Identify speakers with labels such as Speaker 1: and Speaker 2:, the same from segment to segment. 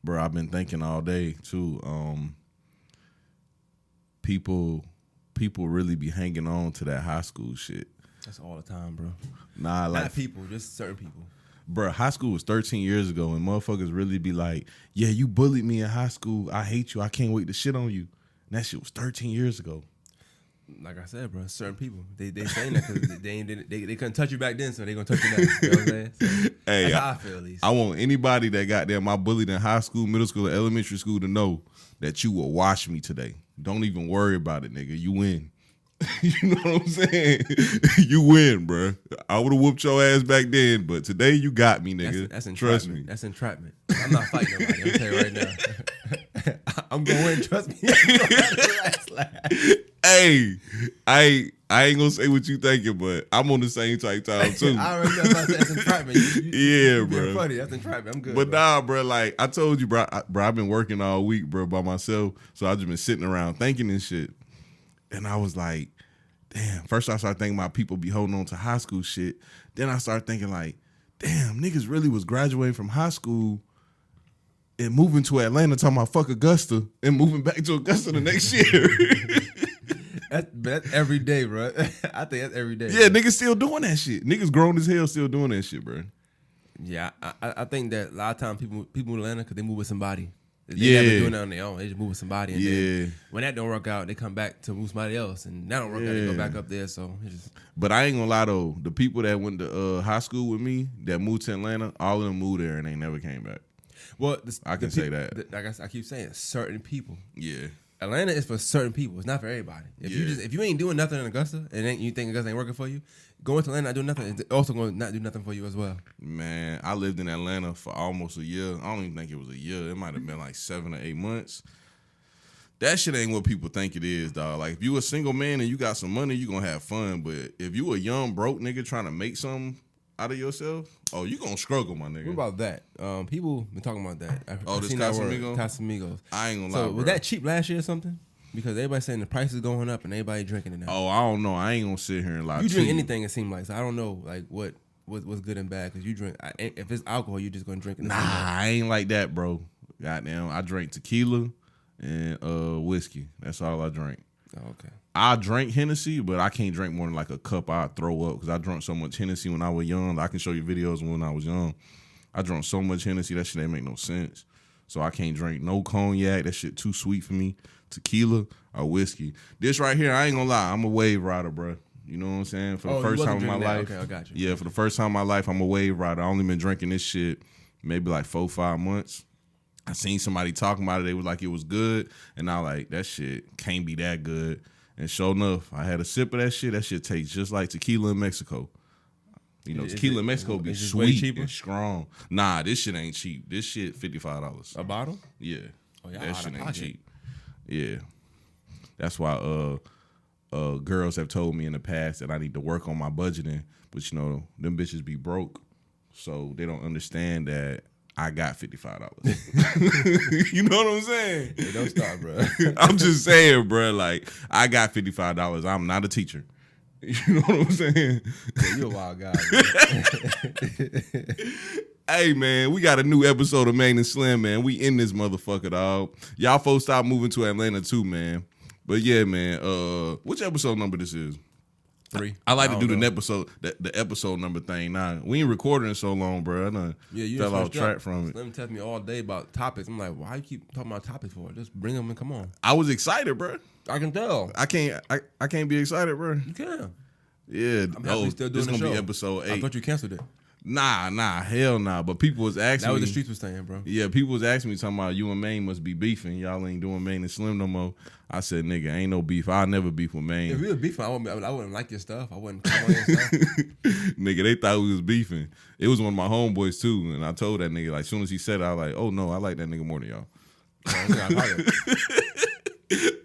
Speaker 1: Bro, I've been thinking all day too. People really be hanging on to that high school shit.
Speaker 2: That's all the time, bro.
Speaker 1: Nah, like
Speaker 2: not people, just certain people.
Speaker 1: Bro, high school was 13 years ago, and motherfuckers really be like, yeah, you bullied me in high school. I hate you. I can't wait to shit on you. And that shit was 13 years ago.
Speaker 2: Like I said, bro, certain people, they saying that because they couldn't touch you back then, so they gonna touch you now. You know what I'm saying? So
Speaker 1: Hey,
Speaker 2: that's how I feel, at least.
Speaker 1: I want anybody that goddamn I bullied in high school, middle school, or elementary school to know that you will watch me today. Don't even worry about it, nigga. You win. You know what I'm saying? You win, bro. I would have whooped your ass back then, but today you got me, nigga.
Speaker 2: That's entrapment.
Speaker 1: Trust me.
Speaker 2: That's entrapment. I'm not fighting nobody. I'm telling you right now. I'm going to win. Trust me.
Speaker 1: Hey, I ain't gonna say what you thinking, but I'm on the same type time too.
Speaker 2: I already know that's entrapment.
Speaker 1: Yeah,
Speaker 2: bro.
Speaker 1: bro.
Speaker 2: Funny. That's entrapment. I'm good.
Speaker 1: But
Speaker 2: bro.
Speaker 1: nah, bro. Like I told you, bro. I've been working all week, bro, by myself. So I just been sitting around thinking and shit. And I was like, damn. First I started thinking about people be holding on to high school shit. Then I started thinking like, damn, niggas really was graduating from high school and moving to Atlanta talking about fuck Augusta and moving back to Augusta the next year.
Speaker 2: That's every day, bro. I think that's every day.
Speaker 1: Yeah, niggas still doing that shit. Niggas grown as hell still doing that shit, bro.
Speaker 2: Yeah, I think that a lot of times people in Atlanta because they move with somebody. They
Speaker 1: Yeah.
Speaker 2: never doing it on their own. They just move with somebody. And
Speaker 1: Yeah.
Speaker 2: then when that don't work out, they come back to move somebody else. And that don't work out, they go back up there. So it's just.
Speaker 1: But I ain't gonna lie though, the people that went to high school with me that moved to Atlanta, all of them moved there and they never came back.
Speaker 2: Well,
Speaker 1: I can say that.
Speaker 2: Like I keep saying, certain people.
Speaker 1: Yeah.
Speaker 2: Atlanta is for certain people. It's not for everybody. If you ain't doing nothing in Augusta and you think Augusta ain't working for you, going to Atlanta not doing nothing is also going to not do nothing for you as well.
Speaker 1: Man, I lived in Atlanta for almost a year. I don't even think it was a year. It might have been like 7 or 8 months. That shit ain't what people think it is, dog. Like, if you a single man and you got some money, you gonna have fun. But if you a young, broke nigga trying to make something out of yourself, oh, you gonna struggle, my nigga.
Speaker 2: What about that? People been talking about that.
Speaker 1: This Casamigos?
Speaker 2: Casamigos.
Speaker 1: I ain't gonna lie,
Speaker 2: So,
Speaker 1: bro.
Speaker 2: was that cheap last year or something? Because everybody's saying the price is going up and everybody drinking it now.
Speaker 1: Oh, I don't know. I ain't gonna sit here and lie to you.
Speaker 2: You drink anything, it seems like. So I don't know, like, what's good and bad. Because you drink, if it's alcohol, you just gonna drink it.
Speaker 1: Nah, I ain't like that, bro. Goddamn, I drink tequila and whiskey. That's all I drink.
Speaker 2: Oh, okay.
Speaker 1: I drink Hennessy, but I can't drink more than like a cup. I throw up because I drank so much Hennessy when I was young. I can show you videos when I was young. I drank so much Hennessy, that shit ain't make no sense. So I can't drink no cognac. That shit too sweet for me. Tequila or whiskey. This right here, I ain't gonna lie. I'm a wave rider, bro. You know what I'm saying? For the first time in my life.
Speaker 2: Okay, I got you.
Speaker 1: Yeah, for the first time in my life, I'm a wave rider. I only been drinking this shit maybe like 4-5 months. I seen somebody talking about it. They was like, it was good. And I like, that shit can't be that good. And sure enough, I had a sip of that shit. That shit tastes just like tequila in Mexico. You know, tequila in Mexico be sweet and strong. Nah, this shit ain't cheap. This shit $55.
Speaker 2: A bottle?
Speaker 1: Yeah.
Speaker 2: Oh, yeah,
Speaker 1: that shit ain't cheap. Yeah. That's why girls have told me in the past that I need to work on my budgeting. But, you know, them bitches be broke. So they don't understand that I got $55. You know what I'm saying?
Speaker 2: Hey, don't stop, bro.
Speaker 1: I'm just saying, bro. Like, I got $55. I'm not a teacher. You know what I'm saying?
Speaker 2: Yeah, you a wild guy.
Speaker 1: Hey, man, we got a new episode of Maine and Slim, man. We in this motherfucker, dog. Y'all folks stop moving to Atlanta too, man. But yeah, man. Which episode number this is?
Speaker 2: 3.
Speaker 1: I like to do the episode number thing. Nah, we ain't recording in so long, bro. I done fell off track from it.
Speaker 2: Slim tells me all day about topics. I'm like, why you keep talking about topics for? Just bring them and come on.
Speaker 1: I was excited, bro.
Speaker 2: I can tell.
Speaker 1: I can't be excited, bro.
Speaker 2: You can.
Speaker 1: Yeah.
Speaker 2: Still doing
Speaker 1: this
Speaker 2: the
Speaker 1: gonna
Speaker 2: show.
Speaker 1: be episode 8.
Speaker 2: I thought you canceled it.
Speaker 1: Nah, hell nah. But people was asking
Speaker 2: That was
Speaker 1: me,
Speaker 2: the streets was saying, bro.
Speaker 1: Yeah, people was asking me talking about you and Maine must be beefing. Y'all ain't doing Maine and Slim no more. I said, nigga, ain't no beef. I'll never beef with Maine.
Speaker 2: If we was beefing, I wouldn't like your stuff. I wouldn't come on your stuff.
Speaker 1: Nigga, they thought we was beefing. It was one of my homeboys too, and I told that nigga, like, as soon as he said it, I was like, oh no, I like that nigga more than y'all.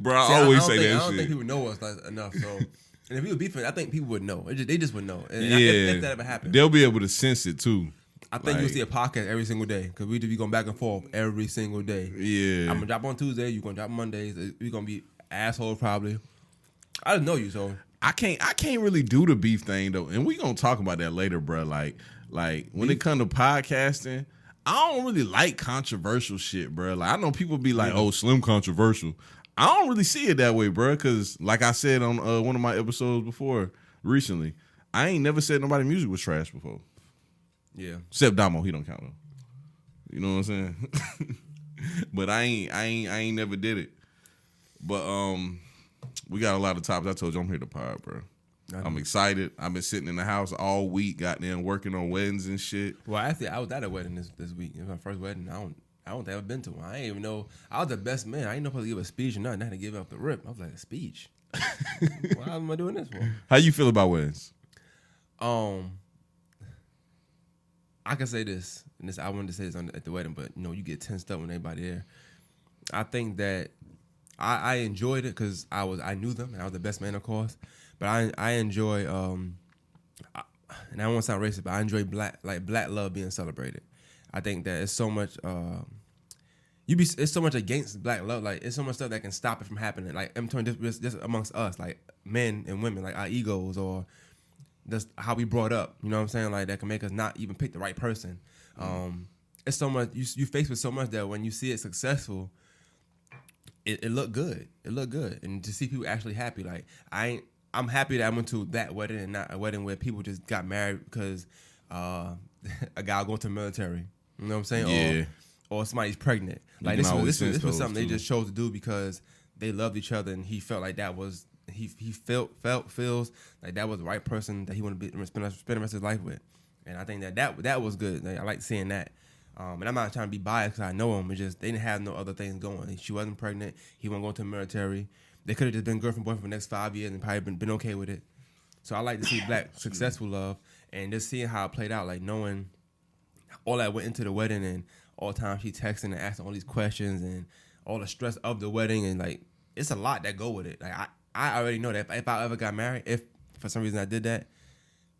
Speaker 1: Bro, I always say that shit.
Speaker 2: I don't think people know us enough, so... And if we were beefing, I think people would know. They just would know. And
Speaker 1: yeah.
Speaker 2: If that ever happened.
Speaker 1: They'll be able to sense it too.
Speaker 2: I think you'll see a podcast every single day because we be going back and forth every single day.
Speaker 1: Yeah.
Speaker 2: I'm going to drop on Tuesday. You're going to drop Mondays. We're going to be assholes probably. I just know you, so.
Speaker 1: I can't really do the beef thing though. And we going to talk about that later, bro. Like when it comes to podcasting, I don't really like controversial shit, bro. Like I know people be like, "Oh, Slim controversial." I don't really see it that way, bro. Because like I said on one of my episodes before recently, I ain't never said nobody's music was trash before.
Speaker 2: Yeah,
Speaker 1: except Damo, he don't count though. You know what I'm saying? But I ain't never did it. But we got a lot of topics. I told you I'm here to pod, bro. I'm excited. I've been sitting in the house all week, goddamn working on weddings and shit.
Speaker 2: Well, actually, I was at a wedding this week. It was my first wedding. I don't think I've been to one. I ain't even know. I was the best man. I ain't know supposed to give a speech or nothing. I had to give up the rip. I was like, a speech? Why am I doing this for?
Speaker 1: How you feel about weddings?
Speaker 2: I can say this, and this I wanted to say this at the wedding, but you get tensed up when everybody there. I think that I enjoyed it because I knew them and I was the best man, of course. But I enjoy and I don't want to sound racist, but I enjoy black love being celebrated. I think that it's so much it's so much against black love, like it's so much stuff that can stop it from happening. Like I'm talking just amongst us, like men and women, like our egos or just how we brought up. You know what I'm saying? Like that can make us not even pick the right person. It's so much you faced with so much that when you see it successful, it looked good. It looked good, and to see people actually happy, like I'm happy that I went to that wedding and not a wedding where people just got married because a guy going to the military. You know what I'm saying?
Speaker 1: Yeah.
Speaker 2: Or somebody's pregnant. Like this was something they just chose to do because they loved each other and he felt like that was he feels like that was the right person that he wanted to spend the rest of his life with. And I think that was good. Like, I like seeing that. And I'm not trying to be biased because I know him. It's just they didn't have no other things going. She wasn't pregnant. He wasn't going to the military. They could have just been girlfriend boyfriend for the next 5 years and probably been okay with it. So I like to see black successful love and just seeing how it played out, like knowing all that went into the wedding and all the time she texting and asking all these questions and all the stress of the wedding and like it's a lot that go with it. Like I already know that if I ever got married, if for some reason I did that,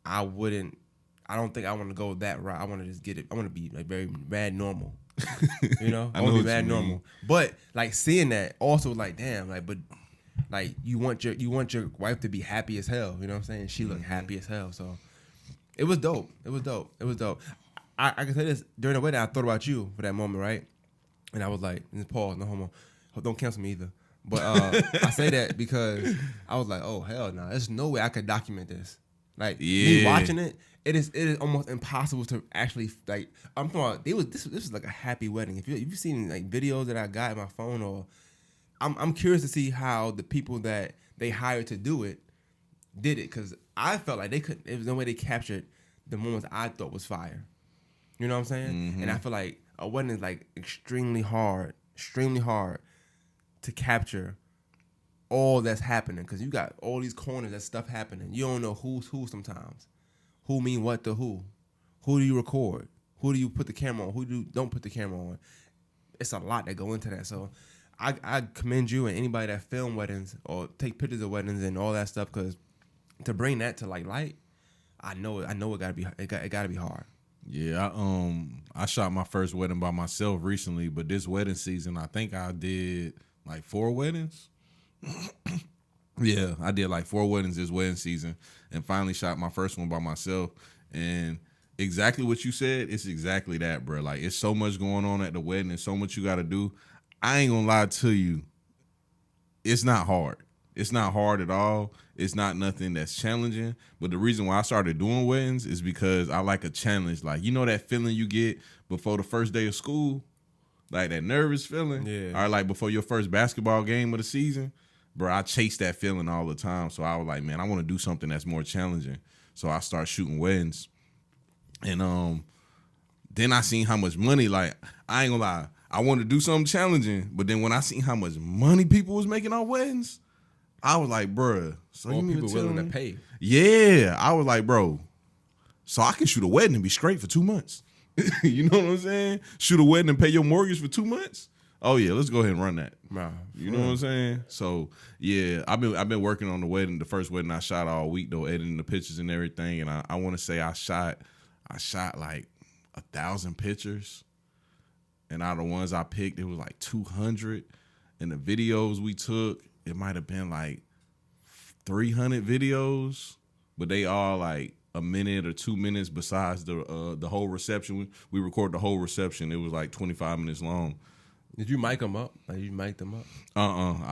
Speaker 2: I don't think I want to go that route. I want to just get it. I want to be like very mad normal. You know? I want to be mad normal. But like seeing that also like damn, like but like you want your wife to be happy as hell. You know what I'm saying? She looked happy as hell. So it was dope. It was dope. I can say this during the wedding. I thought about you for that moment, right? And I was like, pause, no homo, don't cancel me either. But I say that because I was like, oh hell no, there's no way I could document this. Like me watching it, it is almost impossible to actually like. I'm talking about this was like a happy wedding. If you've seen like videos that I got in my phone, or I'm curious to see how the people that they hired to do it did it because I felt like there was no way they captured the moments I thought was fire. You know what I'm saying? Mm-hmm. And I feel like a wedding is like extremely hard to capture all that's happening because you got all these corners that stuff happening. You don't know who's who sometimes. Who mean what to who? Who do you record? Who do you put the camera on? Who don't put the camera on? It's a lot that go into that. So I commend you and anybody that film weddings or take pictures of weddings and all that stuff because to bring that to like light, I know it gotta be hard.
Speaker 1: Yeah, I shot my first wedding by myself recently, but this wedding season, I think I did like 4 weddings. Yeah, I did like 4 weddings this wedding season and finally shot my first one by myself. And exactly what you said, it's exactly that, bro. Like, it's so much going on at the wedding and so much you got to do. I ain't gonna lie to you. It's not hard. It's not hard at all. It's not nothing that's challenging. But the reason why I started doing weddings is because I like a challenge. Like, you know that feeling you get before the first day of school? Like that nervous feeling?
Speaker 2: Yeah.
Speaker 1: Or like before your first basketball game of the season? Bro, I chase that feeling all the time. So I was like, man, I want to do something that's more challenging. So I start shooting weddings. And then I seen how much money, like, I ain't gonna lie, I wanted to do something challenging. But then when I seen how much money people was making on weddings, I was like, bruh, so
Speaker 2: more
Speaker 1: you mean
Speaker 2: people willing to pay.
Speaker 1: Yeah. I was like, bro, so I can shoot a wedding and be straight for 2 months. You know what I'm saying? Shoot a wedding and pay your mortgage for 2 months? Oh yeah, let's go ahead and run that.
Speaker 2: Nah,
Speaker 1: you know what I'm saying? So yeah, I've been working on the wedding, the first wedding I shot all week though, editing the pictures and everything. And I want to say I shot like 1,000 pictures, and out of the ones I picked, it was like 200. And the videos we took, it might have been like 300 videos, but they all like a minute or 2 minutes besides the whole reception. We recorded the whole reception. It was like 25 minutes long.
Speaker 2: Did you mic them up? Like you mic'd them up?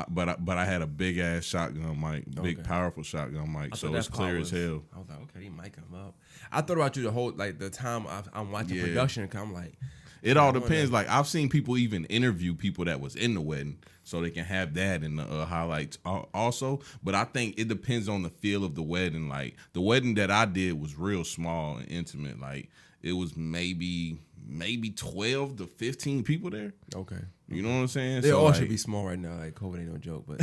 Speaker 1: But I had a big ass shotgun mic, big powerful shotgun mic, so it's clear as hell.
Speaker 2: I was like, okay, he mic them up. I thought about you the whole the time I'm watching production. I'm like,
Speaker 1: it all depends. Like I've seen people even interview people that was in the wedding, so they can have that in the highlights also. But I think it depends on the feel of the wedding. Like the wedding that I did was real small and intimate. Like it was maybe 12 to 15 people there.
Speaker 2: Okay.
Speaker 1: You know what I'm saying?
Speaker 2: They all should be small right now. Like COVID ain't no joke, but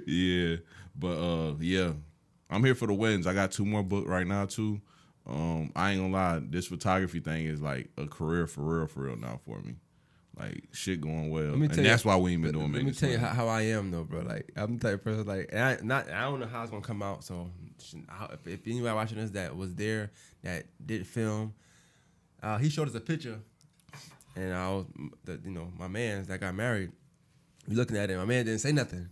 Speaker 1: yeah. But yeah. I'm here for the weddings. I got 2 more booked right now too. I ain't gonna lie, this photography thing is like a career for real now for me. Like shit going well, and that's why we ain't been doing.
Speaker 2: Let me tell you how I am though, bro. Like I'm the type of person like, and I don't know how it's gonna come out. So if anybody watching this that was there that did film, he showed us a picture, and I was, my man that got married. We looking at it. My man didn't say nothing.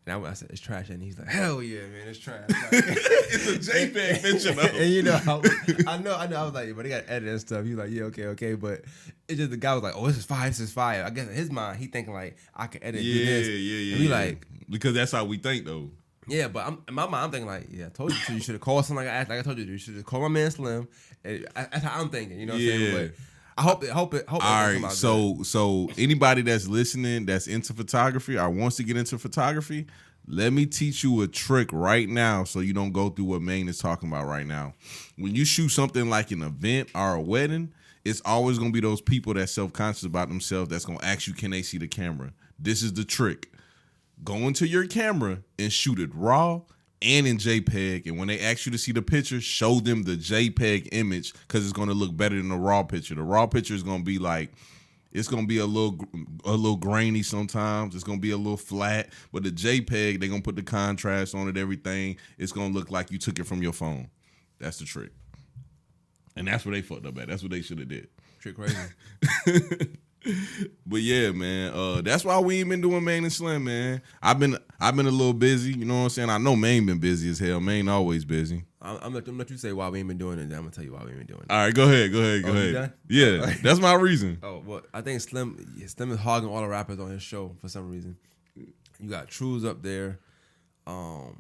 Speaker 2: And I said, it's trash. And he's like, hell yeah, man, it's trash. Like,
Speaker 1: it's a JPEG picture, though.
Speaker 2: And I know. I was like, but they got to edit and stuff. He's like, yeah, okay. But it's just the guy was like, oh, this is fire. I guess in his mind, he thinking like, I can edit and do this.
Speaker 1: Yeah.
Speaker 2: And we like.
Speaker 1: Because that's how we think, though.
Speaker 2: Yeah, but in my mind, I'm thinking like, yeah, I told you to. You should have called something like I told you to. You should have called my man Slim. And that's how I'm thinking. You know what I'm saying? But I hope it. All right,
Speaker 1: so anybody that's listening that's into photography or wants to get into photography, let me teach you a trick right now so you don't go through what Maine is talking about right now. When you shoot something like an event or a wedding, it's always going to be those people that's self-conscious about themselves that's going to ask you, can they see the camera? This is the trick. Go into your camera and shoot it raw and in JPEG, and when they ask you to see the picture, show them the JPEG image because it's going to look better than the raw picture. The raw picture is going to be like, it's going to be a little grainy sometimes. It's going to be a little flat, but the JPEG, they're going to put the contrast on it, everything. It's going to look like you took it from your phone. That's the trick. And that's what they fucked up at. That's what they should have did.
Speaker 2: Trick crazy.
Speaker 1: But yeah, man, that's why we ain't been doing Maine and Slim, man. I've been a little busy, you know what I'm saying? I know Maine been busy as hell. Maine always busy.
Speaker 2: I'm let you say why we ain't been doing it. Then I'm gonna tell you why we ain't been doing it.
Speaker 1: All right, go ahead.
Speaker 2: You done?
Speaker 1: Yeah, that's my reason.
Speaker 2: Oh, well, I think Slim is hogging all the rappers on his show for some reason. You got Trues up there, and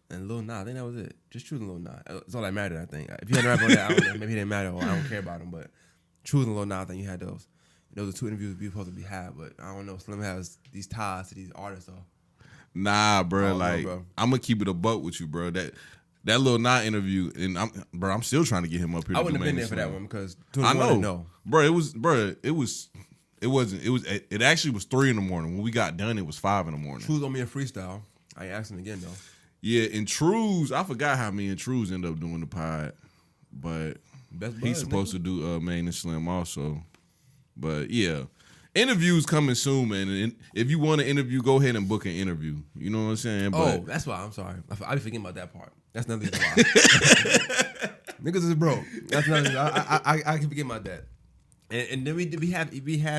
Speaker 2: Lil Nas. I think that was it. Just Trues and Lil Nas. That's all that mattered, I think. If you had a rapper on that, I don't know, maybe he didn't matter, or I don't care about him. But Trues and Lil Nas, I think you had those. Those are 2 interviews we supposed to be had, but I don't know. Slim has these ties to these artists, though.
Speaker 1: Nah, bro. I'm gonna keep it a buck with you, bro. That Lil Nas interview, and I'm still trying to get him up here.
Speaker 2: I wouldn't have been there for that one because
Speaker 1: I know, bro. It actually was 3 a.m. When we got done, it was 5 a.m.
Speaker 2: Trues on me a freestyle. I ain't asking again though.
Speaker 1: Yeah, and Trues, I forgot how me and Trues ended up doing the pod, but he's supposed to do Maine and Slim also. But yeah, interviews coming soon, man. And if you want to interview, go ahead and book an interview. You know what I'm saying?
Speaker 2: But that's why. I'm sorry. I be forgetting about that part. That's another reason why. Niggas is broke. That's another. I can forget about that. And then we have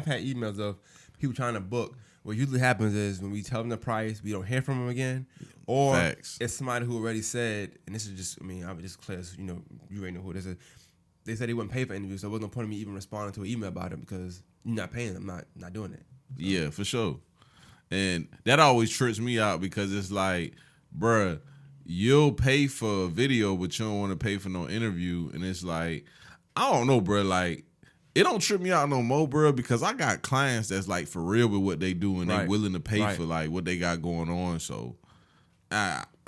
Speaker 2: had emails of people trying to book. What usually happens is when we tell them the price, we don't hear from them again, or
Speaker 1: Facts.
Speaker 2: It's somebody who already said. And this is just. I mean, I would just clear. You already know who this is. They said they wouldn't pay for interviews, so it wasn't no point in me even responding to an email about it because you're not paying them. I'm not doing it. So.
Speaker 1: Yeah, for sure. And that always trips me out because it's like, bruh, you'll pay for a video, but you don't want to pay for no interview. And it's like, I don't know, bruh. Like, it don't trip me out no more, bruh, because I got clients that's like for real with what they do and they willing to pay for like what they got going on. So,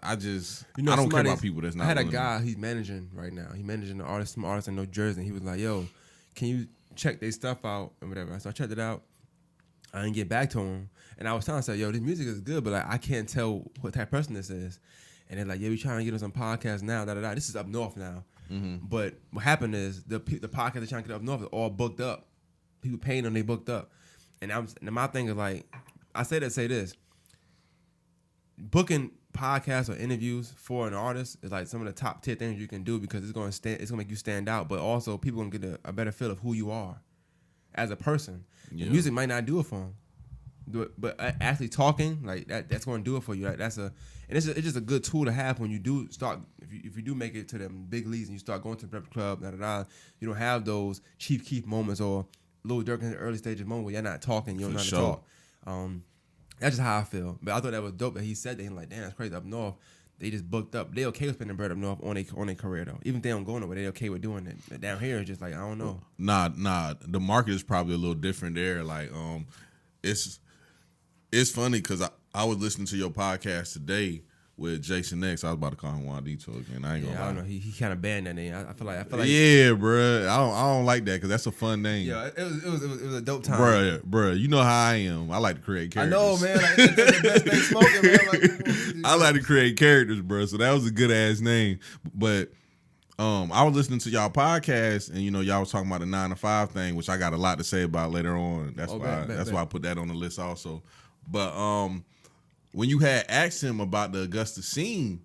Speaker 1: I just, I don't care about people that's not.
Speaker 2: I had a guy he's managing right now. He's managing some artists in New Jersey. And he was like, yo, can you check their stuff out and whatever. So I checked it out. I didn't get back to him. And I was telling myself, yo, this music is good, but like I can't tell what type of person this is. And they're like, yeah, we trying to get on some podcasts now. This is up north now. Mm-hmm. But what happened is the podcast they're trying to get up north is all booked up. People paying them, they booked up. And my thing is like, I say this. Booking podcasts or interviews for an artist is like some of the top tier things you can do because it's gonna make you stand out, but also people gonna get a better feel of who you are as a person. Yeah. The music might not do it for them, but actually talking like that's going to do it for you. Like, it's just a good tool to have when you do start. If you do make it to them big leagues and you start going to the Breakfast Club, you don't have those Chief Keef moments or Lil Durk in the early stages moment where you're not talking, you don't know how to talk. That's just how I feel. But I thought that was dope that he said that. He's like, damn, that's crazy. Up north, they just booked up. They okay with spending bread up north on their career though. Even if they don't go nowhere, they okay with doing it. But down here, it's just like I don't know.
Speaker 1: Nah. The market is probably a little different there. Like, it's funny because I was listening to your podcast today with Jason X. I was about to call him Juanito again. I ain't gonna lie.
Speaker 2: I don't know. He kind of banned that name. I feel like.
Speaker 1: Yeah, bro. I don't like that because that's a fun name.
Speaker 2: Yeah, it was a dope time.
Speaker 1: Bruh. You know how I am. I like to create characters.
Speaker 2: I know, man. Like, that's the best thing smoking, man. Like,
Speaker 1: I like to create characters, bro. So that was a good ass name. But I was listening to y'all podcast, and y'all was talking about the 9 to 5 thing, which I got a lot to say about later on. That's why I put that on the list also. But when you had asked him about the Augusta scene,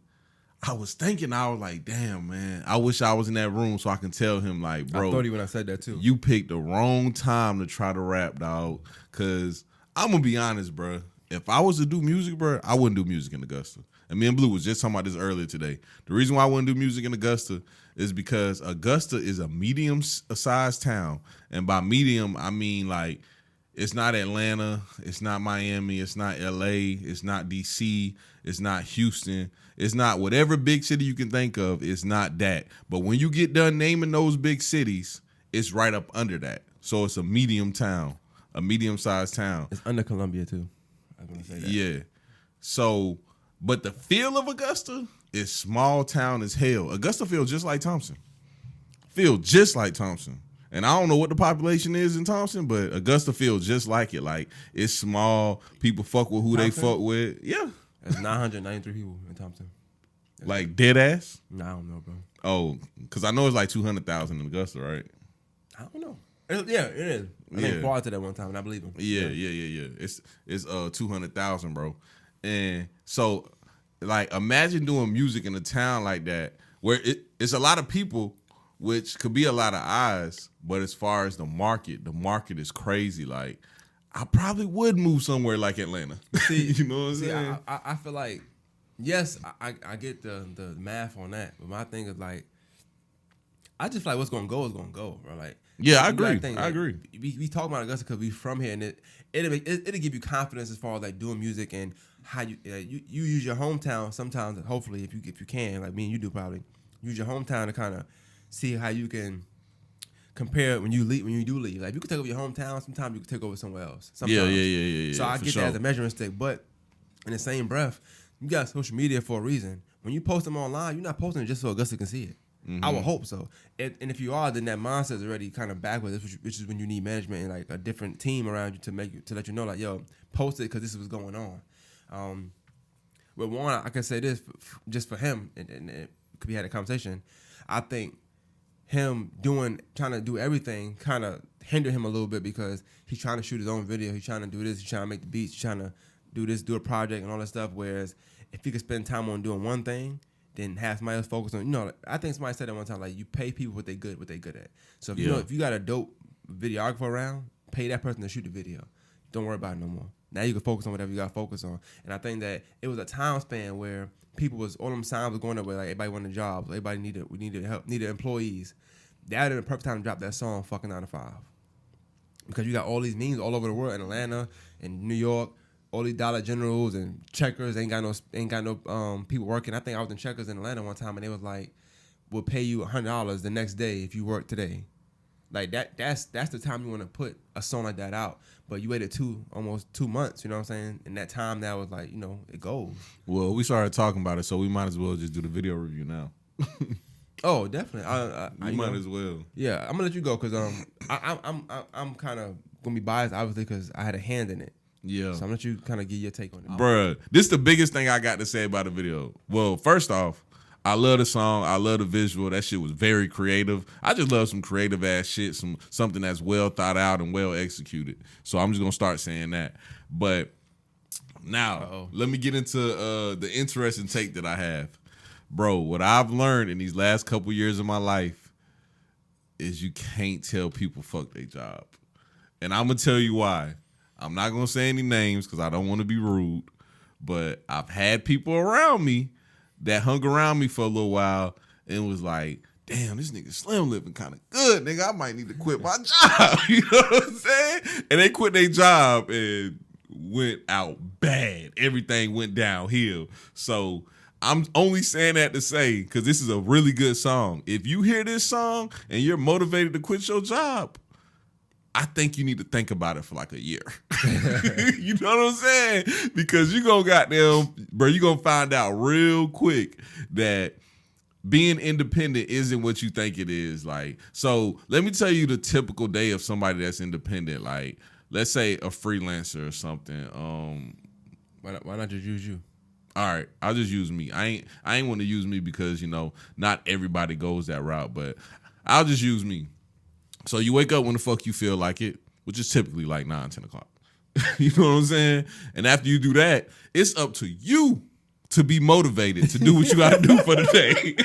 Speaker 1: I was like, damn, man, I wish I was in that room so I can tell him, like, bro.
Speaker 2: I thought when I said that too.
Speaker 1: You picked the wrong time to try to rap, dog. Cause I'm gonna be honest, bro. If I was to do music, bro, I wouldn't do music in Augusta. And me and Blue was just talking about this earlier today. The reason why I wouldn't do music in Augusta is because Augusta is a medium-sized town. And by medium, I mean, like, it's not Atlanta, it's not Miami, it's not LA, it's not DC, it's not Houston, it's not whatever big city you can think of, it's not that. But when you get done naming those big cities, it's right up under that. So it's a medium town, a medium-sized town.
Speaker 2: It's under Columbia too. I was gonna say that.
Speaker 1: Yeah. So, but the feel of Augusta is small town as hell. Augusta feels just like Thompson. And I don't know what the population is in Thompson, but Augusta feels just like it. Like, it's small. People fuck with who
Speaker 2: Thompson?
Speaker 1: They fuck with. Yeah.
Speaker 2: There's 993 people in Thompson.
Speaker 1: Like, dead ass?
Speaker 2: Nah, I don't know, bro.
Speaker 1: Oh, because I know it's like 200,000 in Augusta, right?
Speaker 2: I don't know. Yeah, it is. I think Paul to that one time, and I believe him.
Speaker 1: Yeah. It's 200,000, bro. And so, like, imagine doing music in a town like that where it's a lot of people, which could be a lot of eyes, but as far as the market is crazy. Like, I probably would move somewhere like Atlanta.
Speaker 2: See,
Speaker 1: you know what I'm saying?
Speaker 2: I feel like, yes, I get the math on that, but my thing is like, I just feel like what's gonna go is gonna go, bro. Like,
Speaker 1: yeah, I agree.
Speaker 2: We talk about Augusta because we from here, and it'll give you confidence as far as like doing music and how you use your hometown sometimes. Hopefully, if you can, like me and you do, probably use your hometown to kind of see how you can compare when you do leave. Like, if you can take over your hometown, sometimes you can take over somewhere else. Sometimes.
Speaker 1: Yeah.
Speaker 2: So I get that as a measuring stick, but in the same breath, you got social media for a reason. When you post them online, you're not posting it just so Augusta can see it. Mm-hmm. I would hope so. And if you are, then that mindset is already kind of backwards, which is when you need management and like a different team around you to let you know, like, yo, post it because this is what's going on. With Warren, I can say this just for him, and it could be had a conversation. I think him trying to do everything kind of hindered him a little bit because he's trying to shoot his own video. He's trying to do this. He's trying to make the beats. He's trying to do a project and all that stuff. Whereas if he could spend time on doing one thing, then have somebody else focus on. I think somebody said that one time. Like, you pay people what they good at. So if you got a dope videographer around, pay that person to shoot the video. Don't worry about it no more. Now you can focus on whatever you got to focus on. And I think that it was a time span where all them signs was going up where like everybody wanted jobs, everybody needed help, needed employees. That was the perfect time to drop that song, fucking 9 to 5, because you got all these memes all over the world in Atlanta, in New York, all these Dollar Generals and Checkers ain't got no people working. I think I was in Checkers in Atlanta one time and they was like, we'll pay you $100 the next day if you work today. Like that's the time you want to put a song like that out. But you waited almost 2 months, you know what I'm saying? And that time that was like, it goes.
Speaker 1: Well, we started talking about it, so we might as well just do the video review now.
Speaker 2: Oh, definitely.
Speaker 1: We might as well.
Speaker 2: Yeah, I'm gonna let you go because I'm kind of gonna be biased, obviously, because I had a hand in it.
Speaker 1: Yeah.
Speaker 2: So I'm gonna let you kind of give your take on it.
Speaker 1: Bruh, this is the biggest thing I got to say about the video. Well, first off, I love the song. I love the visual. That shit was very creative. I just love some creative ass shit, something that's well thought out and well executed. So I'm just gonna start saying that. But now, let me get into the interesting take that I have. Bro, what I've learned in these last couple years of my life is you can't tell people fuck their job. And I'm gonna tell you why. I'm not going to say any names because I don't want to be rude, but I've had people around me that hung around me for a little while and was like, damn, this nigga Slim living kind of good, nigga. I might need to quit my job. You know what I'm saying? And they quit their job and went out bad. Everything went downhill. So I'm only saying that to say, because this is a really good song. If you hear this song and you're motivated to quit your job, I think you need to think about it for like a year. You know what I'm saying? Because you gonna find out real quick that being independent isn't what you think it is. Like, so let me tell you the typical day of somebody that's independent. Like, let's say a freelancer or something.
Speaker 2: Why not just use you?
Speaker 1: All right, I'll just use me. I ain't want to use me because, you know, not everybody goes that route, but I'll just use me. So you wake up when the fuck you feel like it, which is typically like 9, 10 o'clock. You know what I'm saying? And after you do that, it's up to you to be motivated to do what you got to do for the day.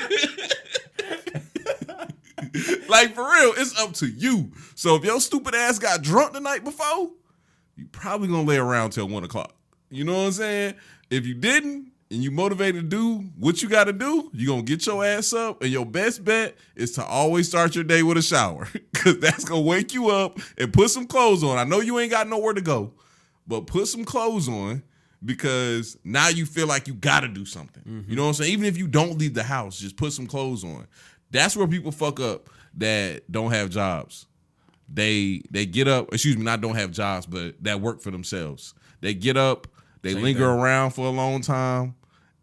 Speaker 1: Like, for real, it's up to you. So if your stupid ass got drunk the night before, you probably going to lay around till 1 o'clock. You know what I'm saying? If you didn't and you motivated to do what you got to do, you're going to get your ass up. And your best bet is to always start your day with a shower, because that's going to wake you up, and put some clothes on. I know you ain't got nowhere to go, but put some clothes on, because now you feel like you got to do something. Mm-hmm. You know what I'm saying? Even if you don't leave the house, just put some clothes on. That's where people fuck up that don't have jobs. They get up, not don't have jobs, but that work for themselves. They get up, they linger around for a long time,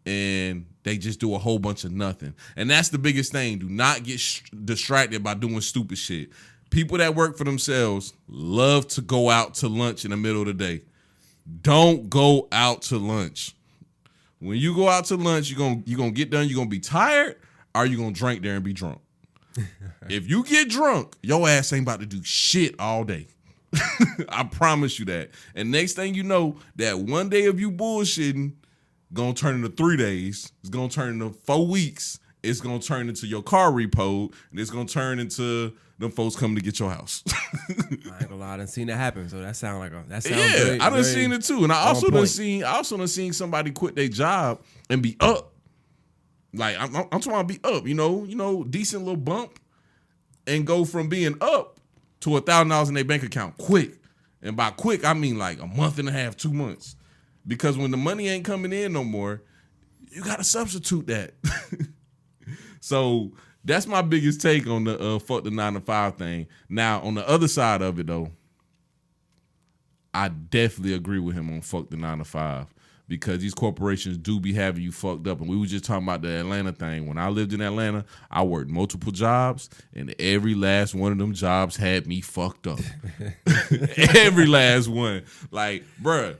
Speaker 1: and they just do a whole bunch of nothing. And that's the biggest thing. Do not get distracted by doing stupid shit. People that work for themselves love to go out to lunch in the middle of the day. Don't go out to lunch. When you go out to lunch, you're gonna get done, you're gonna be tired, or you're gonna drink there and be drunk. If you get drunk, your ass ain't about to do shit all day. I promise you that. And next thing you know, that one day of you bullshitting gonna turn into 3 days. It's gonna turn into 4 weeks. It's gonna turn into your car repoed, and it's gonna turn into them folks coming to get your house.
Speaker 2: I ain't gonna lie, I done seen that happen. So that sounds
Speaker 1: very, I done seen it too. And I also done seen somebody quit their job and be up. Like, I'm talking about be up, you know, decent little bump, and go from being up to $1,000 in their bank account quick. And by quick, I mean like a month and a half, 2 months. Because when the money ain't coming in no more, you got to substitute that. So that's my biggest take on the fuck the 9 to 5 thing. Now, on the other side of it, though, I definitely agree with him on fuck the 9 to 5. Because these corporations do be having you fucked up. And we were just talking about the Atlanta thing. When I lived in Atlanta, I worked multiple jobs, and every last one of them jobs had me fucked up. Every last one. Like, bruh,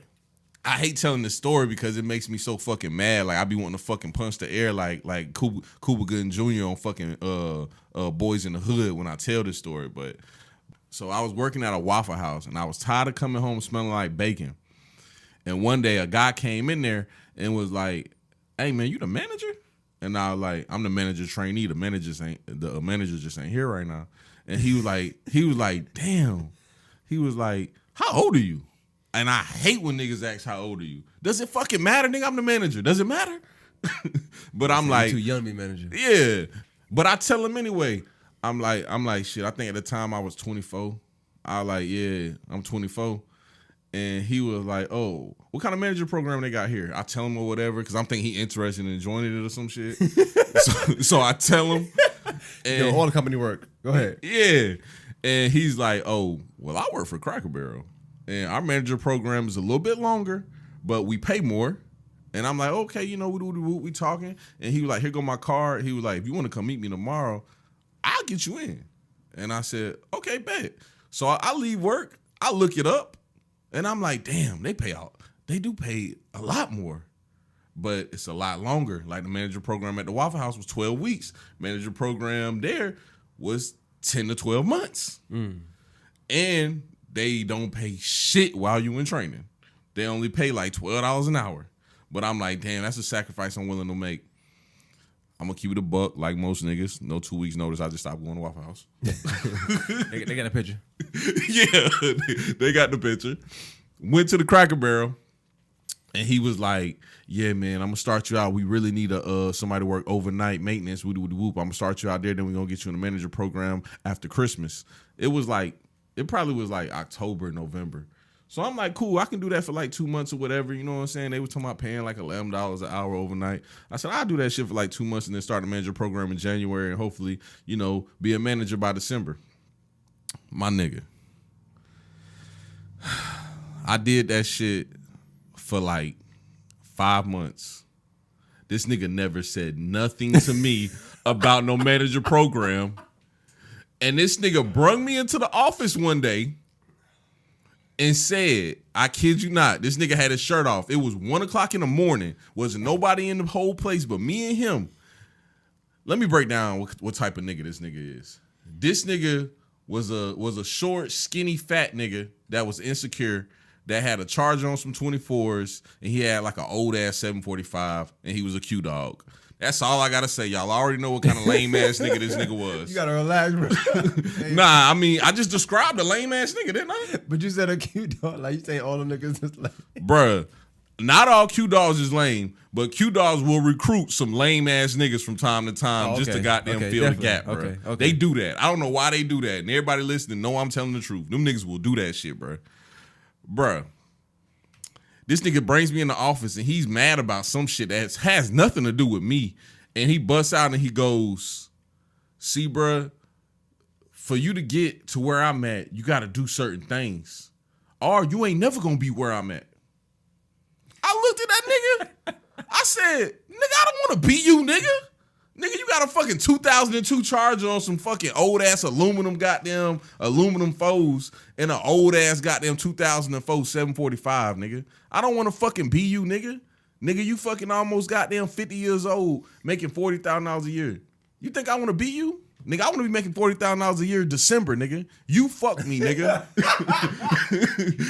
Speaker 1: I hate telling this story because it makes me so fucking mad. Like, I be wanting to fucking punch the air like Cuba Gooding Jr. on fucking Boys in the Hood when I tell this story. But so I was working at a Waffle House, and I was tired of coming home smelling like bacon. And one day a guy came in there and was like, "Hey man, you the manager?" And I was like, "I'm the manager trainee. The manager just ain't here right now." And he was like, "Damn." He was like, "How old are you?" And I hate when niggas ask how old are you. Does it fucking matter, nigga? I'm the manager. Does it matter? But I'm like,
Speaker 2: too young to be manager.
Speaker 1: Yeah. But I tell him anyway. I'm like, shit, I think at the time I was 24. I was like, yeah, I'm 24. And he was like, "Oh, what kind of manager program they got here?" I tell him or whatever, because I'm thinking he interested in joining it or some shit. so I tell him. And
Speaker 2: all the company work. Go ahead.
Speaker 1: Yeah. And he's like, "Oh, well, I work for Cracker Barrel. And our manager program is a little bit longer, but we pay more." And I'm like, "Okay, you know, we talking." And he was like, "Here go my card." He was like, "If you want to come meet me tomorrow, I'll get you in." And I said, "Okay, bet." So I leave work. I look it up. And I'm like, damn, they do pay a lot more, but it's a lot longer. Like the manager program at the Waffle House was 12 weeks. Manager program there was 10 to 12 months. And they don't pay shit while you in training. They only pay like $12 an hour. But I'm like, damn, that's a sacrifice I'm willing to make. I'm going to keep it a buck like most niggas. No 2 weeks notice, I just stopped going to Waffle House.
Speaker 2: They got a picture.
Speaker 1: Yeah, they got the picture. Went to the Cracker Barrel, and he was like, "Yeah, man, I'm gonna start you out. We really need somebody to work overnight maintenance. Whoop. I'm gonna start you out there. Then we're gonna get you in the manager program after Christmas." It probably was like October, November. So I'm like, cool, I can do that for like 2 months or whatever. You know what I'm saying? They were talking about paying like $11 an hour overnight. I said, I'll do that shit for like 2 months and then start a manager program in January and hopefully, be a manager by December. My nigga. I did that shit for like 5 months. This nigga never said nothing to me about no manager program. And this nigga brung me into the office one day and said, I kid you not, this nigga had his shirt off. It was 1:00 in the morning. Wasn't nobody in the whole place but me and him. Let me break down what type of nigga this nigga is. This nigga was a short, skinny, fat nigga that was insecure, that had a Charger on some 24s, and he had like an old ass 745, and he was a Q dog. That's all I gotta say. Y'all already know what kind of lame ass nigga this nigga was.
Speaker 2: You gotta relax, bro.
Speaker 1: Nah, I mean, I just described a lame ass nigga, didn't I?
Speaker 2: But you said a Q dog, like you saying all the niggas is lame.
Speaker 1: Bruh, not all Q dogs is lame, but Q dogs will recruit some lame ass niggas from time to time just to goddamn fill the gap, bro. They do that. I don't know why they do that. And everybody listening, know I'm telling the truth. Them niggas will do that shit, bro. Bruh. This nigga brings me in the office and he's mad about some shit that has nothing to do with me. And he busts out and he goes, see, bruh, for you to get to where I'm at, you got to do certain things. Or you ain't never going to be where I'm at. I looked at that nigga. I said, nigga, I don't want to beat you, nigga. Nigga, you got a fucking 2002 Charger on some fucking old-ass aluminum foes and an old-ass goddamn 2004 745, nigga. I don't want to fucking be you, nigga. Nigga, you fucking almost goddamn 50 years old making $40,000 a year. You think I want to be you? Nigga, I want to be making $40,000 a year in December, nigga. You fuck me, nigga.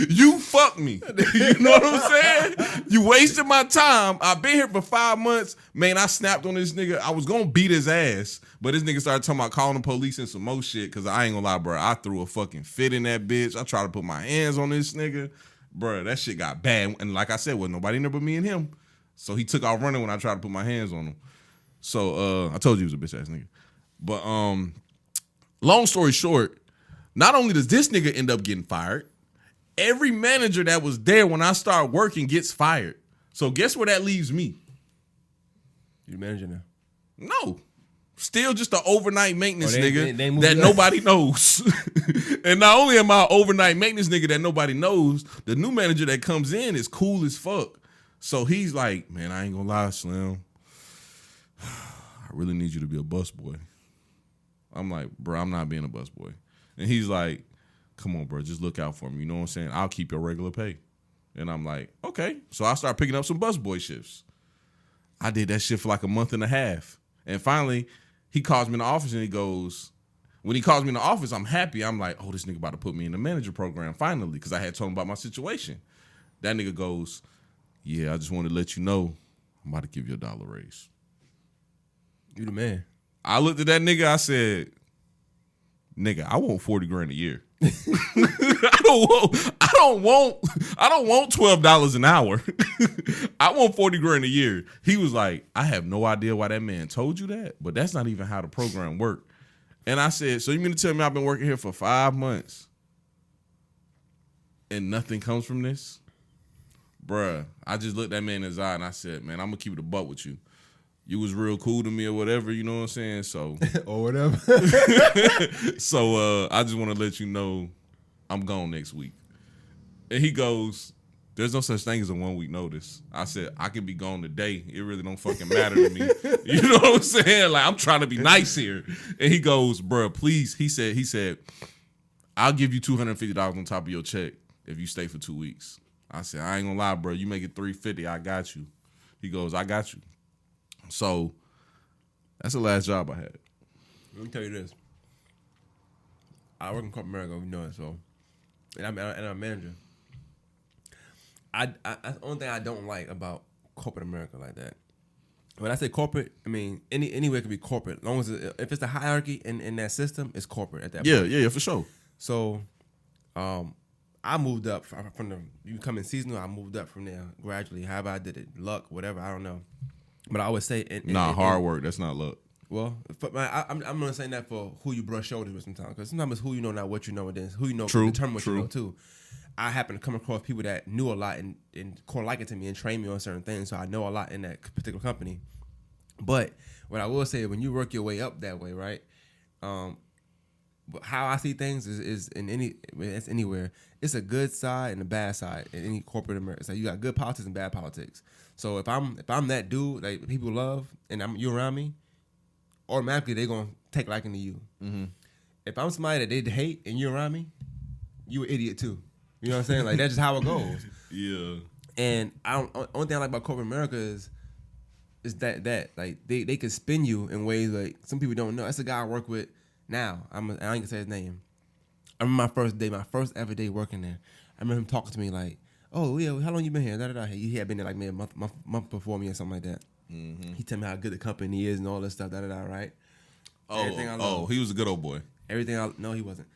Speaker 1: You fuck me. You know what I'm saying? You wasted my time. I've been here for 5 months. Man, I snapped on this nigga. I was going to beat his ass. But this nigga started talking about calling the police and some more shit. Because I ain't going to lie, bro. I threw a fucking fit in that bitch. I tried to put my hands on this nigga. Bro, that shit got bad. And like I said, wasn't nobody in there but me and him. So he took off running when I tried to put my hands on him. So I told you he was a bitch ass nigga. But long story short, not only does this nigga end up getting fired, every manager that was there when I start working gets fired. So guess where that leaves me?
Speaker 2: You manager now?
Speaker 1: No. Still just an overnight maintenance nigga that nobody knows. And not only am I an overnight maintenance nigga that nobody knows, the new manager that comes in is cool as fuck. So he's like, man, I ain't gonna lie, Slim. I really need you to be a busboy. I'm like, bro, I'm not being a busboy. And he's like, come on, bro, just look out for me. You know what I'm saying? I'll keep your regular pay. And I'm like, okay. So I start picking up some busboy shifts. I did that shit for like a month and a half. And finally, he calls me in the office and he goes, when he calls me in the office, I'm happy. I'm like, oh, this nigga about to put me in the manager program finally, because I had told him about my situation. That nigga goes, yeah, I just wanted to let you know I'm about to give you a $1 raise.
Speaker 2: You the man.
Speaker 1: I looked at that nigga, I said, nigga, I want $40,000 a year. I don't want $12 an hour. I want $40,000 a year. He was like, I have no idea why that man told you that, but that's not even how the program worked. And I said, so you mean to tell me I've been working here for 5 months and nothing comes from this? Bruh, I just looked that man in his eye and I said, man, I'm gonna keep it a buck with you. You was real cool to me or whatever, you know what I'm saying? So
Speaker 2: or whatever.
Speaker 1: So I just want to let you know I'm gone next week. And he goes, there's no such thing as a 1 week notice. I said, I can be gone today. It really don't fucking matter to me. You know what I'm saying? Like, I'm trying to be nice here. And he goes, bro, please. He said, I'll give you $250 on top of your check if you stay for 2 weeks. I said, I ain't gonna lie, bro. You make it $350. I got you. He goes, I got you. So that's the last job I had.
Speaker 2: Let me tell you this. I work in corporate America, you know it, so and I'm a manager. That's the only thing I don't like about corporate America like that. When I say corporate, I mean anywhere can be corporate. As long as if it's a hierarchy in that system, it's corporate at that point.
Speaker 1: Yeah, for sure.
Speaker 2: So I I moved up from the becoming seasonal. I moved up from there gradually. However I did it, luck, whatever, I don't know. But I always say,
Speaker 1: hard work. That's not luck.
Speaker 2: Well, I'm gonna say that for who you brush shoulders with sometimes, because sometimes it's who you know, not what you know, and then who you know
Speaker 1: True,
Speaker 2: determine what
Speaker 1: true.
Speaker 2: you know too. I happen to come across people that knew a lot and core like it to me and trained me on certain things, so I know a lot in that particular company. But what I will say, when you work your way up that way, right? But how I see things is it's anywhere. It's a good side and a bad side in any corporate America. So you got good politics and bad politics. So if I'm that dude that people love and you around me, automatically they're gonna take liking to you. Mm-hmm. If I'm somebody that they hate and you're around me, you an idiot too. You know what I'm saying? Like that's just how it goes.
Speaker 1: Yeah.
Speaker 2: And only thing I like about corporate America is that like they can spin you in ways like some people don't know. That's a guy I work with now. I ain't gonna say his name. I remember my first ever day working there. I remember him talking to me like, "Oh yeah, how long you been here?" Da, da, da. He had been there like maybe a month before me or something like that. Mm-hmm. He tell me how good the company is and all this stuff. Da da da. Right?
Speaker 1: He was a good old boy.
Speaker 2: No, he wasn't.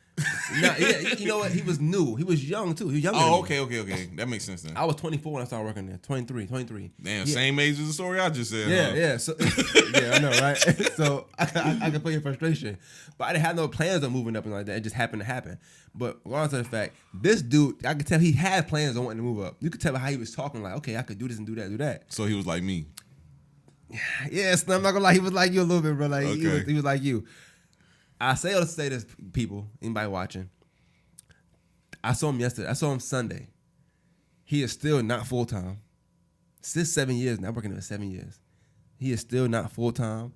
Speaker 2: No, yeah, you know what? He was new. He was young too. He was younger.
Speaker 1: Oh,
Speaker 2: than me.
Speaker 1: okay. That makes sense then.
Speaker 2: I was 24 when I started working there. 23.
Speaker 1: Damn, same age as the story I just said.
Speaker 2: Yeah. So yeah, I know, right? So I can feel your frustration, but I didn't have no plans on moving up and like that. It just happened to happen. But regardless of the fact, this dude, I could tell he had plans on wanting to move up. You could tell by how he was talking, like, okay, I could do this and do that.
Speaker 1: So he was like me.
Speaker 2: Yes, I'm not gonna lie, he was like you a little bit, bro. Like
Speaker 1: okay.
Speaker 2: he was like you. I say all to say this, people, anybody watching. I saw him yesterday. I saw him Sunday. He is still not full time. Since 7 years now, working there 7 years. He is still not full time,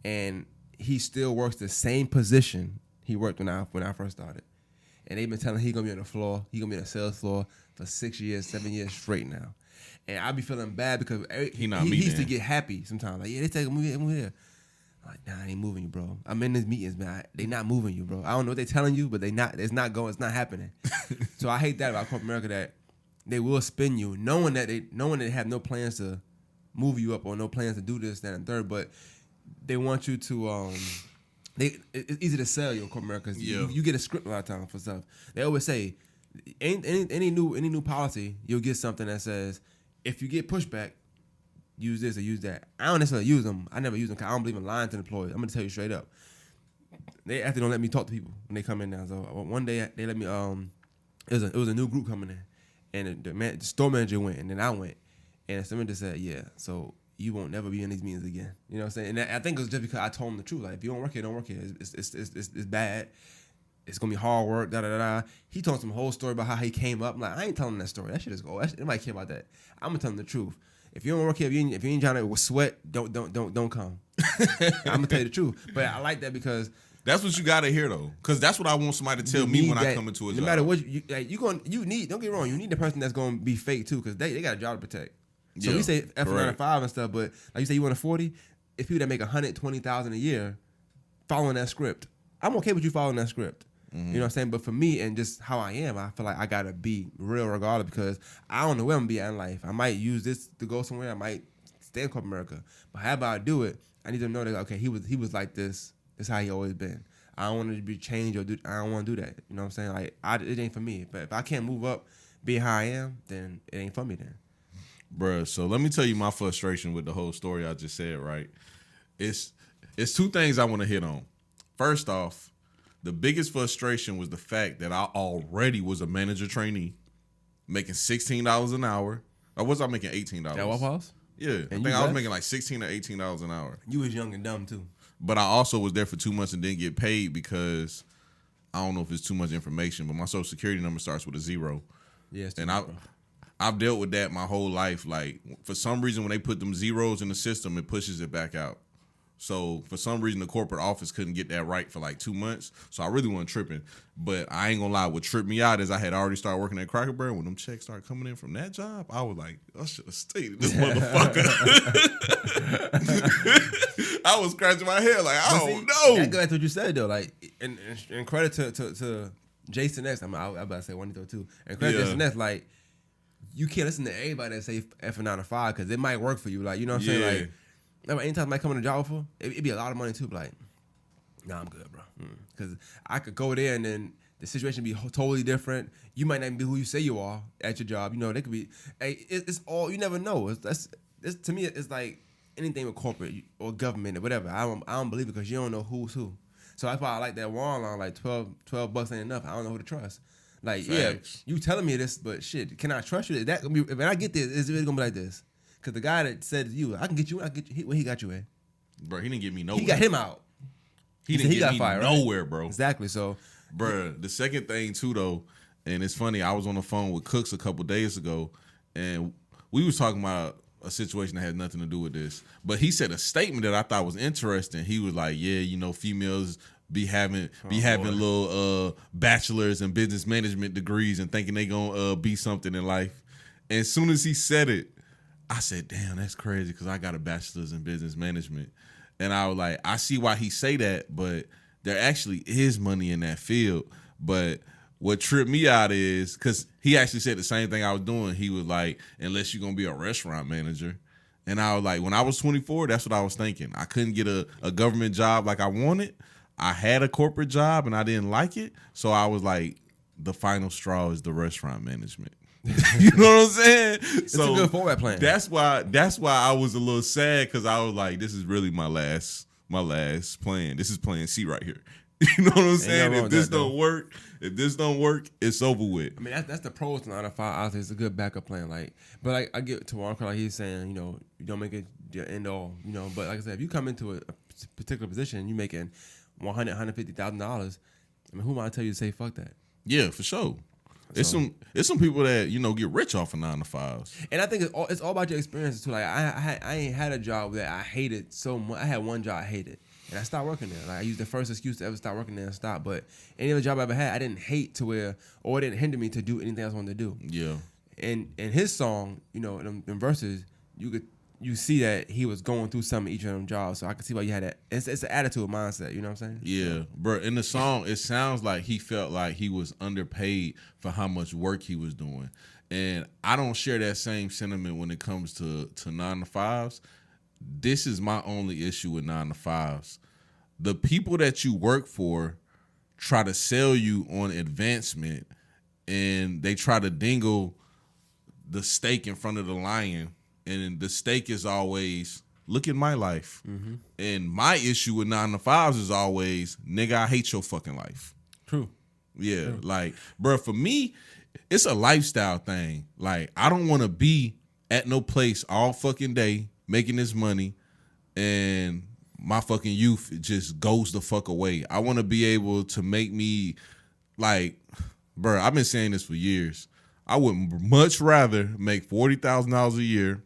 Speaker 2: and he still works the same position he worked when I first started. And they've been telling him he's gonna be on the floor. He's gonna be on the sales floor for 6 years, 7 years straight now. And I be feeling bad because he used to get happy sometimes. Like, yeah, they take him move here. I'm like, nah, I ain't moving you, bro. I'm in these meetings, man. They not moving you, bro. I don't know what they telling you, but they not. It's not going. It's not happening. So I hate that about corporate America, that they will spin you, knowing that they have no plans to move you up or no plans to do this, that, and third. But they want you to. It's easy to sell you in corporate America because you get a script a lot of times for stuff. They always say, any new policy, you'll get something that says, if you get pushback, use this or use that. I don't necessarily use them. I never use them because I don't believe in lying to the employees. I'm gonna tell you straight up. They actually don't let me talk to people when they come in now. So one day they let me. It was a new group coming in, and the store manager went, and then I went, and the store manager said, "Yeah, so you won't never be in these meetings again." You know what I'm saying? And I think it was just because I told them the truth. Like, if you don't work here, don't work here. It's bad. It's gonna be hard work. Da da da. He told some whole story about how he came up. I'm like, I ain't telling that story. That shit is gold. Nobody care about that. I'm gonna tell them the truth. If you don't work here, if you ain't trying to sweat, don't come. I'm gonna tell you the truth. But I like that because
Speaker 1: that's what you gotta hear though, because that's what I want somebody to tell me when I come into a job.
Speaker 2: No matter what you need. Don't get me wrong. You need the person that's gonna be fake too, because they got a job to protect. So we say F9 and stuff, but like you say, you want a 40. If people that make $120,000 a year following that script, I'm okay with you following that script. Mm-hmm. You know what I'm saying? But for me and just how I am, I feel like I gotta be real regardless, because I don't know where I'm gonna be at in life. I might use this to go somewhere. I might stay in corporate America. But however I do it, I need to know that, okay, he was like this. This is how he always been. I don't want to be changed or I don't want to do that. You know what I'm saying? Like, it ain't for me. But if I can't move up, be how I am, then it ain't for me then.
Speaker 1: Bruh, so let me tell you my frustration with the whole story I just said, right? It's two things I want to hit on. First off, the biggest frustration was the fact that I already was a manager trainee, making $16 an hour. Or was I making $18?
Speaker 2: At Waffle House?
Speaker 1: Yeah. I think I was making like $16 or $18 an hour.
Speaker 2: You was young and dumb too.
Speaker 1: But I also was there for 2 months and didn't get paid because I don't know if it's too much information, but my social security number starts with a 0.
Speaker 2: Yeah,
Speaker 1: and I've dealt with that my whole life. Like, for some reason, when they put them zeros in the system, it pushes it back out. So for some reason, the corporate office couldn't get that right for like 2 months. So I really wasn't tripping. But I ain't gonna lie, what tripped me out is I had already started working at Cracker Barrel. When them checks started coming in from that job, I was like, I should have stayed in this motherfucker. I was scratching my head like, I don't know.
Speaker 2: That goes back to what you said though. Like, and credit to Jason S. I'm about to say 1-2. And credit to Jason S. Like, you can't listen to everybody that say F and 9 to 5 because it might work for you. Like, you know what I'm saying? Like, anytime I come in a job for, it'd be a lot of money too. But like, nah, I'm good, bro. Because I could go there and then the situation be totally different. You might not be who you say you are at your job. You know, they could be. Hey, it's all you never know. It's to me, it's like anything with corporate or government or whatever. I don't believe it because you don't know who's who. So that's why I like that Warren line. Like $12 ain't enough. I don't know who to trust. Like, Facts. Yeah, you telling me this, but shit, can I trust you? That gonna be, when I get this, it's really gonna be like this. Cause the guy that said to you, I can get you. Where he got you at?
Speaker 1: Bro, he didn't get me nowhere.
Speaker 2: He got him out.
Speaker 1: He didn't get me fired, nowhere, right? Bro.
Speaker 2: Exactly. So,
Speaker 1: bro, the second thing too, though, and it's funny. I was on the phone with Cooks a couple days ago, and we was talking about a situation that had nothing to do with this. But he said a statement that I thought was interesting. He was like, "Yeah, you know, females be having little bachelors and business management degrees and thinking they gonna be something in life." And as soon as he said it, I said, "Damn, that's crazy," because I got a bachelor's in business management. And I was like, I see why he say that, but there actually is money in that field. But what tripped me out is, because he actually said the same thing I was doing. He was like, unless you're going to be a restaurant manager. And I was like, when I was 24, that's what I was thinking. I couldn't get a government job like I wanted. I had a corporate job and I didn't like it. So I was like, the final straw is the restaurant management. You know what I'm saying?
Speaker 2: It's a good forward plan.
Speaker 1: That's why I was a little sad, because I was like, this is really my last plan. This is plan C right here. You know what I'm saying? If this don't work, it's over with.
Speaker 2: I mean, that's the pros to 9 to 5. Honestly, it's a good backup plan. Like, but like I get to Walker, like he's saying, you know, you don't make it your end all, you know. But like I said, if you come into a particular position and you making $150,000, I mean, who am I to tell you to say fuck that?
Speaker 1: Yeah, for sure. It's some people that, you know, get rich off of 9 to 5s.
Speaker 2: And I think it's all about your experiences too. Like I ain't had a job that I hated so much. I had one job I hated, and I stopped working there. Like I used the first excuse to ever stop working there and stop. But any other job I ever had, I didn't hate to where, or it didn't hinder me to do anything else I wanted to do.
Speaker 1: Yeah.
Speaker 2: And his song, you know, in verses, you see that he was going through some of each of them jobs. So I can see why you had that. It's an attitude, mindset. You know what I'm saying?
Speaker 1: Yeah, bro. In the song, it sounds like he felt like he was underpaid for how much work he was doing. And I don't share that same sentiment when it comes to 9 to 5s. This is my only issue with 9 to 5s. The people that you work for try to sell you on advancement, and they try to dingle the steak in front of the lion. And the steak is always, look at my life. Mm-hmm. And my issue with 9 to 5s is always, nigga, I hate your fucking life.
Speaker 2: True.
Speaker 1: Yeah, True. Like, bro, for me, it's a lifestyle thing. Like, I don't want to be at no place all fucking day making this money and my fucking youth just goes the fuck away. I want to be able to make me, like, bro, I've been saying this for years. I would much rather make $40,000 a year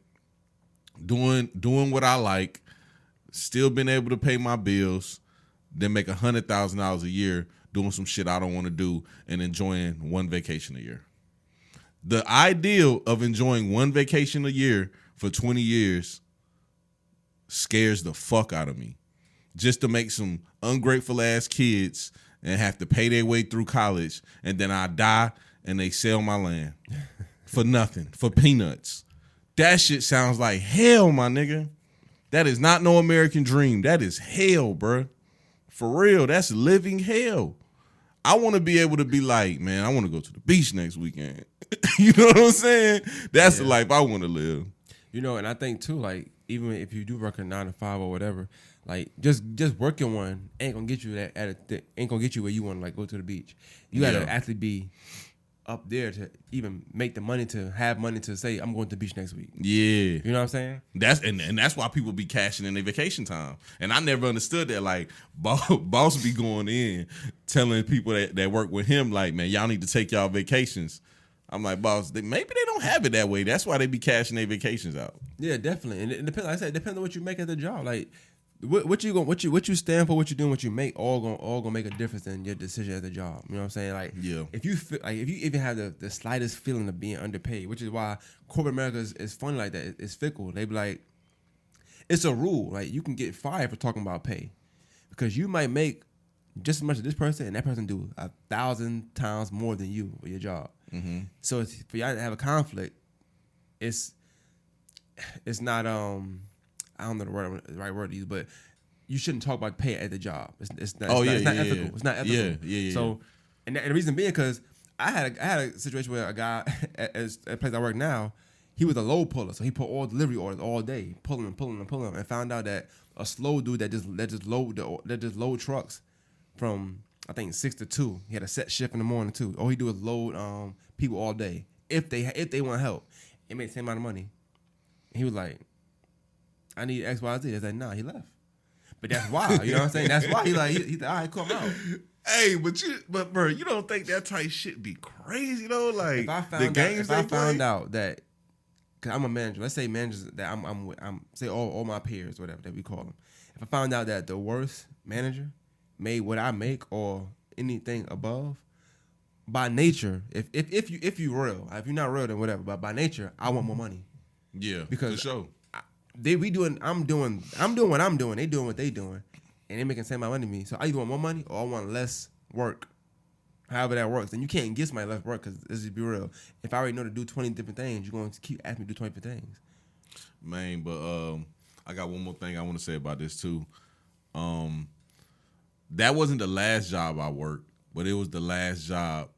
Speaker 1: doing what I like, still being able to pay my bills, than make $100,000 a year doing some shit I don't want to do and enjoying one vacation a year. The ideal of enjoying one vacation a year for 20 years scares the fuck out of me. Just to make some ungrateful ass kids and have to pay their way through college, and then I die and they sell my land for nothing, for peanuts. That shit sounds like hell, my nigga. That is not no American dream. That is hell, bro. For real, that's living hell. I want to be able to be like, man, I want to go to the beach next weekend. You know what I'm saying? That's the life I want to live.
Speaker 2: You know, and I think too, like, even if you do work a 9 to 5 or whatever, like just working one ain't gonna get you ain't gonna get you where you want to, like, go to the beach. You gotta actually be up there to even make the money, to have money to say, I'm going to the beach next week. Yeah. You know what I'm saying?
Speaker 1: That's why people be cashing in their vacation time. And I never understood that. Like, boss be going in telling people that work with him, like, man, y'all need to take y'all vacations. I'm like, boss, maybe they don't have it that way. That's why they be cashing their vacations out.
Speaker 2: Yeah, definitely. And it depends, like I said, it depends on what you make at the job. Like, what you stand for, what you do, what you make, all gonna make a difference in your decision at the job. You know what I'm saying? Like, yeah. If you feel, like, if you even have the slightest feeling of being underpaid, which is why corporate America is funny like that. It's fickle. They be like, it's a rule. Like, you can get fired for talking about pay, because you might make just as much as this person, and that person do 1,000 times more than you with your job. Mm-hmm. So for y'all to have a conflict, it's not I don't know the right word to use, but you shouldn't talk about pay at the job. It's not ethical. It's not ethical.
Speaker 1: Yeah.
Speaker 2: So And the reason being because I had a situation where a guy at the place I work now, he was a load puller, so he put all delivery orders all day, pulling, and found out that a slow dude that just load trucks from I think 6 to 2. He had a set shift in the morning too. All he do is load people all day if they want help. It made the same amount of money. And he was like, I need X, Y, Z. They said, nah, he left. But that's why, you know what I'm saying? That's why he's like, all right, come out.
Speaker 1: Hey, but bro, you don't think that type shit be crazy though? Like
Speaker 2: if I found out that, cause I'm a manager. Let's say managers that I'm say all my peers, whatever that we call them. If I found out that the worst manager made what I make or anything above, by nature, if you real, if you're not real, then whatever. But by nature, I want more money.
Speaker 1: Yeah,
Speaker 2: because
Speaker 1: for sure.
Speaker 2: I'm doing what I'm doing. They doing what they doing, and they making the same amount of money to me. So I either want more money or I want less work. However that works, and you can't get somebody less work because let's just be real. If I already know to do 20 different things, you're going to keep asking me to do 20 different things.
Speaker 1: Man, but I got one more thing I want to say about this too. That wasn't the last job I worked, but it was the last job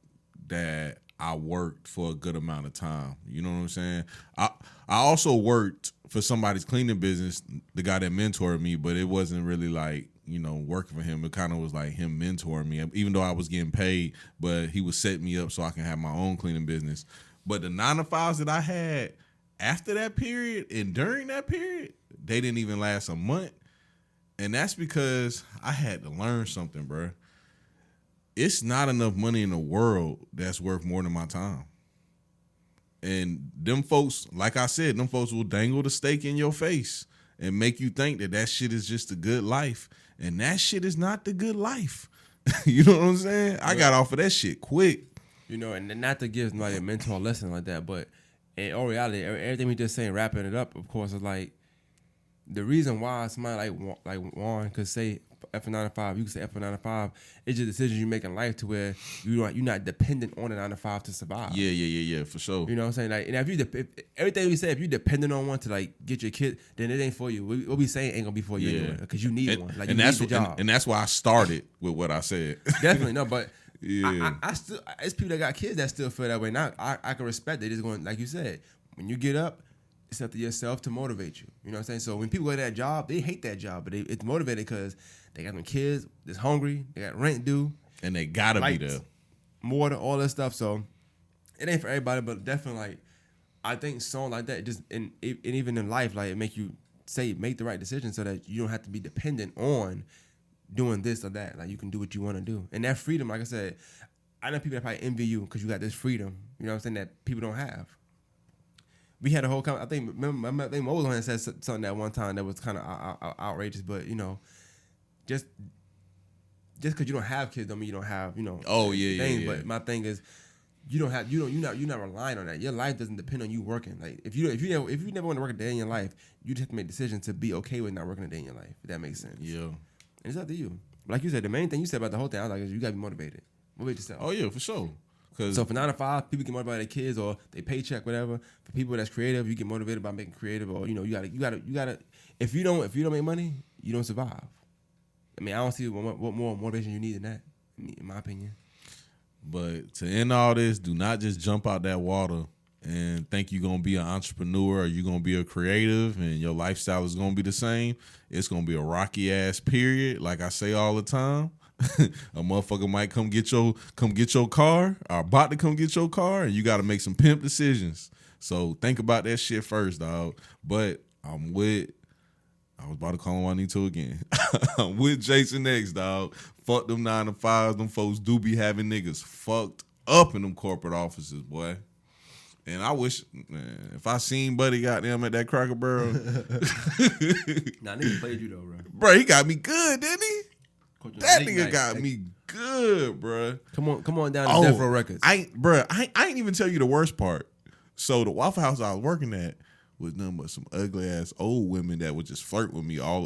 Speaker 1: that I worked for a good amount of time. You know what I'm saying? I also worked for somebody's cleaning business, the guy that mentored me, but it wasn't really like, you know, working for him. It kind of was like him mentoring me, even though I was getting paid, but he was setting me up so I can have my own cleaning business. But the 9-to-5s that I had after that period and during that period, they didn't even last a month. And that's because I had to learn something, bro. It's not enough money in the world that's worth more than my time. And them folks, like I said, them folks will dangle the steak in your face and make you think that shit is just a good life. And that shit is not the good life. You know what I'm saying? I got off of that shit quick.
Speaker 2: You know, and not to give like a mentor lesson like that, but in all reality, everything we just saying, wrapping it up, of course, is like the reason why somebody like Warren could say F a 9-to-5, you can say F a 9-to-5. It's just decisions you make in life to where you're not dependent on a 9-to-5 to survive.
Speaker 1: Yeah, for sure.
Speaker 2: You know what I'm saying? Like, and if everything we say, if you're dependent on one to like get your kid, then it ain't for you. What we saying ain't gonna be for you anyway, because you need one. Like, you need the job.
Speaker 1: And that's why I started with what I said.
Speaker 2: Definitely no, but
Speaker 1: yeah,
Speaker 2: I still, it's people that got kids that still feel that way. Now I can respect it. It's going, like you said, when you get up, it's up to yourself to motivate you. You know what I'm saying? So when people go to that job, they hate that job, but it's motivated because they got them kids that's hungry, they got rent due,
Speaker 1: and they gotta be there.
Speaker 2: Water, all that stuff. So it ain't for everybody, but definitely like I think something like that just and even in life, like it make you make the right decision so that you don't have to be dependent on doing this or that. Like you can do what you want to do, and that freedom, like I said, I know people that probably envy you because you got this freedom. You know what I'm saying, that people don't have. We had a whole I think Moses on said something that one time that was kind of outrageous, but you know, just because you don't have kids don't mean you don't have, you know.
Speaker 1: Oh yeah.
Speaker 2: But my thing is, you're not relying on that. Your life doesn't depend on you working. Like if you never want to work a day in your life, you just have to make decisions to be okay with not working a day in your life. If that makes sense.
Speaker 1: Yeah.
Speaker 2: And it's up to you. Like you said, the main thing you said about the whole thing, I was like, is you gotta be motivated. Motivate yourself.
Speaker 1: Oh yeah, for sure.
Speaker 2: So for 9-to-5, people get motivated by their kids or they paycheck, whatever. For people that's creative, you get motivated by making creative, or you know, you gotta. If you don't make money, you don't survive. I mean, I don't see what more motivation you need than that, in my opinion.
Speaker 1: But to end all this, do not just jump out that water and think you're gonna be an entrepreneur or you're gonna be a creative and your lifestyle is gonna be the same. It's gonna be a rocky ass period, like I say all the time. A motherfucker might come get your car, or about to come get your car, and you got to make some pimp decisions. So think about that shit first, dog. But I was about to call him Juanito again. I'm with Jason X, dog. Fuck them 9-to-5s. Them folks do be having niggas fucked up in them corporate offices, boy. And I wish, man, if I seen Buddy goddamn at that Cracker Barrel.
Speaker 2: Nah, nigga played you though, bro.
Speaker 1: Bro, he got me good, didn't he? That nigga got me good, bro.
Speaker 2: Come on down to Death Row Records.
Speaker 1: I ain't even tell you the worst part. So the Waffle House I was working at was nothing but some ugly ass old women that would just flirt with me all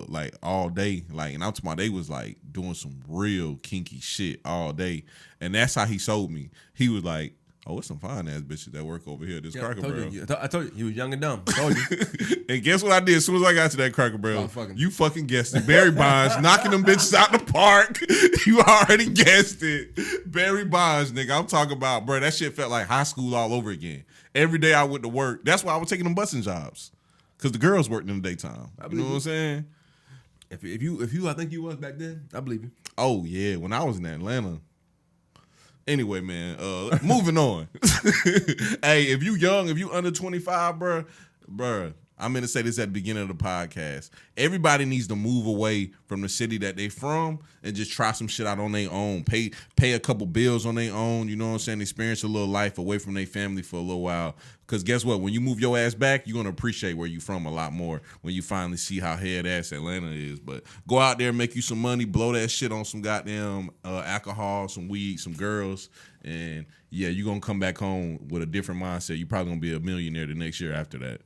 Speaker 1: day. Like, and I'm talking about they was like doing some real kinky shit all day. And that's how he sold me. He was like, Oh, it's some fine ass bitches that work over here at this Cracker Barrel.
Speaker 2: I told you, you was young and dumb. I told you.
Speaker 1: And guess what I did as soon as I got to that Cracker Barrel? You fucking guessed it. Barry Bonds knocking them bitches out the park. You already guessed it. Barry Bonds, nigga. I'm talking about, bro, that shit felt like high school all over again. Every day I went to work. That's why I was taking them busing jobs. Because the girls worked in the daytime. You know what I'm saying?
Speaker 2: If you, I think you was back then, I believe you.
Speaker 1: Oh, yeah. When I was in Atlanta. Anyway, man, moving on. Hey, if you young, if you under 25, bruh, I'm going to say this at the beginning of the podcast. Everybody needs to move away from the city that they from and just try some shit out on their own. Pay a couple bills on their own, you know what I'm saying? Experience a little life away from their family for a little while. Because guess what? When you move your ass back, you're going to appreciate where you from a lot more when you finally see how head-ass Atlanta is. But go out there, make you some money, blow that shit on some goddamn alcohol, some weed, some girls, and yeah, you're going to come back home with a different mindset. You're probably going to be a millionaire the next year after that.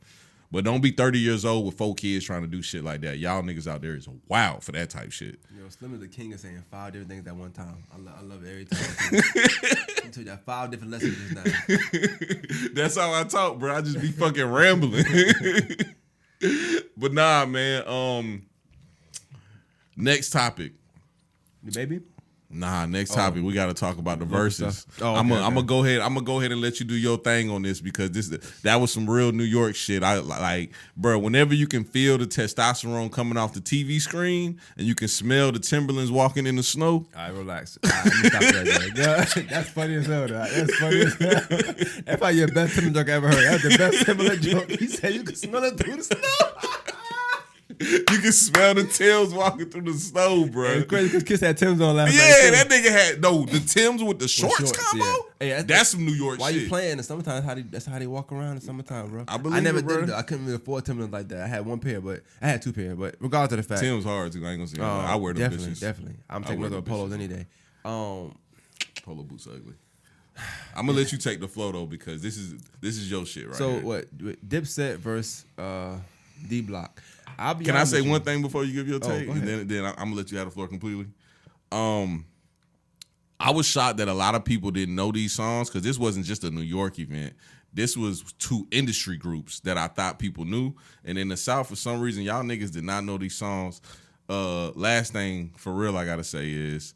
Speaker 1: But don't be 30 years old with 4 kids trying to do shit like that. Y'all niggas out there is wild for that type shit.
Speaker 2: Slim is the king of saying 5 different things at one time. I love it every time. I told you that 5 different lessons just now.
Speaker 1: That's how I talk, bro. I just be fucking rambling. But nah, man. Next topic.
Speaker 2: The baby?
Speaker 1: Nah, next topic. We got to talk about the verses.
Speaker 2: Oh, okay,
Speaker 1: I'm gonna go ahead. I'm gonna go ahead and let you do your thing on this because that was some real New York shit. I like, bro. Whenever you can feel the testosterone coming off the TV screen and you can smell the Timberlands walking in the snow.
Speaker 2: All right, relax. All right, let me stop that. That's funny as hell. That's funny as hell. That's probably your best Timberland joke I ever heard. That's the best Timberland joke. He said you can smell it through the snow.
Speaker 1: You can smell the Tims walking through the snow, bro.
Speaker 2: It's crazy because Kiss had Tims on last night.
Speaker 1: Yeah, that nigga had the Tims with the shorts combo. Yeah. Hey, that's some New York
Speaker 2: why
Speaker 1: shit.
Speaker 2: Why you playing in the summertime? That's how they walk around in the summertime, bro.
Speaker 1: I
Speaker 2: never
Speaker 1: did
Speaker 2: it. I couldn't really afford Timberlands like that. I had 1 pair, but I had 2 pair. But regardless of the fact,
Speaker 1: Tim's hard too. I ain't gonna say I wear them bitches.
Speaker 2: Definitely. I'm taking those polos any day.
Speaker 1: Polo boots ugly. I'm gonna let you take the flow though because this is your shit right
Speaker 2: so
Speaker 1: here.
Speaker 2: What? Dipset versus D Block.
Speaker 1: Can I say one thing before you give your take? And then I'm gonna let you have the floor completely. I was shocked that a lot of people didn't know these songs because this wasn't just a New York event. This was 2 industry groups that I thought people knew. And in the South, for some reason, y'all niggas did not know these songs. Last thing for real I gotta say is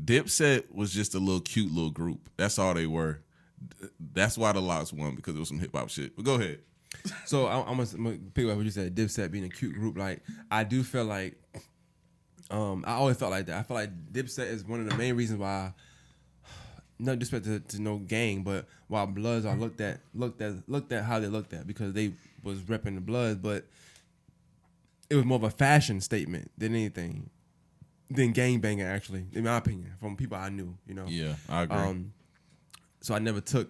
Speaker 1: Dipset was just a little cute little group. That's all they were. That's why the Lox won because it was some hip hop shit. But go ahead.
Speaker 2: So I'm gonna pick up what you said. Dipset being a cute group, like I do feel like, I always felt like that. I feel like Dipset is one of the main reasons why, no disrespect to no gang, but why Bloods are looked at how they looked at because they was repping the Bloods, but it was more of a fashion statement than anything, than gang banging actually, in my opinion, from people I knew, you know.
Speaker 1: Yeah, I agree.
Speaker 2: So I never took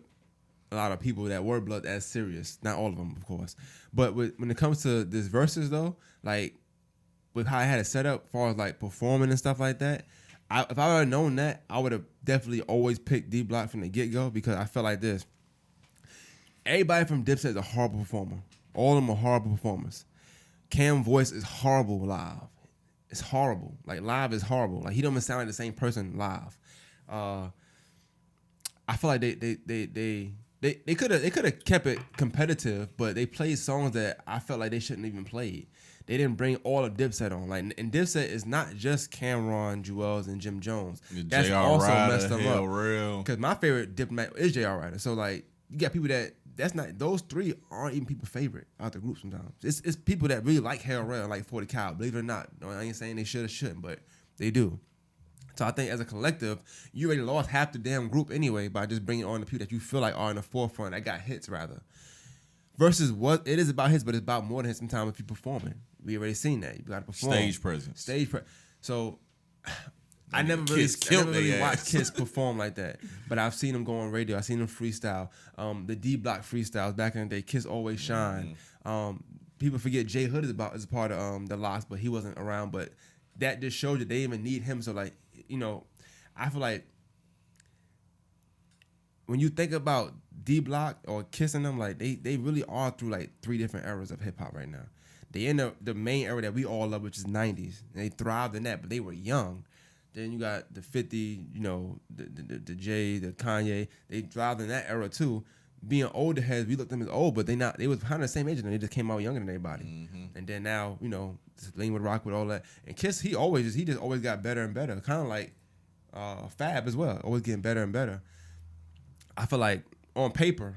Speaker 2: a lot of people that were Blood as serious. Not all of them, of course. But when it comes to this verses, though, like, with how I had it set up as far as, like, performing and stuff like that, if I would have known that, I would have definitely always picked D Block from the get-go because I felt like this. Everybody from Dipset is a horrible performer. All of them are horrible performers. Cam voice is horrible live. It's horrible. Like, live is horrible. Like, he don't even sound like the same person live. I feel like they could have kept it competitive, but they played songs that I felt like they shouldn't even play. They didn't bring all of Dipset on. Like, and Dipset is not just Cameron, Jewels, and Jim Jones. That's also messed them up. Because my favorite Diplomat is J.R. Ryder. So like, you got people that's not, those 3 aren't even people's favorite out the group sometimes. It's people that really like Hell Rail, like 40 Cal. Believe it or not, I ain't saying they should or shouldn't, but they do. So I think as a collective, you already lost half the damn group anyway by just bringing on the people that you feel like are in the forefront that got hits rather. Versus what it is about hits, but it's about more than hits sometimes if you're performing. We already seen that. You got to perform.
Speaker 1: Stage presence.
Speaker 2: So I never really watched Kiss perform like that. But I've seen them go on radio. I've seen them freestyle. The D Block freestyles back in the day. Kiss Always Shine. People forget Jay Hood is a part of the Lox, but he wasn't around. But that just showed that they even need him. So like, you know, I feel like when you think about D Block or Kiss and them, like they really are through like 3 different eras of hip hop right now. They in the main era that we all love, which is 90s. And they thrived in that, but they were young. Then you got the 50, you know, the Jay, the Kanye. They thrived in that era too. Being older heads, we looked at them as old, but they was kind of the same age and they just came out younger than everybody. Mm-hmm. And then now, you know, Lean with Rock with all that. And Kiss, he just always got better and better. Kind of like Fab as well, always getting better and better. I feel like on paper,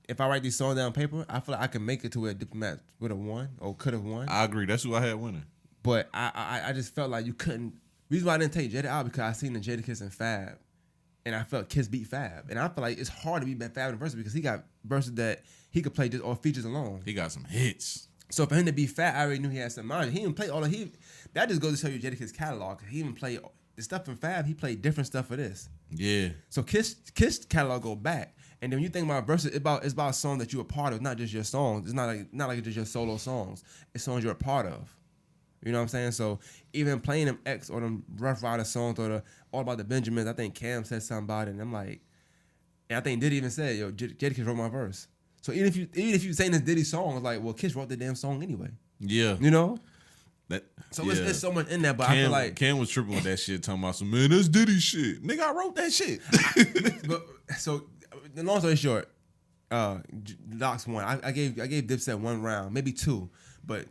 Speaker 2: if I write these songs down on paper, I feel like I can make it to where Diplomat would have won or could have won.
Speaker 1: I agree. That's who I had winning.
Speaker 2: But I just felt like you couldn't. Reason why I didn't take Jada out because I seen the Jadakiss and Fab, and I felt Kiss beat Fab, and I feel like it's hard to beat Fab in verses because he got verses that he could play just or features alone.
Speaker 1: He got some hits.
Speaker 2: So for him to beat Fab, I already knew he had some mind. He didn't play all of that just goes to show you Jadakiss catalog. He even played the stuff from Fab. He played different stuff for this.
Speaker 1: Yeah.
Speaker 2: So Kiss catalog go back, and then when you think about verses, it's about a song that you're a part of, not just your songs. It's not like just your solo songs. It's songs you're a part of. You know what I'm saying? So even playing them X or them Rough Rider songs or the All About the Benjamins, I think Cam said something about it, and I'm like, and I think Diddy even said, "Yo, Jadakiss wrote my verse." So even if you saying this Diddy song, it's like, well, Kiss wrote the damn song anyway.
Speaker 1: Yeah,
Speaker 2: you know.
Speaker 1: So
Speaker 2: it's so much in there, but I feel like
Speaker 1: Cam was tripping with that shit, talking about some man, that's Diddy shit. Nigga, I wrote that shit.
Speaker 2: But so the long story short, Lox won. I gave Dipset 1 round, maybe 2, but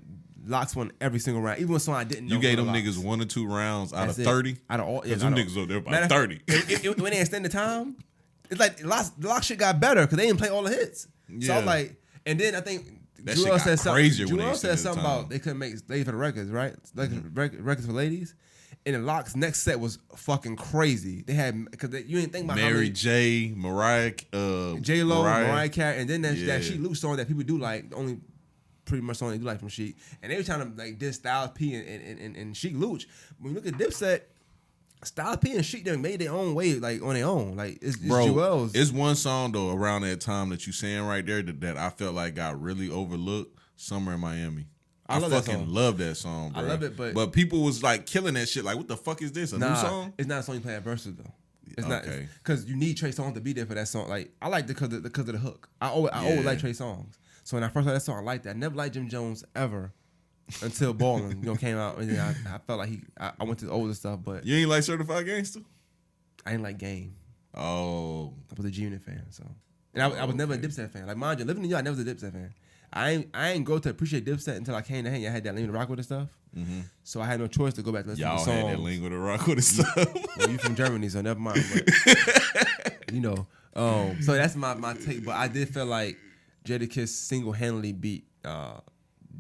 Speaker 2: Lox won every single round. Even when song I didn't know.
Speaker 1: You gave them niggas 1 or 2 rounds out of 30?
Speaker 2: Out of all,
Speaker 1: because them niggas up there by 30.
Speaker 2: When they extended time, it's like Lox shit got better because they didn't play all the hits. Yeah. So I was like, and then I think Jewel said something about they couldn't make ladies for the records, right? Like records for ladies. And then Lox's next set was fucking crazy. They had because you didn't think about
Speaker 1: Mary J, Mariah,
Speaker 2: J Lo, Mariah Carey, and then that Sheek Luch song that people do like the only pretty much song they do like from Sheek. And they were trying to like diss Styles P and Sheek Luch. When you look at Dipset, Styles P and Sheek they made their own way like on their own. Like it's Jewel's.
Speaker 1: It's one song though around that time that you saying right there that I felt like got really overlooked. Summer in Miami. I fucking love that song, bro.
Speaker 2: I love it,
Speaker 1: but people was like killing that shit. Like, what the fuck is this? A new song?
Speaker 2: It's not a song you play at VERZUZ though. It's not because you need Trey Songz to be there for that song. Like I like because of the hook. I always like Trey Songz. So when I first heard that song, I liked that. I never liked Jim Jones ever until Ballin', came out, and then I felt like I went to the older stuff. But
Speaker 1: you ain't like Certified Gangster?
Speaker 2: I didn't like Game.
Speaker 1: Oh,
Speaker 2: I was a G-Unit fan. So and I was never a Dipset fan. Like mind you, living in New York, I never was a Dipset fan. I ain't go to appreciate Dipset until I came to hang. I had that Lean with Rock with and stuff. Mm-hmm. So I had no choice to go back to listen to the songs.
Speaker 1: Y'all had that Lean with the Rock with and stuff.
Speaker 2: Well, you from Germany, so never mind. But, so that's my take. But I did feel like Jadakiss single-handedly beat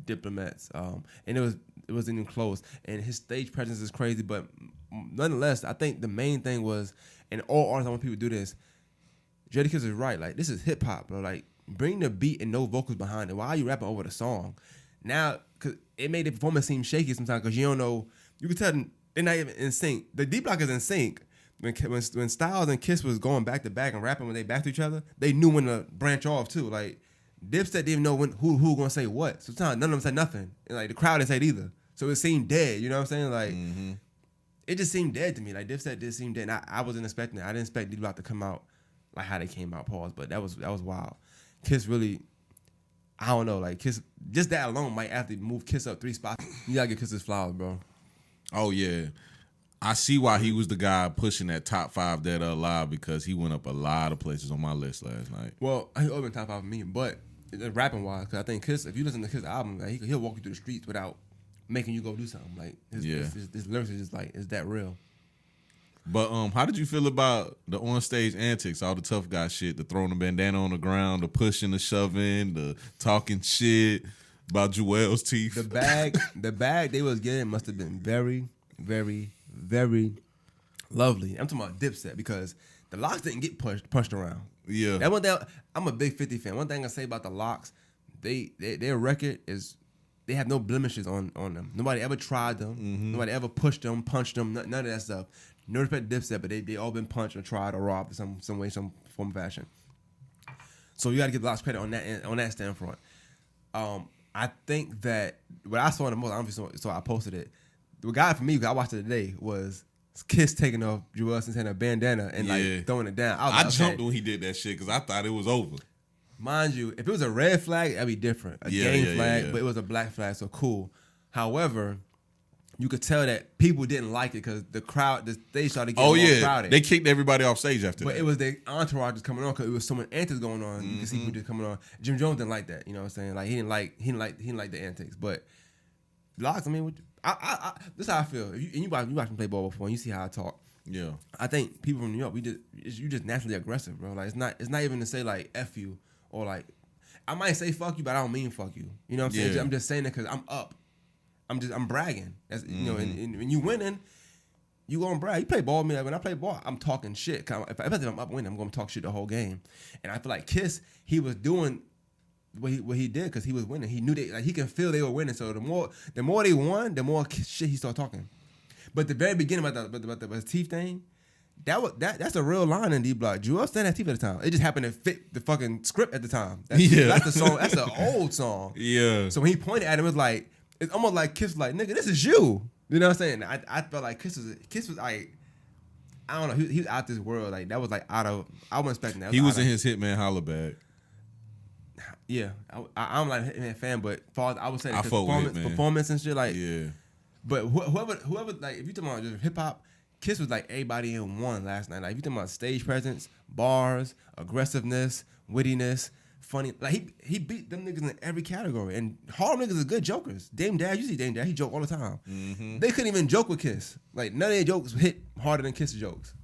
Speaker 2: Diplomats, and it wasn't even close. And his stage presence is crazy. But nonetheless, I think the main thing was, and all artists, I want people to do this. Jadakiss is right. Like this is hip hop, bro. Like. Bring the beat and no vocals behind it. Why are you rapping over the song? Now, cause it made the performance seem shaky sometimes because you don't know. You can tell they're not even in sync. The D Block is in sync. When Styles and Kiss was going back to back and rapping when they back to each other, they knew when to branch off too. Like Dipset didn't even know who gonna say what. So sometimes none of them said nothing. And like the crowd didn't say it either. So it seemed dead. You know what I'm saying? Like it just seemed dead to me. Like Dipset did seem dead. And I wasn't expecting it. I didn't expect D Block to come out like how they came out. Pause. But that was wild. Kiss really, I don't know, like Kiss, just that alone might have to move Kiss up 3 spots. You gotta give Kiss his flowers, bro.
Speaker 1: Oh yeah, I see why he was the guy pushing that top 5 Dead or Alive because he went up a lot of places on my list last night.
Speaker 2: Well, he opened top 5 for me, but rapping wise, because I think Kiss, if you listen to Kiss album, like, he'll walk you through the streets without making you go do something. Like his lyrics is just like it's that real.
Speaker 1: But how did you feel about the on-stage antics, all the tough guy shit, the throwing the bandana on the ground, the pushing, the shoving, the talking shit about Jewel's teeth?
Speaker 2: The bag they was getting must have been very, very, very lovely. I'm talking about Dipset because the Lox didn't get pushed around.
Speaker 1: Yeah.
Speaker 2: That one thing, I'm a big 50 fan. One thing I say about the Lox, their record is they have no blemishes on them. Nobody ever tried them. Mm-hmm. Nobody ever pushed them, punched them, none of that stuff. No respect to Dipset, but they all been punched or tried or robbed in some way, some form of fashion. So you got to give Lox credit on that standpoint. I think that what I saw the most, obviously, so I posted it. The guy for me, because I watched it today, was Kiss taking off Jewel Since a bandana and like throwing it down.
Speaker 1: I jumped when he did that shit because I thought it was over.
Speaker 2: Mind you, if it was a red flag, that'd be different. A gang flag, but it was a black flag, so cool. However, you could tell that people didn't like it because the stage started getting more crowded.
Speaker 1: They kicked everybody off stage after that.
Speaker 2: But it was the entourage just coming on because it was so many antics going on. You could see people just coming on. Jim Jones didn't like that. You know what I'm saying? Like he didn't like the antics. But Locks, I mean, this is how I feel. You watch me play ball before, and you see how I talk.
Speaker 1: Yeah,
Speaker 2: I think people from New York, you just naturally aggressive, bro. Like it's not even to say like F you or like I might say fuck you, but I don't mean fuck you. You know what I'm saying? I'm just saying it because I'm up. I'm bragging. That's, you know, and when you winning, you gonna brag. You play ball with me. Like when I play ball, I'm talking shit. If I'm up winning, I'm gonna talk shit the whole game. And I feel like Kiss, he was doing what he did because he was winning. He knew he can feel they were winning. So the more they won, the more shit he started talking. But the very beginning about the teeth thing, that's a real line in D Block. Drew Up stand at teeth at the time. It just happened to fit the fucking script at the time. That's the song. That's an old song.
Speaker 1: Yeah.
Speaker 2: So when he pointed at him, it was like it's almost like Kiss was like, nigga, this is you. You know what I'm saying? I felt like Kiss was like, I don't know, he was out this world. Like that was like out of, I wasn't expecting that.
Speaker 1: He was in his Hitman holla bag.
Speaker 2: Yeah, I'm like a Hitman fan, but I would say
Speaker 1: that
Speaker 2: performance and shit, like
Speaker 1: yeah.
Speaker 2: But whoever like if you talking about just hip hop, Kiss was like everybody in one last night. Like if you talking about stage presence, bars, aggressiveness, wittiness, funny. Like he beat them niggas in every category. And Harlem niggas are good jokers. Dame Dash, you see Dame Dash, he joke all the time. Mm-hmm. They couldn't even joke with Kiss. Like none of their jokes hit harder than Kiss jokes.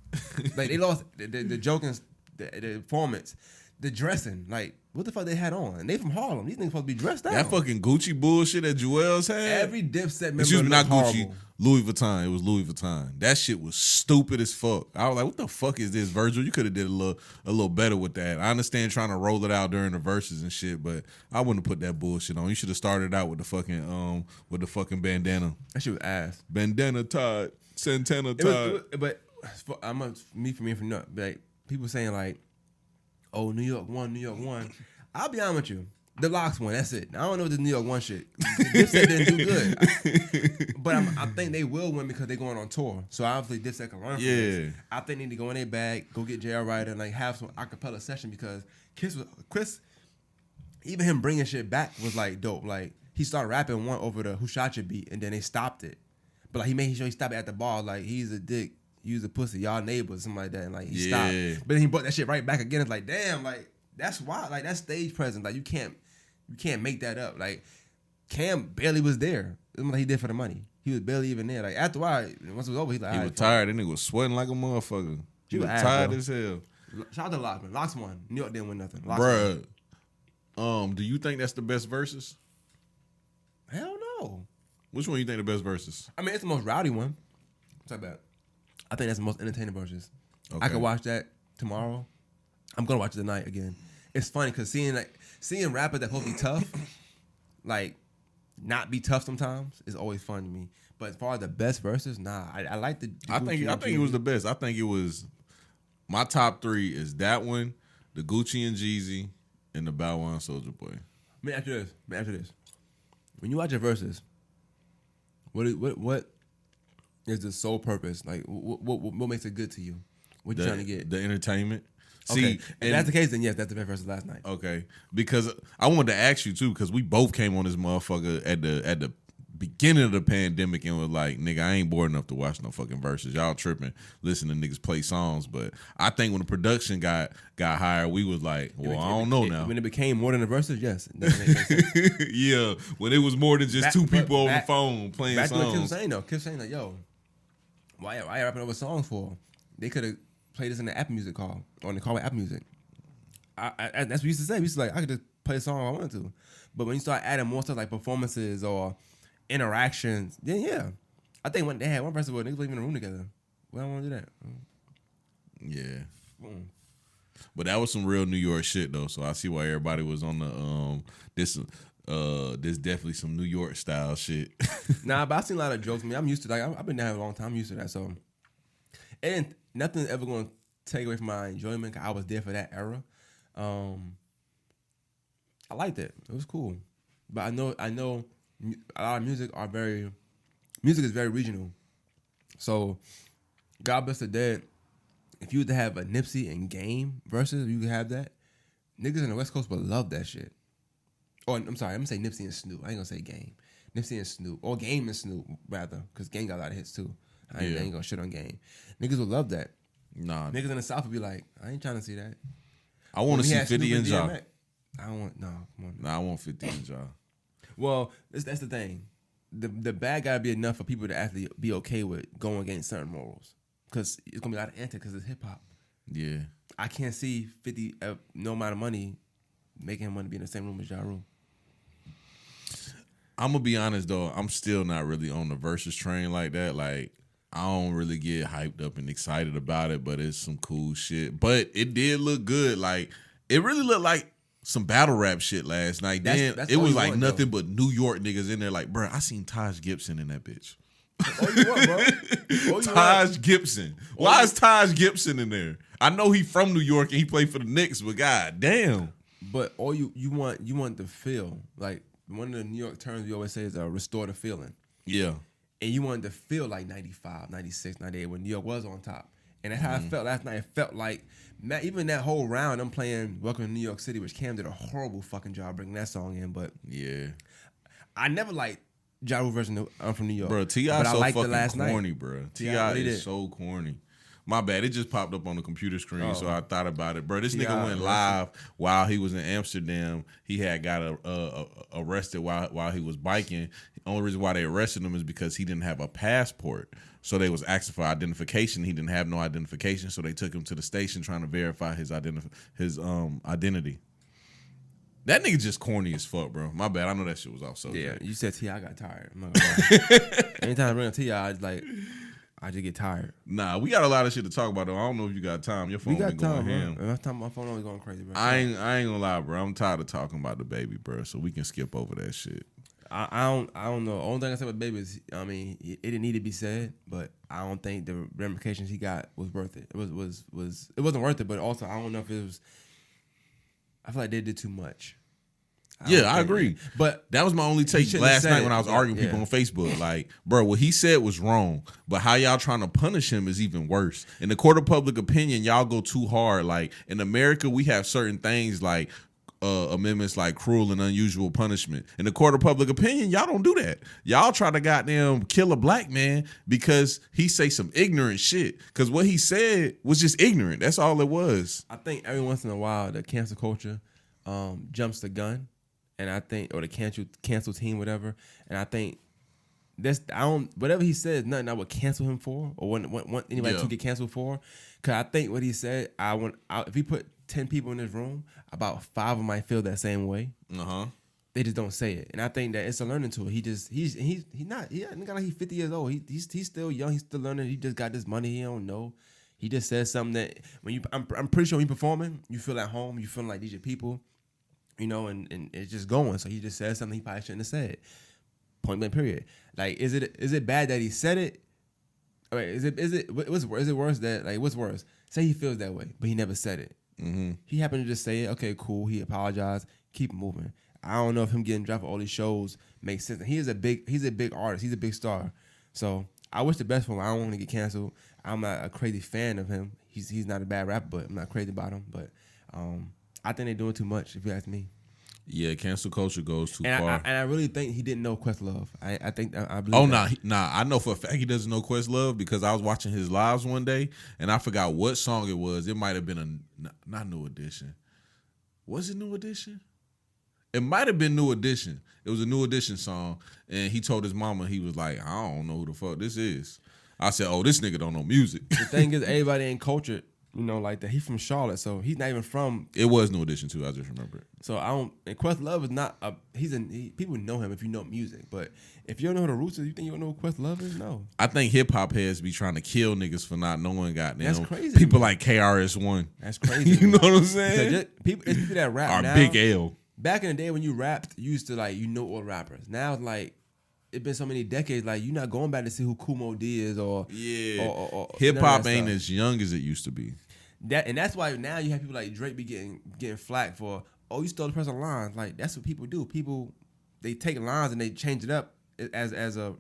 Speaker 2: Like they lost the joking, the performance, the dressing. Like what the fuck they had on? And they from Harlem. These niggas supposed to be dressed down.
Speaker 1: That fucking Gucci bullshit that Joel's had.
Speaker 2: Every Dipset member.
Speaker 1: Excuse me, not Gucci.
Speaker 2: Horrible.
Speaker 1: Louis Vuitton. It was Louis Vuitton. That shit was stupid as fuck. I was like, what the fuck is this, Virgil? You could have did a little better with that. I understand trying to roll it out during the verses and shit, but I wouldn't have put that bullshit on. You should have started out with the fucking bandana.
Speaker 2: That shit was ass.
Speaker 1: Bandana tied. Santana tied.
Speaker 2: But I'm me from New like people saying like, oh, New York won. I'll be honest with you. The Locks won. That's it. I don't know what the New York won shit. Dipset didn't do good. But I think they will win because they're going on tour. So obviously Dipset can learn from this. I think they need to go in their bag, go get J.R. Ryder, and like have some acapella session because Chris, even him bringing shit back was like dope. Like he started rapping one over the Who Shot Your beat, and then they stopped it. But like he made sure he stopped it at the bar. Like he's a dick, use a pussy, y'all neighbors, something like that. And like he stopped. But then he brought that shit right back again. It's like damn, like that's wild. Like that's stage presence. Like you can't make that up. Like Cam barely was there. It was like he did for the money. He was barely even there. Like after a while, once it was over, he was
Speaker 1: tired. That nigga was sweating like a motherfucker. He was tired as hell.
Speaker 2: Shout out to Locks, man. Locks won. New York didn't win nothing.
Speaker 1: Bruh, do you think that's the best verses?
Speaker 2: Hell no.
Speaker 1: Which one you think the best verses?
Speaker 2: I mean, it's the most rowdy one. What's that? I think that's the most entertaining verses. Okay. I could watch that tomorrow. I'm gonna watch it tonight again. It's funny because seeing rappers that supposed to be tough, like not be tough sometimes is always fun to me. But as far as the best verses, nah, I like the.
Speaker 1: I think it was the best. I think it was my top 3 is that one, the Gucci and Jeezy, and the Bow Wow and Soulja Boy.
Speaker 2: Let me ask you this. When you watch your verses, what is the sole purpose? Like what makes it good to you? What you trying to get?
Speaker 1: The entertainment.
Speaker 2: Okay. See, if that's the case, then yes, that's the best versus last night.
Speaker 1: Okay, because I wanted to ask you too, because we both came on this motherfucker at the beginning of the pandemic and was like, nigga, I ain't bored enough to watch no fucking verses. Y'all tripping, listen to niggas play songs. But I think when the production got higher, we was like, well, I don't know now.
Speaker 2: When it became more than the verses, yes.
Speaker 1: Yeah, when it was more than just two people on the phone playing songs. Back to what
Speaker 2: Kim was saying like, yo, why are you rapping over songs for? They could have play this in the Apple Music call, on the call with Apple Music. That's what we used to say. We used to like, I could just play a song I wanted to. But when you start adding more stuff like performances or interactions, then yeah. I think when they had one person where niggas leaving in a room together. We don't want to do that.
Speaker 1: Yeah. But that was some real New York shit though. So I see why everybody was on the this definitely some New York style shit.
Speaker 2: Nah, but I've seen a lot of jokes. I mean, I'm used to like I've been down a long time. I'm used to that. So and nothing's ever going to take away from my enjoyment because I was there for that era. I liked it. It was cool. But I know a lot of music is very regional. So God bless the dead. If you were to have a Nipsey and Game versus, you could have that. Niggas in the West Coast would love that shit. Or I'm sorry, I'm going to say Nipsey and Snoop. I ain't going to say Game. Nipsey and Snoop, or Game and Snoop rather, because Game got a lot of hits too. I ain't gonna shit on Game. Niggas would love that.
Speaker 1: Nah,
Speaker 2: niggas in the South would be like, I ain't trying to see that.
Speaker 1: I want to see 50 and Ja.
Speaker 2: I don't want come on.
Speaker 1: Nah, I want 50 and Ja.
Speaker 2: Well, that's the thing. The bad gotta be enough for people to actually be okay with going against certain morals, because it's gonna be a lot of anti because it's hip hop.
Speaker 1: Yeah,
Speaker 2: I can't see 50 no amount of money making him want to be in the same room as Ja Rule.
Speaker 1: I'm gonna be honest though, I'm still not really on the versus train like that. Like, I don't really get hyped up and excited about it, but it's some cool shit. But it did look good. Like, it really looked like some battle rap shit last night. That's it was like nothing but New York niggas in there. Like, bro, I seen Taj Gibson in that bitch.
Speaker 2: Oh, you what, bro?
Speaker 1: Taj Gibson. Why is Taj Gibson in there? I know he from New York and he played for the Knicks, but god damn.
Speaker 2: But all you want the feel. Like, one of the New York terms we always say is restore the feeling.
Speaker 1: Yeah.
Speaker 2: And you wanted to feel like 95, 96, 98 when New York was on top. And that's how it felt last night. It felt like, even that whole round, I'm playing Welcome to New York City, which Cam did a horrible fucking job bringing that song in. But
Speaker 1: yeah,
Speaker 2: I never liked Ja Rule version of I'm from New York.
Speaker 1: Bro, T.I. so fucking corny, bro. T.I. is so corny. My bad. It just popped up on the computer screen, so I thought about it. Bro, this nigga went live while he was in Amsterdam. He had got arrested while he was biking. The only reason why they arrested him is because he didn't have a passport. So they was asking for identification. He didn't have no identification, so they took him to the station trying to verify his identity. That nigga just corny as fuck, bro. My bad. I know that shit was off subject.
Speaker 2: Yeah, you said T.I. got tired. I'm not gonna lie. Anytime I bring up T.I., I just get tired.
Speaker 1: Nah, we got a lot of shit to talk about though. I don't know if you got time. Your phone been going ham.
Speaker 2: My phone always going crazy, bro.
Speaker 1: I ain't gonna lie, bro. I'm tired of talking about the baby, bro. So we can skip over that shit.
Speaker 2: I don't know. Only thing I said about the baby is, I mean, it didn't need to be said, but I don't think the ramifications he got was worth it. It wasn't worth it, but also I don't know if it was. I feel like they did too much.
Speaker 1: I agree. But that was my only take last night when I was arguing with people on Facebook. Like, bro, what he said was wrong, but how y'all trying to punish him is even worse. In the court of public opinion, y'all go too hard. Like, in America, we have certain things like amendments like cruel and unusual punishment. In the court of public opinion, y'all don't do that. Y'all try to goddamn kill a black man because he say some ignorant shit. Because what he said was just ignorant. That's all it was.
Speaker 2: I think every once in a while, the cancel culture jumps the gun. And I think, or the cancel team, whatever. And I think whatever he says, nothing I would cancel him for, or want anybody to get canceled for. Cause I think what he said, if he put 10 people in this room, about 5 of them might feel that same way. They just don't say it, and I think that it's a learning tool. He's not like he's 50 years old. He's still young. He's still learning. He just got this money. He don't know. He just says something that I'm pretty sure when you're performing, you feel at home. You feel like these are people. You know, and it's just going. So he just said something he probably shouldn't have said. Point blank. Period. Like, is it bad that he said it? I mean, is it worse that, like, what's worse? Say he feels that way, but he never said it. He happened to just say it. Okay, cool. He apologized. Keep moving. I don't know if him getting dropped for all these shows makes sense. He's a big artist. He's a big star. So I wish the best for him. I don't want to get canceled. I'm not a crazy fan of him. He's not a bad rapper, but I'm not crazy about him. But I think they're doing too much, if you ask me.
Speaker 1: Yeah, cancel culture goes too far.
Speaker 2: And I really think he didn't know Questlove. I think I believe.
Speaker 1: Oh, nah. I know for a fact he doesn't know Questlove because I was watching his lives one day and I forgot what song it was. It might have been not New Edition. Was it New Edition? It might have been New Edition. It was a New Edition song, and he told his mama, he was like, I don't know who the fuck this is. I said, oh, this nigga don't know music.
Speaker 2: The thing is, everybody ain't cultured. You know, like that. He's from Charlotte, so he's not even from.
Speaker 1: It was New Edition too. I just remember it.
Speaker 2: So I don't. And Questlove is not a. People know him if you know music, but if you don't know who the roots is, you think you don't know who Questlove is? No.
Speaker 1: I think hip hop heads be trying to kill niggas for not knowing goddamn.
Speaker 2: That's crazy.
Speaker 1: People like KRS-One.
Speaker 2: That's crazy.
Speaker 1: You know what I'm saying?
Speaker 2: It's people that rap
Speaker 1: or
Speaker 2: now.
Speaker 1: Big L.
Speaker 2: Back in the day when you rapped, you used to like all rappers. Now it's like. It's been so many decades, like you're not going back to see who Kumo D is or
Speaker 1: hip hop ain't as young as it used to be.
Speaker 2: That's why now you have people like Drake be getting flack for, oh, you stole the person's lines. Like, that's what people do. People, they take lines and they change it up as a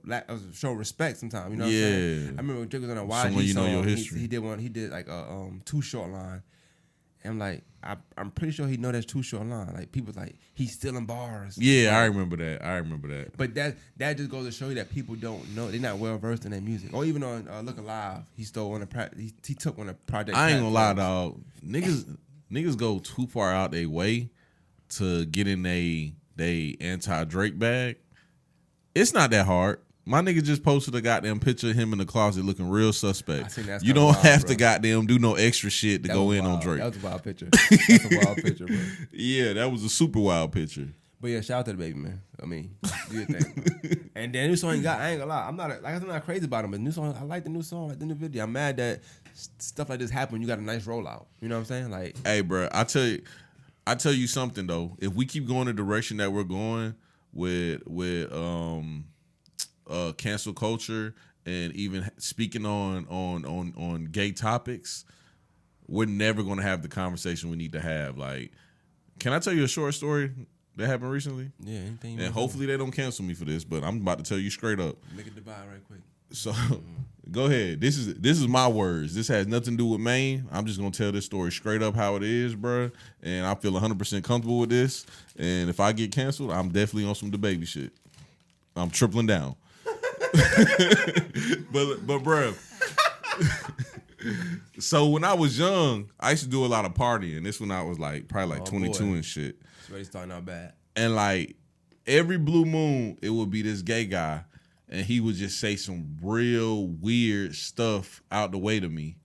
Speaker 2: show of respect sometimes. You know what I'm saying? I remember when Drake was on a YG
Speaker 1: Someone you
Speaker 2: song.
Speaker 1: Know your history.
Speaker 2: He did like a Too Short line. And I'm like, I'm pretty sure he know that's Too Short line. Like people like he's stealing bars.
Speaker 1: Yeah, I remember that.
Speaker 2: But that just goes to show you that people don't know. They're not well versed in their music. Or even on Look Alive, he stole one of he took one of Project.
Speaker 1: I ain't gonna lie, dog. Niggas go too far out their way to get in they anti-Drake bag. It's not that hard. My nigga just posted a goddamn picture of him in the closet looking real suspect. You don't have to goddamn do no extra shit to go in on Drake.
Speaker 2: That was a wild picture. That's a wild picture, bro.
Speaker 1: Yeah, that was a super wild picture.
Speaker 2: But yeah, shout out to the baby, man. I mean, do your thing. And the new song he got, I ain't gonna lie, I'm not crazy about him, but the new song, I like the new song, I like the new video. I'm mad that stuff like this happen when you got a nice rollout. You know what I'm saying? Like,
Speaker 1: hey, bro, I tell you something though. If we keep going the direction that we're going with cancel culture and even speaking on gay topics, we're never going to have the conversation we need to have. Like, can I tell you a short story that happened recently?
Speaker 2: Yeah, anything.
Speaker 1: And hopefully they don't cancel me for this, but I'm about to tell you straight up.
Speaker 2: Make it divide right quick.
Speaker 1: So, go ahead. This is my words. This has nothing to do with Maine. I'm just gonna tell this story straight up how it is, bro. And I feel 100% comfortable with this. And if I get canceled, I'm definitely on some DaBaby shit. I'm tripling down. but bro. So when I was young, I used to do a lot of partying. This when I was probably 22 and shit.
Speaker 2: It's already starting out bad.
Speaker 1: And like every blue moon, it would be this gay guy. And he would just say some real weird stuff out the way to me.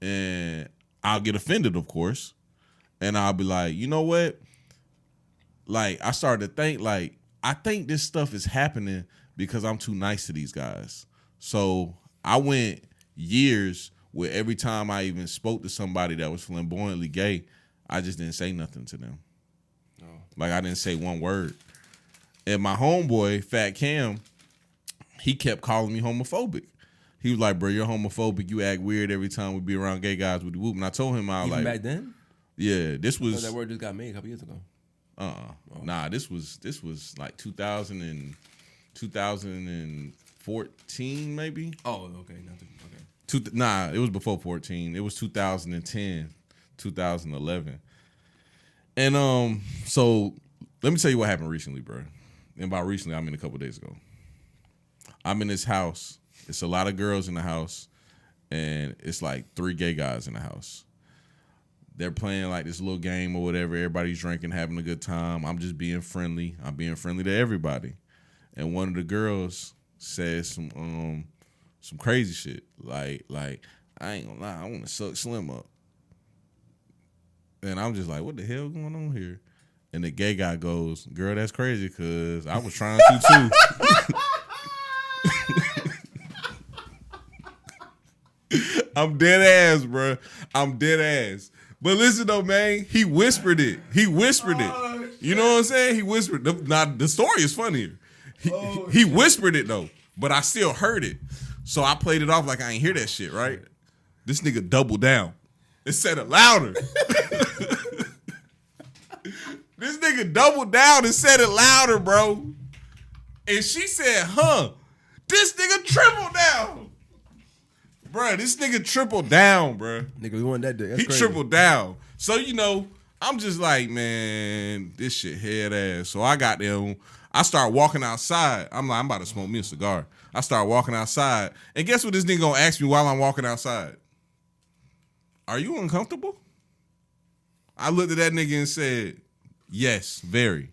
Speaker 1: And I'll get offended, of course. And I'll be like, you know what? Like, I started to think, like, I think this stuff is happening because I'm too nice to these guys. So I went years where every time I even spoke to somebody that was flamboyantly gay, I just didn't say nothing to them. Oh. Like, I didn't say one word. And my homeboy, Fat Cam, he kept calling me homophobic. He was like, bro, you're homophobic. You act weird every time we be around gay guys with the whoop. And I told him, I was like,
Speaker 2: back then?
Speaker 1: Yeah, this was.
Speaker 2: that word just got made a couple years ago.
Speaker 1: Nah, this was like 2014 maybe.
Speaker 2: Oh, okay. Nothing. Okay.
Speaker 1: Nah, it was before 14. It was 2010, 2011. And so let me tell you what happened recently, bro. And by recently, I mean a couple days ago. I'm in this house. It's a lot of girls in the house, and it's like 3 gay guys in the house. They're playing like this little game or whatever. Everybody's drinking, having a good time. I'm just being friendly. I'm being friendly to everybody. And one of the girls says some crazy shit. Like I ain't gonna lie, I want to suck Slim up. And I'm just like, what the hell going on here? And the gay guy goes, girl, that's crazy because I was trying to too. I'm dead ass, bro. I'm dead ass. But listen though, man, he whispered it. You know what I'm saying? He whispered. Now the story is funnier. He whispered it though, but I still heard it. So I played it off like I ain't hear that shit, right? This nigga doubled down. It said it louder. This nigga doubled down and said it louder, bro. And she said, huh? This nigga tripled down. Bruh, this nigga tripled down, bruh.
Speaker 2: Nigga, we want that dick.
Speaker 1: He tripled down. So, you know, I'm just like, man, this shit head ass. So I got them. I start walking outside. I'm like, I'm about to smoke me a cigar. I start walking outside. And guess what this nigga gonna ask me while I'm walking outside? Are you uncomfortable? I looked at that nigga and said, yes, very.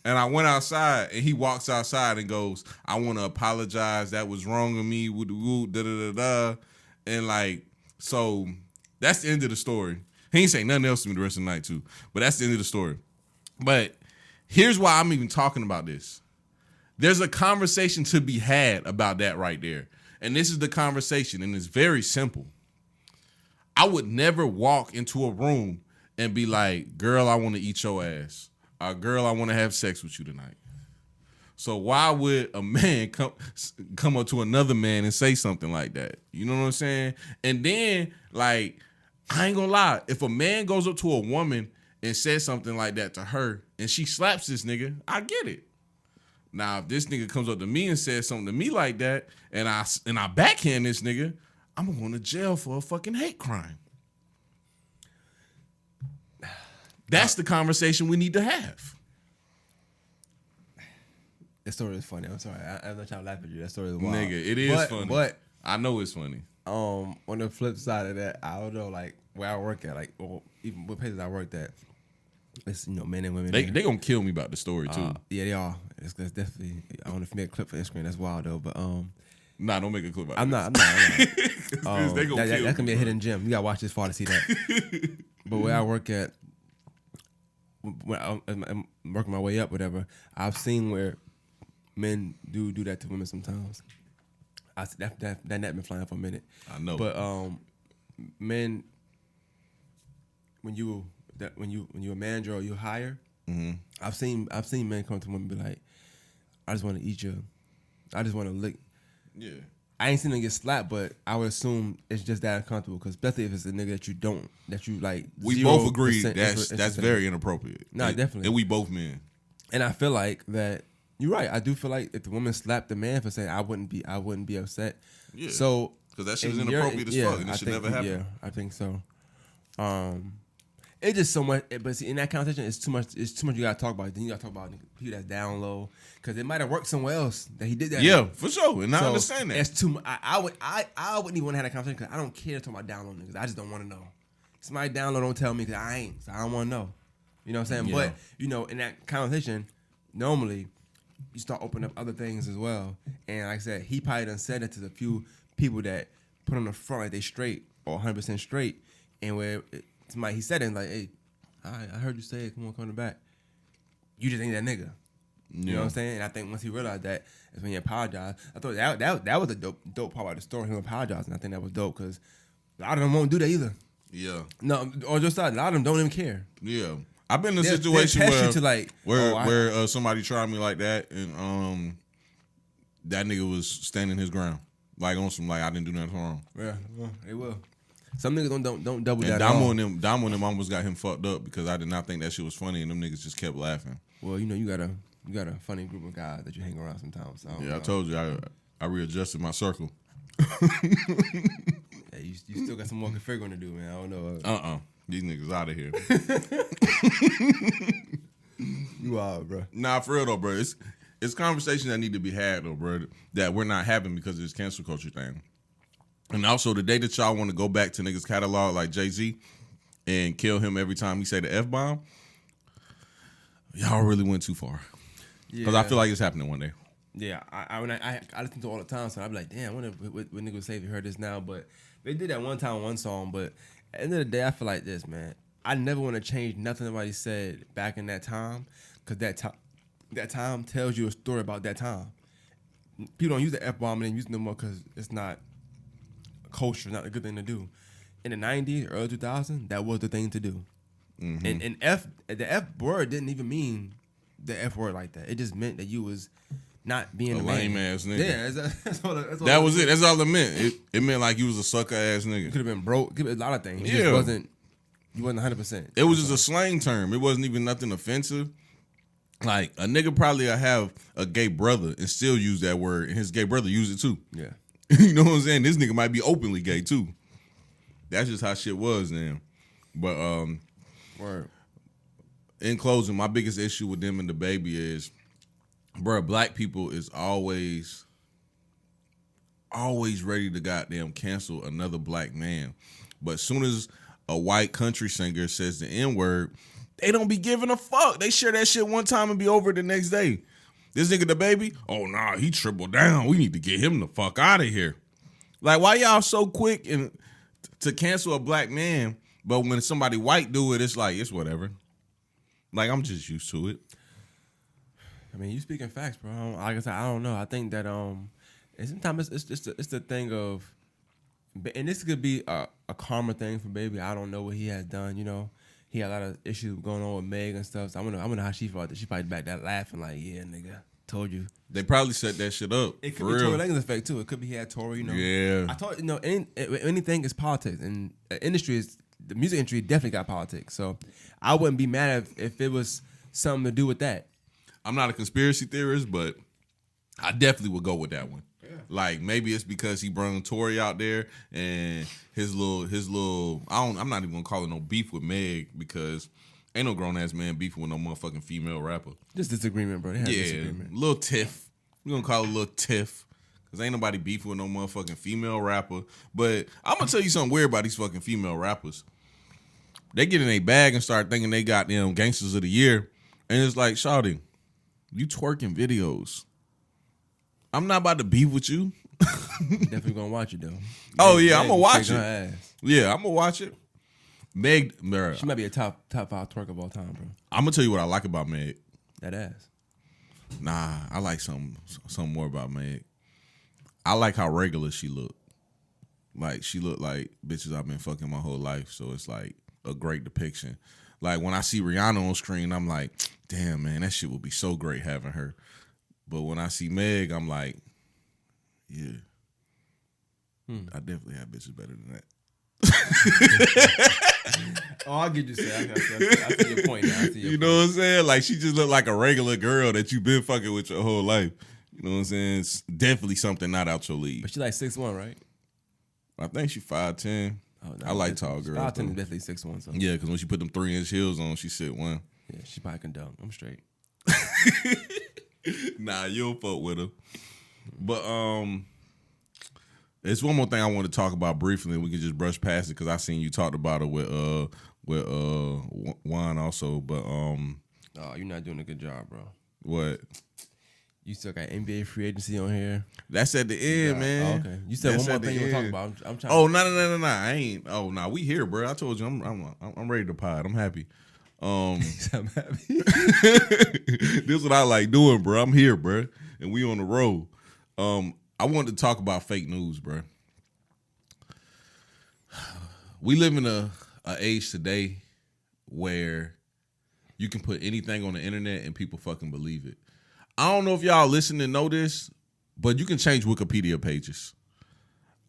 Speaker 1: And I went outside, and he walks outside and goes, I want to apologize. That was wrong of me. Da-da-da-da. And, like, so that's the end of the story. He ain't say nothing else to me the rest of the night, too. But that's the end of the story. But here's why I'm even talking about this. There's a conversation to be had about that right there. And this is the conversation, and it's very simple. I would never walk into a room and be like, girl, I want to eat your ass. Girl, I want to have sex with you tonight. So why would a man come up to another man and say something like that? You know what I'm saying? And then, like, I ain't gonna lie. If a man goes up to a woman and says something like that to her and she slaps this nigga, I get it. Now, if this nigga comes up to me and says something to me like that and I backhand this nigga, I'm going to jail for a fucking hate crime. That's the conversation we need to have.
Speaker 2: That story is funny. I'm sorry. I'm not trying to laugh at you. That story is wild.
Speaker 1: Nigga, it is funny. But I know it's funny.
Speaker 2: On the flip side of that, I don't know, like where I work at, like or even what places I worked at, it's men and women.
Speaker 1: They gonna kill me about the story too.
Speaker 2: Yeah, they are. That's definitely. I want to make a clip for Instagram. That's wild though. But
Speaker 1: nah, don't make a clip.
Speaker 2: I'm not. They gonna kill that can be a hidden gem. You gotta watch this far to see that. But where I work at, when I'm working my way up, whatever, I've seen where men do that to women sometimes. That net been flying for a minute.
Speaker 1: I know.
Speaker 2: But men, when you a manager or you hire, I've seen men come to women and be like, I just want to eat you. I just want to lick.
Speaker 1: Yeah.
Speaker 2: I ain't seen them get slapped, but I would assume it's just that uncomfortable because especially if it's a nigga that you like.
Speaker 1: We both agree that's very inappropriate.
Speaker 2: No, definitely.
Speaker 1: And we both men.
Speaker 2: And I feel like that. You're right. I do feel like if the woman slapped the man for saying I wouldn't be upset.
Speaker 1: Yeah.
Speaker 2: So
Speaker 1: because that shit is inappropriate as fuck, and it should never happen.
Speaker 2: Yeah, I think so. It's just so much. But see, in that conversation, it's too much. It's too much you gotta talk about. Then you gotta talk about people that's down low because it might have worked somewhere else that he did that.
Speaker 1: Yeah, for sure. And I understand that.
Speaker 2: It's too much. I wouldn't even want to have that conversation because I don't care to talk about down low niggas. I just don't want to know. Somebody down low don't tell me because I ain't. So I don't want to know. You know what I'm saying?
Speaker 1: Yeah.
Speaker 2: But in that conversation, normally you start opening up other things as well. And like I said, he probably done said it to a few people that put on the front like they straight or 100% straight. And where somebody he said it like, hey, I heard you say it. Come on back. You just ain't that nigga. You know what I'm saying? And I think once he realized that, is when he apologized. I thought that was a dope part of the story. Him apologizing. I think that was dope because a lot of them won't do that either.
Speaker 1: Yeah.
Speaker 2: No, or just a lot of them don't even care.
Speaker 1: Yeah. I've been in a situation where
Speaker 2: where
Speaker 1: somebody tried me like that, and that nigga was standing his ground, like on some like I didn't do nothing wrong.
Speaker 2: Yeah, they will. Some niggas don't double down.
Speaker 1: Damo and them almost got him fucked up because I did not think that shit was funny, and them niggas just kept laughing.
Speaker 2: Well, you got a funny group of guys that you hang around sometimes. So
Speaker 1: I told you I readjusted my circle.
Speaker 2: Yeah, you still got some more configuring to do, man. I don't know.
Speaker 1: These niggas out of here.
Speaker 2: You are, bro.
Speaker 1: Nah, for real though, bro. It's conversations that need to be had though, bro. That we're not having because of this cancel culture thing. And also the day that y'all want to go back to niggas catalog like Jay-Z and kill him every time he say the F-bomb, y'all really went too far. Because I feel like it's happening one day.
Speaker 2: Yeah, I listen to it all the time, so I be like, damn, I wonder what niggas would say if you heard this now. But they did that one time, one song. But at the end of the day, I feel like this, man. I never want to change nothing nobody said back in that time, because that time tells you a story about that time. People don't use the F-bomb and use it no more because it's not culture, not a good thing to do. In the 90s, early 2000s, that was the thing to do. Mm-hmm. And the F word didn't even mean the F word like that. It just meant that you was not being a
Speaker 1: lame ass nigga.
Speaker 2: Yeah, that's all
Speaker 1: that was it. That's all it meant. It meant like you was a sucker ass nigga.
Speaker 2: Could have been broke. A lot of things.
Speaker 1: Yeah.
Speaker 2: You wasn't 100%.
Speaker 1: It was just a slang term. It wasn't even nothing offensive. Like a nigga probably have a gay brother and still use that word, and his gay brother use it too.
Speaker 2: Yeah.
Speaker 1: You know what I'm saying? This nigga might be openly gay too. That's just how shit was then. But
Speaker 2: word.
Speaker 1: In closing, my biggest issue with them and the baby is, bro, black people is always ready to goddamn cancel another black man. But as soon as a white country singer says the N-word, they don't be giving a fuck. They share that shit one time and be over it the next day. This nigga the baby, oh nah, he tripled down. We need to get him the fuck out of here. Like, why y'all so quick to cancel a black man, but when somebody white do it, it's like, it's whatever. Like, I'm just used to it.
Speaker 2: I mean, you speaking facts, bro. Like I said, I don't know. I think that and sometimes it's the thing of, and this could be a karma thing for baby. I don't know what he has done. You know, he had a lot of issues going on with Meg and stuff. So I wonder how she felt. She probably back that laughing like, yeah, nigga, told you.
Speaker 1: They probably set that shit up.
Speaker 2: It could be Tory Lanez effect too. It could be he had Tory. You know.
Speaker 1: Yeah.
Speaker 2: I thought anything is politics, and the music industry definitely got politics. So I wouldn't be mad if it was something to do with that.
Speaker 1: I'm not a conspiracy theorist, but I definitely would go with that one. Yeah. Like, maybe it's because he brought Tory out there and his little I'm not even gonna call it no beef with Meg, because Ain't no grown ass man beefing with no motherfucking female rapper.
Speaker 2: Just disagreement, bro. Disagreement.
Speaker 1: Little tiff. We gonna call it a little tiff. Cause ain't nobody beefing with no motherfucking female rapper. But I'm gonna tell you something weird about these fucking female rappers. They get in a bag and start thinking they got them gangsters of the year. And it's like, shawty, you twerking videos. I'm not about to beef with you.
Speaker 2: Definitely gonna watch it though.
Speaker 1: Oh yeah, I'm gonna watch it. Yeah, I'm gonna watch it. Meg,
Speaker 2: she might be a top 5 twerk of all time, bro.
Speaker 1: I'm gonna tell you what I like about Meg.
Speaker 2: That ass.
Speaker 1: Nah, I like something more about Meg. I like how regular she look. Like she look like bitches I've been fucking my whole life. So it's like a great depiction. Like when I see Rihanna on screen, I'm like, damn man, that shit would be so great having her. But when I see Meg, I'm like, yeah. I definitely have bitches better than that.
Speaker 2: Oh, I get you saying. I see your point now.
Speaker 1: You know what I'm saying? Like she just look like a regular girl that you've been fucking with your whole life. You know what I'm saying? It's definitely something not out your league.
Speaker 2: But she like 6'1", right?
Speaker 1: I think she 5'10". Oh, no, I like tall girls.
Speaker 2: 5'10" is definitely 6'1". So.
Speaker 1: Yeah, because when she put them 3-inch heels on, she 6'1".
Speaker 2: Yeah, she probably can dunk. I'm straight.
Speaker 1: Nah, you'll fuck with her. But there's one more thing I want to talk about briefly, and we can just brush past it because I seen you talked about it with Juan also. But
Speaker 2: oh, you're not doing a good job, bro.
Speaker 1: What?
Speaker 2: You still got NBA free agency on here.
Speaker 1: That's at the end, man.
Speaker 2: Oh, okay. You said one more thing you want to talk about. I'm trying.
Speaker 1: Oh no! I ain't. Oh no, we here, bro. I told you, I'm ready to pod. I'm happy. I'm happy. This is what I like doing, bro. I'm here, bro, and we on the road. I wanted to talk about fake news, bro. We live in a age today where you can put anything on the internet and people fucking believe it. I don't know if y'all listen and know this, but you can change Wikipedia pages.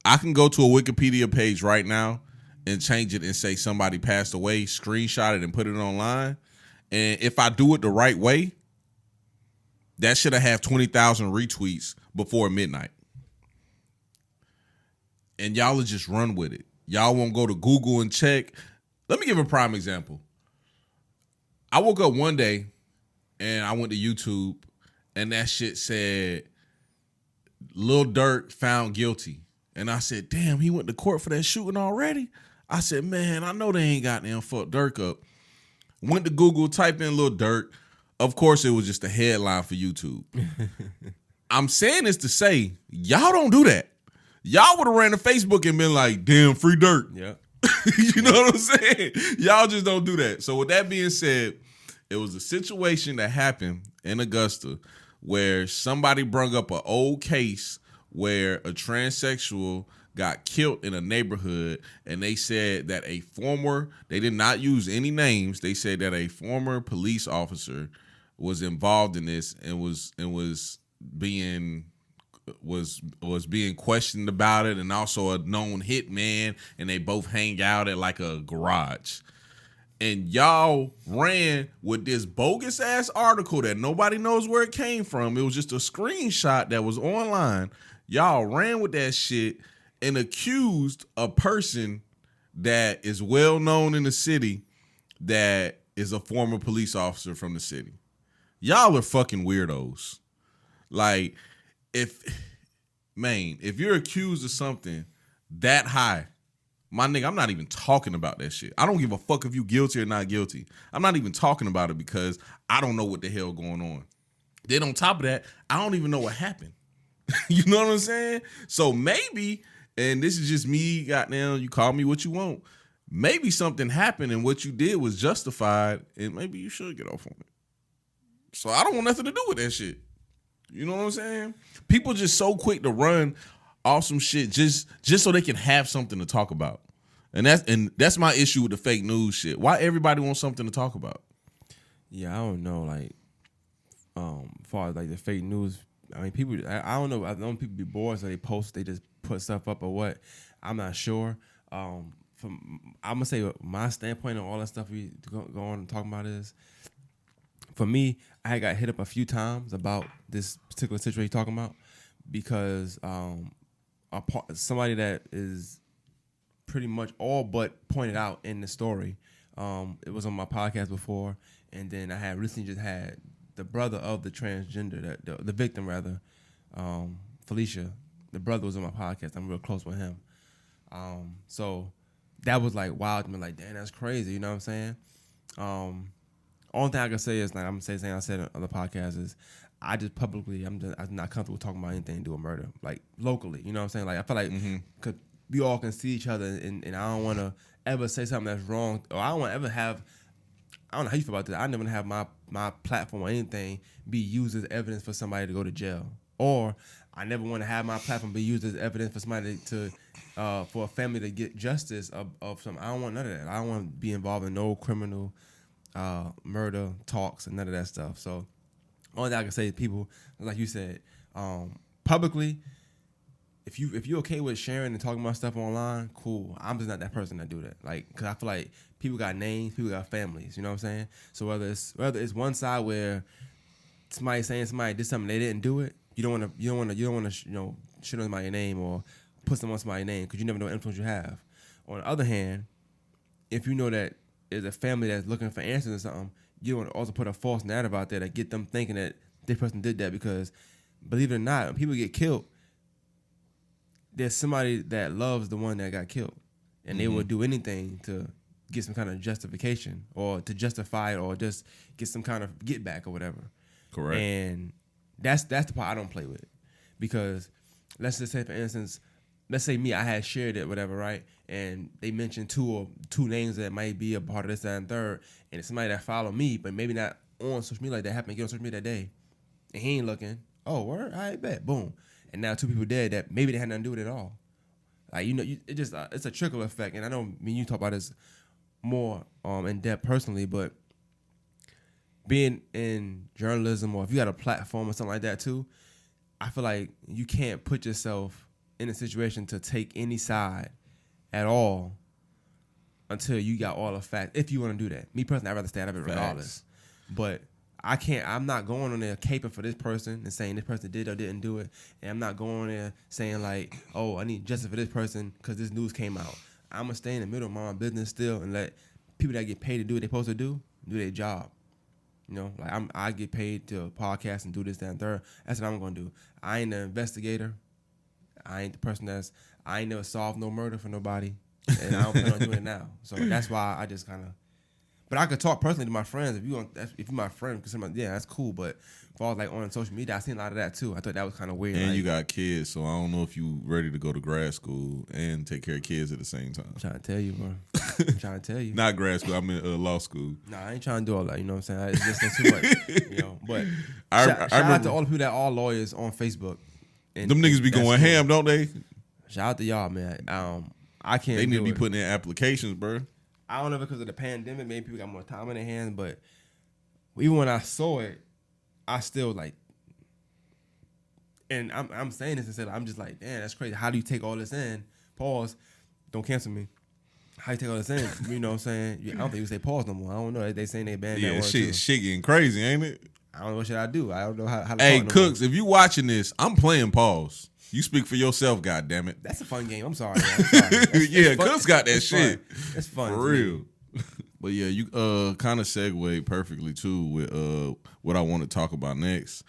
Speaker 1: I can go to a Wikipedia page right now and change it and say somebody passed away, screenshot it and put it online. And if I do it the right way, that should have 20,000 retweets before midnight. And y'all will just run with it. Y'all won't go to Google and check. Let me give a prime example. I woke up one day and I went to YouTube and that shit said Lil Durk found guilty. And I said, damn, he went to court for that shooting already? I said, man, I know they ain't got them fuck Durk up. Went to Google, typed in Lil Durk. Of course, it was just a headline for YouTube. I'm saying this to say, y'all don't do that. Y'all would have ran to Facebook and been like, damn, free Durk.
Speaker 2: Yeah.
Speaker 1: You know what I'm saying? Y'all just don't do that. So with that being said, it was a situation that happened in Augusta where somebody brung up an old case where a transsexual got killed in a neighborhood, and they said that they did not use any names. They said that a former police officer was involved in this and was being questioned about it, and also a known hitman, and they both hang out at like a garage. And y'all ran with this bogus ass article that nobody knows where it came from. It was just a screenshot that was online. Y'all ran with that shit and accused a person that is well known in the city that is a former police officer from the city. Y'all are fucking weirdos. Like, if you're accused of something that high, my nigga, I'm not even talking about that shit. I don't give a fuck if you guilty or not guilty. I'm not even talking about it because I don't know what the hell going on. Then on top of that, I don't even know what happened. You know what I'm saying? So maybe, and this is just me, goddamn, you call me what you want. Maybe something happened and what you did was justified, and maybe you should get off on it. So I don't want nothing to do with that shit. You know what I'm saying? People just so quick to run awesome shit just so they can have something to talk about. And that's my issue with the fake news shit. Why everybody wants something to talk about?
Speaker 2: Yeah, I don't know. Like, as far as like the fake news, I mean, people. I don't know. I know people be bored, so they just put stuff up or what. I'm not sure. I'm gonna say my standpoint on all that stuff we go on and talking about is, for me, I got hit up a few times about this particular situation you're talking about because somebody that is pretty much all but pointed out in the story It was on my podcast before, and then I had recently just had the brother of the transgender, the victim rather, Felicia. The brother was on my podcast. I'm real close with him. So that was like wild to me. Like, damn, that's crazy. You know what I'm saying? Only thing I can say is, like I'm saying I said on other podcasts, is I just publicly, I'm not comfortable talking about anything to do with murder, like locally. You know what I'm saying? Like I feel like cause we all can see each other, and I don't want to ever say something that's wrong, or I don't want to ever have. I don't know how you feel about this. I never want to have my platform or anything be used as evidence for somebody to go to jail, or I never want to have my platform be used as evidence for somebody to for a family to get justice of some. I don't want none of that. I don't want to be involved in no criminal murder talks and none of that stuff. So only thing I can say to people, like you said, publicly, if you're okay with sharing and talking about stuff online, cool. I'm just not that person that do that. Like, cause I feel like people got names, people got families. You know what I'm saying? So whether it's one side where somebody saying somebody did something they didn't do it, you don't want to shit on somebody's name or put someone on somebody's name, because you never know what influence you have. On the other hand, if you know that there's a family that's looking for answers or something, you don't want to also put a false narrative out there that get them thinking that this person did that, because believe it or not, when people get killed, there's somebody that loves the one that got killed, and they will do anything to get some kind of justification or to justify it or just get some kind of get back or whatever.
Speaker 1: Correct.
Speaker 2: And that's the part I don't play with, because let's just say, for instance, let's say me, I had shared it, whatever, right? And they mentioned two names that might be a part of this, that, and third, and it's somebody that follow me, but maybe not on social media like that, happened to get on social media that day, and he ain't looking. Oh, word? I bet. Boom. And now two people dead that maybe they had nothing to do with it at all. Like, it just it's a trickle effect. And I know me and you talk about this more in depth personally, but being in journalism, or if you got a platform or something like that too, I feel like you can't put yourself in a situation to take any side at all until you got all the facts. If you want to do that, me personally, I'd rather stay out of it regardless. But I can't. I'm not going on there caping for this person and saying this person did or didn't do it, and I'm not going on there saying like, oh, I need justice for this person because this news came out. I'm gonna stay in the middle of my business still and let people that get paid to do what they're supposed to do their job. You know, like I get paid to podcast and do this, that, and third. That's what I'm gonna do. I ain't the investigator. I ain't the person I ain't never solved no murder for nobody, and I don't plan on doing it now. So that's why I just kind of. But I could talk personally to my friends if you're my friend, because yeah, that's cool. But if I was like on social media, I seen a lot of that too. I thought that was kind of weird.
Speaker 1: And
Speaker 2: like,
Speaker 1: you got kids, so I don't know if you ready to go to grad school and take care of kids at the same time.
Speaker 2: I'm trying to tell you, bro. I'm trying to tell you.
Speaker 1: Not grad school. I'm in law school.
Speaker 2: Nah, I ain't trying to do all that. You know what I'm saying? It's just that's too much. You know. But shout out to all the people that are lawyers on Facebook.
Speaker 1: And them niggas be going ham, don't they?
Speaker 2: Shout out to y'all, man. I can't.
Speaker 1: They need to be putting in applications, bro.
Speaker 2: I don't know if it's because of the pandemic, maybe people got more time in their hands, but even when I saw it, I still like, and I'm saying this instead, I'm just like, damn, that's crazy. How do you take all this in? Pause. Don't cancel me. How you take all this in? You know what I'm saying? I don't think you say pause no more. I don't know. They saying they banned that word too.
Speaker 1: Shit getting crazy, ain't it?
Speaker 2: I don't know what should I do. I don't know how to
Speaker 1: Hey,
Speaker 2: talk
Speaker 1: Cooks,
Speaker 2: no more.
Speaker 1: if you watching this, I'm playing pause. You speak for yourself, goddammit.
Speaker 2: That's a fun game. I'm sorry. It's
Speaker 1: Cooks got that shit.
Speaker 2: It's fun.
Speaker 1: For real. But yeah, you kind of segued perfectly too with what I want to talk about next.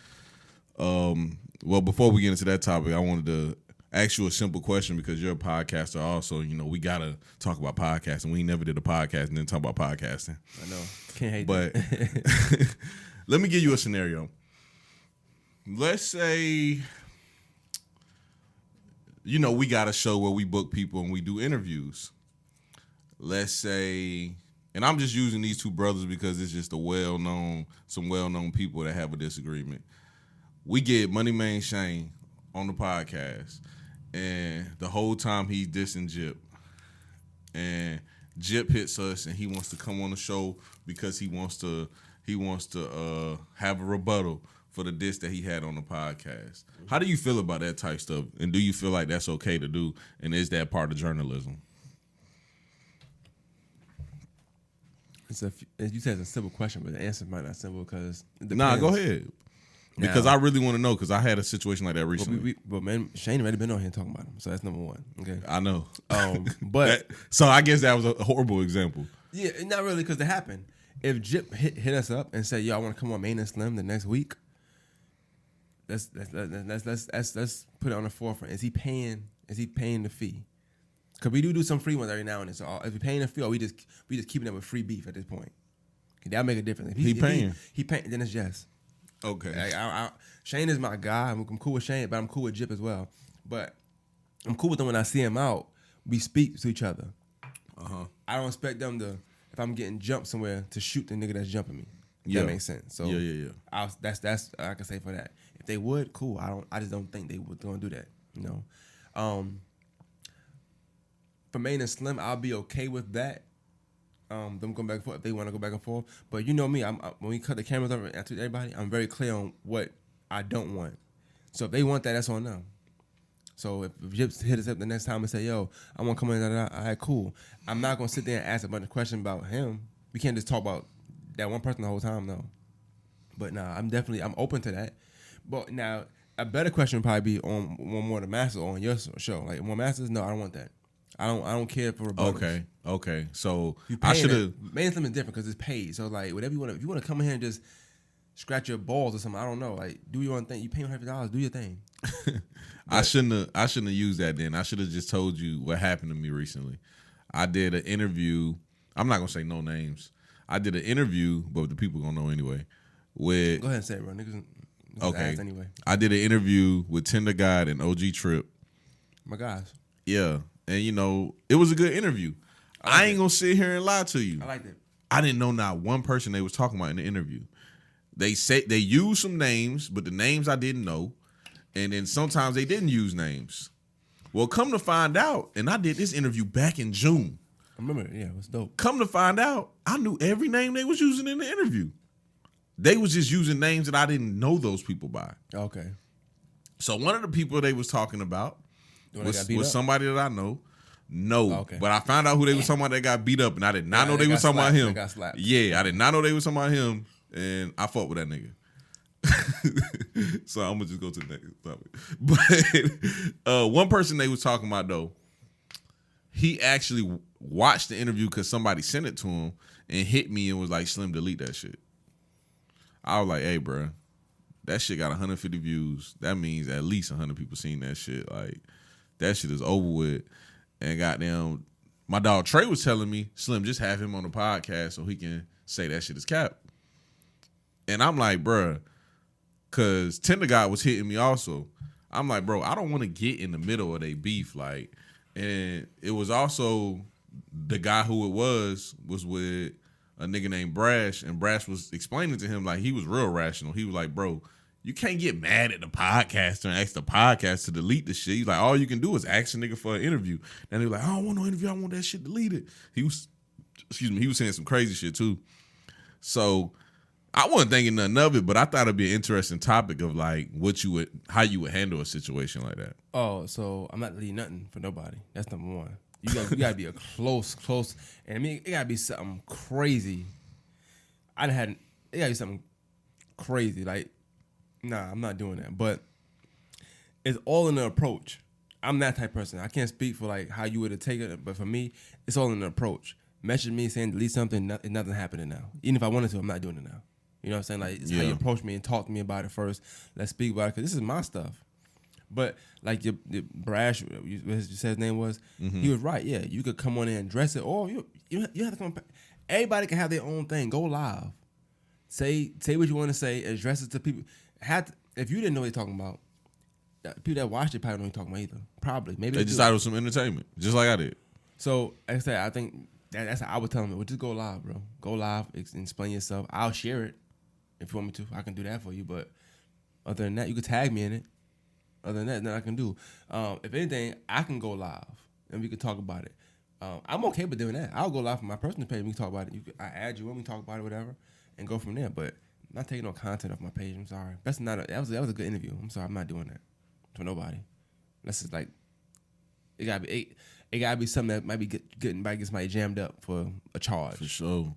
Speaker 1: Well, before we get into that topic, I wanted to ask you a simple question, because you're a podcaster also. You know, we gotta talk about podcasting. We never did a podcast and then talk about podcasting.
Speaker 2: I know. Can't hate
Speaker 1: but
Speaker 2: that.
Speaker 1: Let me give you a scenario. Let's say, you know, we got a show where we book people and we do interviews. Let's say, and I'm just using these two brothers because it's just some well-known people that have a disagreement. We get Money Man Shane on the podcast, and the whole time he's dissing Jip. And Jip hits us and he wants to come on the show because he wants to have a rebuttal for the diss that he had on the podcast. How do you feel about that type stuff? And do you feel like that's okay to do? And is that part of journalism?
Speaker 2: You said it's a simple question, but the answer might not simple because
Speaker 1: Nah, go ahead. Because I really want to know, because I had a situation like that recently.
Speaker 2: But man, Shane already been on here talking about him, so that's number one. Okay,
Speaker 1: I know.
Speaker 2: but
Speaker 1: so I guess that was a horrible example.
Speaker 2: Yeah, not really, because it happened. If Jip hit us up and said, "Yo, I want to come on Maine and Slim the next week," let's put it on the forefront. Is he paying the fee? Because we do some free ones every now and then. So if we paying the fee, or we just keeping it with free beef at this point. That'll make a difference. If
Speaker 1: he paying.
Speaker 2: He paying. Then it's yes.
Speaker 1: Okay.
Speaker 2: Shane is my guy. I'm cool with Shane, but I'm cool with Jip as well. But I'm cool with them when I see him out. We speak to each other. I don't expect them to, if I'm getting jumped somewhere, to shoot the nigga that's jumping me. If that makes sense. So yeah. That's I can say for that. If they would, cool. I just don't think they would gonna do that. You know. For Maine and Slim, I'll be okay with that. Them going back and forth if they want to go back and forth. But you know me, when we cut the cameras over and to everybody, I'm very clear on what I don't want. So if they want that, that's on them. So if Jips hit us up the next time and say, "Yo, I want to come in," all right, cool. I'm not gonna sit there and ask a bunch of questions about him. We can't just talk about that one person the whole time, though. But nah, I'm open to that. But now a better question would probably be on one more the Masters on your show. Like more Masters, no, I don't want that. I don't care for rebuttals.
Speaker 1: Okay. So
Speaker 2: I should have. Main Slim is different because it's paid. So like whatever you want. If you want to come in here and just scratch your balls or something, I don't know. Like do your own thing. You pay $100, do your thing.
Speaker 1: I shouldn't have used that then. I should have just told you what happened to me recently. I did an interview. I'm not gonna say no names. I did an interview, but the people gonna know anyway. With
Speaker 2: go ahead and say it, bro. Niggas
Speaker 1: okay.
Speaker 2: Anyway,
Speaker 1: I did an interview with Tender God and OG Trip.
Speaker 2: My guys.
Speaker 1: Yeah. And, you know, it was a good interview. I ain't going to sit here and lie to you.
Speaker 2: I liked it.
Speaker 1: I didn't know not one person they was talking about in the interview. They said they used some names, but the names I didn't know. And then sometimes they didn't use names. Well, come to find out, and I did this interview back in June.
Speaker 2: I remember, yeah, it was dope.
Speaker 1: Come to find out, I knew every name they was using in the interview. They was just using names that I didn't know those people by.
Speaker 2: Okay.
Speaker 1: So one of the people they was talking about was somebody that I know. No.
Speaker 2: Okay.
Speaker 1: But I found out who they was talking about that got beat up, and I did not know they was talking about him.
Speaker 2: Got slapped.
Speaker 1: Yeah, I did not know they was talking about him, and I fought with that nigga. So I'm going to just go to the next topic. But one person they was talking about, though, he actually watched the interview because somebody sent it to him and hit me and was like, "Slim, delete that shit." I was like, "Hey, bro, that shit got 150 views. That means at least 100 people seen that shit. Like, that shit is over with." And goddamn, my dog Trey was telling me, "Slim, just have him on the podcast so he can say that shit is cap." And I'm like, bruh, because Tender God was hitting me also. I'm like, bro, I don't want to get in the middle of their beef. Like, and it was also the guy who it was with a nigga named Brash, and Brash was explaining to him, like, he was real rational. He was like, bro, you can't get mad at the podcaster and ask the podcast to delete the shit. He's like, all you can do is ask a nigga for an interview. And he was like, I don't want no interview. I want that shit deleted. He was saying some crazy shit too. So I wasn't thinking nothing of it, but I thought it'd be an interesting topic of like how you would handle a situation like that.
Speaker 2: Oh, so I'm not deleting nothing for nobody. That's number one. You gotta be a close, and I mean it gotta be something crazy. It gotta be something crazy. Like, nah, I'm not doing that. But it's all in the approach. I'm that type of person. I can't speak for like how you would have taken it, but for me, it's all in the approach. Message me saying delete something, nothing happening now. Even if I wanted to, I'm not doing it now. You know what I'm saying? Like, it's how you approach me and talk to me about it first. Let's speak about it, because this is my stuff. But like your Brash, you said his name was, he was right. Yeah, you could come on in and dress it, or you have to come. Everybody can have their own thing. Go live. Say what you want to say. Address it to people. If you didn't know what they're talking about, people that watched it probably don't know what you're talking about either. Probably. Maybe
Speaker 1: they just thought it was some entertainment, just like I did.
Speaker 2: So, like I said, I think that's how I would tell them. Well, just go live, bro. Go live, explain yourself. I'll share it if you want me to. I can do that for you. But other than that, you can tag me in it. Other than that, nothing I can do. If anything, I can go live and we can talk about it. I'm okay with doing that. I'll go live for my personal page. We can talk about it. I add you in, we talk about it, whatever, and go from there. But I'm not taking no content off my page. I'm sorry. That was a good interview. I'm sorry. I'm not doing that for nobody. That's just like it gotta be something that might be getting somebody jammed up for a charge.
Speaker 1: For sure.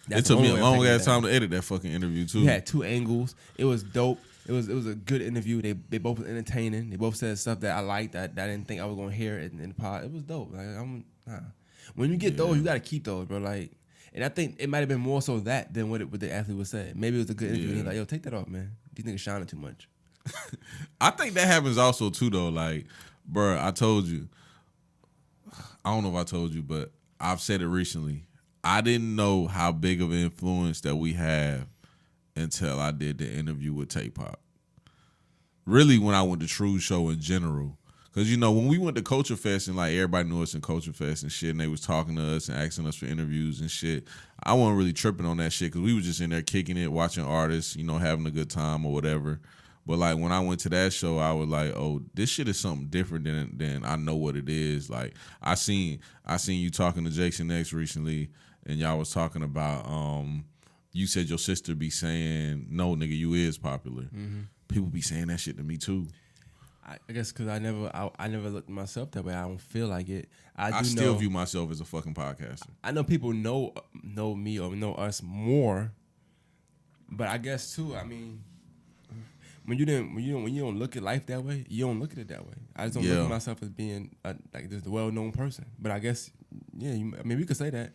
Speaker 1: It took me a long ass time to edit that fucking interview too.
Speaker 2: We had 2 angles. It was dope. It was a good interview. They both were entertaining. They both said stuff that I liked that I didn't think I was gonna hear in the pod. It was dope. Like when you get those, you gotta keep those, bro. Like, And I think it might have been more so that than what the athlete was saying. Maybe it was a good interview. He's like, yo, take that off, man. These niggas shining too much.
Speaker 1: I think that happens also too, though. Like, bro, I told you. I don't know if I told you, but I've said it recently. I didn't know how big of an influence that we have until I did the interview with Tay-Pop. Really, when I went to True Show in general. Because, you know, when we went to Culture Fest and, like, everybody knew us in Culture Fest and shit, and they was talking to us and asking us for interviews and shit, I wasn't really tripping on that shit because we was just in there kicking it, watching artists, you know, having a good time or whatever. But, like, when I went to that show, I was like, oh, this shit is something different than I know what it is. Like, I seen you talking to Jason X recently, and y'all was talking about, you said your sister be saying, no, nigga, you is popular. Mm-hmm. People be saying that shit to me, too.
Speaker 2: I guess because I never looked at myself that way. I don't feel like it.
Speaker 1: I still view myself as a fucking podcaster.
Speaker 2: I know people know me or know us more, but I guess too. I mean, when you don't look at life that way, you don't look at it that way. I just don't look at myself as being like just a well-known person. But I guess I mean we could say that.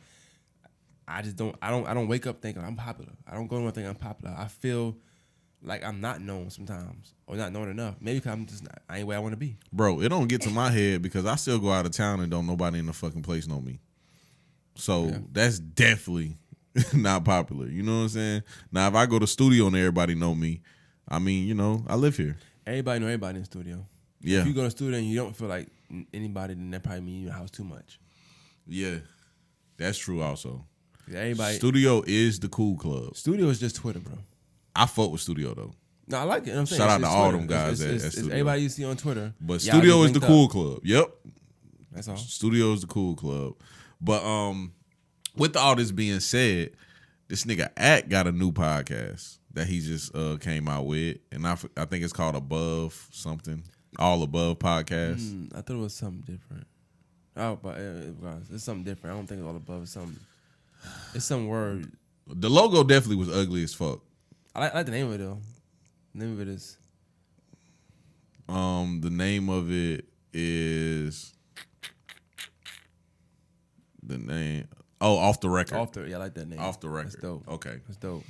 Speaker 2: I just don't. I don't wake up thinking I'm popular. I don't go to thinking I'm popular. I feel like I'm not known sometimes or not known enough. Maybe because I'm just not, I ain't where I want to be.
Speaker 1: Bro, it don't get to my head because I still go out of town and don't nobody in the fucking place know me. So that's definitely not popular. You know what I'm saying? Now, if I go to studio and everybody know me, I mean, you know, I live here.
Speaker 2: Everybody know everybody in the studio. Yeah. If you go to the studio and you don't feel like anybody, then that probably means you in your house too much.
Speaker 1: Yeah, that's true also.
Speaker 2: Everybody.
Speaker 1: Studio is the cool club.
Speaker 2: Studio is just Twitter, bro.
Speaker 1: I fuck with Studio though.
Speaker 2: No, I like it. I'm saying,
Speaker 1: shout out to all
Speaker 2: Twitter.
Speaker 1: them guys at Studio.
Speaker 2: Everybody you see on Twitter.
Speaker 1: But Studio is the cool club. Yep.
Speaker 2: That's all.
Speaker 1: Studio is the cool club. But with all this being said, this nigga Act got a new podcast that he just came out with, and I think it's called Above something. All Above podcast.
Speaker 2: I thought it was something different. Oh, but it's something different. I don't think it's All Above. It's some word.
Speaker 1: The logo definitely was ugly as fuck.
Speaker 2: I like the name of it though. The name of it is.
Speaker 1: The name of it is. The name. Oh, Off the Record.
Speaker 2: I like that name.
Speaker 1: Off the Record.
Speaker 2: That's dope.
Speaker 1: Okay.
Speaker 2: That's dope.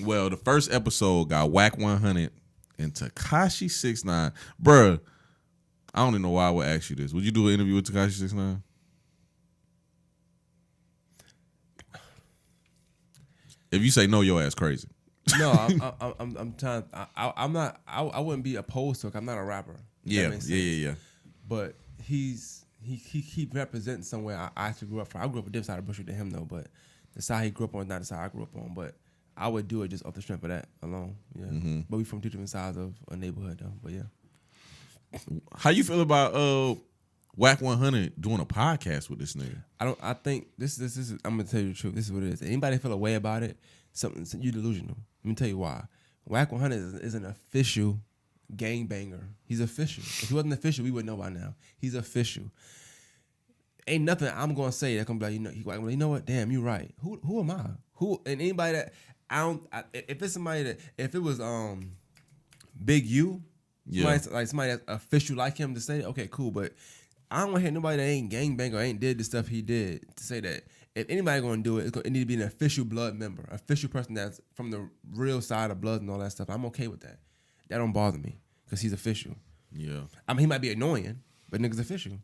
Speaker 1: Well, the first episode got Whack 100 and Tekashi 6ix9ine. Bruh, I don't even know why I would ask you this. Would you do an interview with Tekashi 6ix9ine? If you say no, your ass crazy.
Speaker 2: No, I'm trying. I'm not. I wouldn't be opposed to it. I'm not a rapper.
Speaker 1: Yeah.
Speaker 2: But he represents somewhere I actually grew up from. I grew up a different side of Bushwick than him though. But the side he grew up on is not the side I grew up on. But I would do it just off the strength of that alone. Yeah. Mm-hmm. But we from two different sides of a neighborhood though. But yeah.
Speaker 1: How you feel about Whack 100 doing a podcast with this nigga?
Speaker 2: I think this is. I'm gonna tell you the truth. This is what it is. Anybody feel a way about it? You delusional. Let me tell you why. Whack 100 is an official gangbanger. He's official. If he wasn't official, we wouldn't know by now. He's official. Ain't nothing I'm gonna say that gonna be like, you know what? Damn, you right. Who am I? And anybody that if it's somebody that if it was Big U, somebody that's official like him to say, okay, cool, but I don't want to hear nobody that ain't gangbang or ain't did the stuff he did to say that. If anybody gonna do it, it need to be an official blood member, official person that's from the real side of blood and all that stuff. I'm okay with that. That don't bother me because he's official.
Speaker 1: Yeah.
Speaker 2: I mean, he might be annoying, but nigga's official.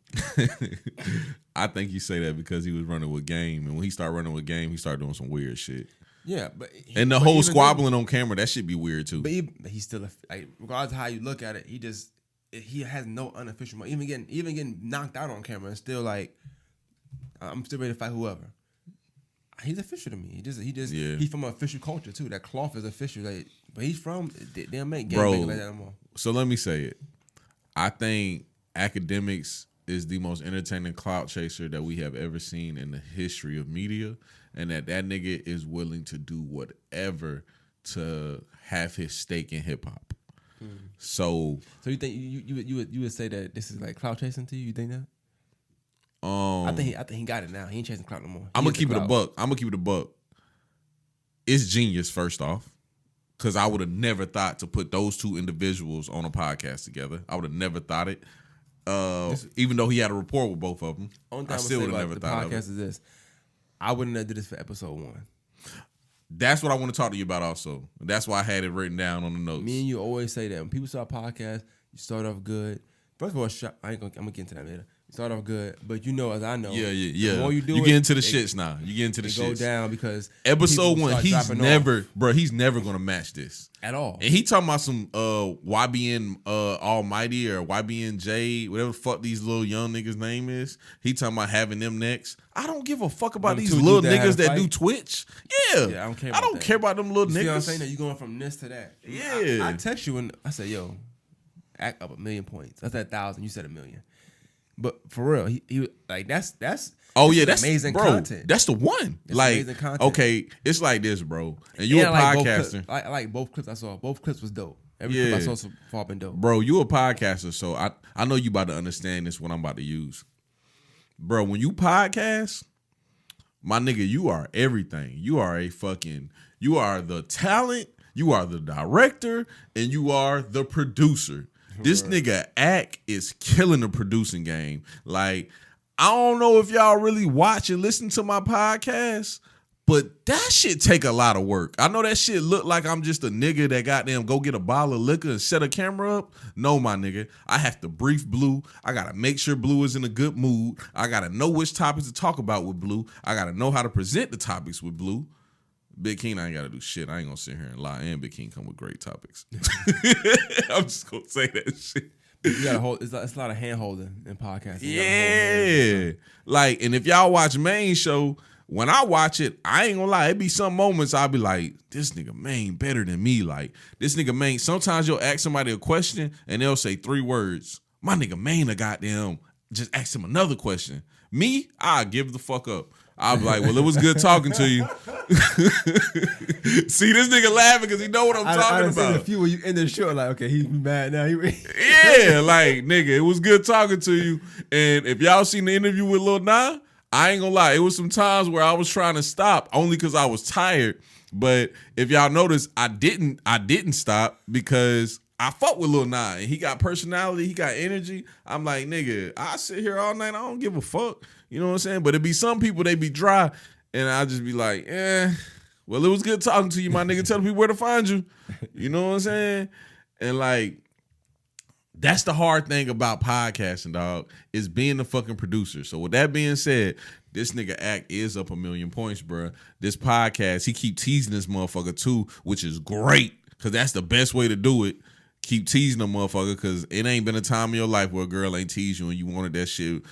Speaker 1: I think you say that because he was running with Game, and when he started running with Game, he started doing some weird shit.
Speaker 2: Yeah, but
Speaker 1: the whole squabbling on camera, that should be weird too.
Speaker 2: But he's still regardless of how you look at it, he has no unofficial. Even getting knocked out on camera, and still like, I'm still ready to fight whoever. He's official to me. He's from an official culture too. That cloth is official. Like, but he's from they don't make gangbangers like that anymore.
Speaker 1: So let me say it. I think Academics is the most entertaining clout chaser that we have ever seen in the history of media, and that nigga is willing to do whatever to have his stake in hip hop. So
Speaker 2: you think you would say that this is like clout chasing to you? You think that? I think he got it now. He ain't chasing clout no more.
Speaker 1: I'm gonna keep it a buck. It's genius, first off, because I would have never thought to put those two individuals on a podcast together. I would have never thought it. Even though he had a rapport with both of them, I still would have never thought of it.
Speaker 2: Podcast is this. I wouldn't have did this for episode 1.
Speaker 1: That's what I want to talk to you about also. That's why I had it written down on the notes.
Speaker 2: Me and you always say that when people start podcasts, you start off good. I'm gonna get into that later. You start off good, but as I know,
Speaker 1: the
Speaker 2: more you do,
Speaker 1: you get into the shits now. You get into the shits.
Speaker 2: Go down because
Speaker 1: episode 1, he's never gonna match this
Speaker 2: at all.
Speaker 1: And he talking about some YBN Almighty or YBN J, whatever the fuck these little young niggas name is. He talking about having them next. I don't give a fuck about these little niggas that do Twitch. Yeah, I don't care. I don't care about them little niggas.
Speaker 2: You know what I'm saying? That you going from this to that.
Speaker 1: Yeah,
Speaker 2: I text you and I said, "Yo, act up 1,000,000 points." I said 1,000. You said 1,000,000. But for real, he like that's that's amazing content.
Speaker 1: That's the one.
Speaker 2: It's amazing content.
Speaker 1: Okay, it's like this, bro. And you a podcaster.
Speaker 2: I like both clips I saw. Both clips was dope. Every clip I saw so far been dope.
Speaker 1: Bro, you a podcaster, so I know you about to understand this what I'm about to use. Bro, when you podcast, my nigga, you are everything. You are you are the talent, you are the director, and you are the producer. This nigga Ack is killing the producing game. Like, I don't know if y'all really watch and listen to my podcast, but that shit take a lot of work. I know that shit look like I'm just a nigga that goddamn go get a bottle of liquor and set a camera up. No, my nigga. I have to brief Blue. I gotta make sure Blue is in a good mood. I gotta know which topics to talk about with Blue. I gotta know how to present the topics with Blue. Big King, I ain't gotta do shit. I ain't gonna sit here and lie. And Big King come with great topics. I'm just gonna say that shit.
Speaker 2: You gotta hold. It's a lot of hand holding in podcasting.
Speaker 1: Yeah, like, and if y'all watch Maine show, when I watch it, I ain't gonna lie. It be some moments I'll be like, this nigga Maine better than me. Like, this nigga Maine. Sometimes you'll ask somebody a question and they'll say 3 words. My nigga Maine, goddamn, just ask him another question. Me, I give the fuck up. I'll be like, well, it was good talking to you. See, this nigga laughing because he know what I'm talking about.
Speaker 2: A few when you end the show, like, okay, he's mad now.
Speaker 1: Yeah, like, nigga, it was good talking to you. And if y'all seen the interview with Lil Nah, I ain't gonna lie, it was some times where I was trying to stop only because I was tired. But if y'all notice, I didn't stop because I fuck with Lil Nah. And he got personality, he got energy. I'm like, nigga, I sit here all night, I don't give a fuck. You know what I'm saying? But it be some people, they be dry, and I just be like, well, it was good talking to you, my nigga. Tell people where to find you. You know what I'm saying? And like, that's the hard thing about podcasting, dog, is being the fucking producer. So with that being said, this nigga Act is up 1,000,000 points, bro. This podcast, he keep teasing this motherfucker too, which is great, because that's the best way to do it. Keep teasing a motherfucker, because it ain't been a time in your life where a girl ain't teased you and you wanted that shit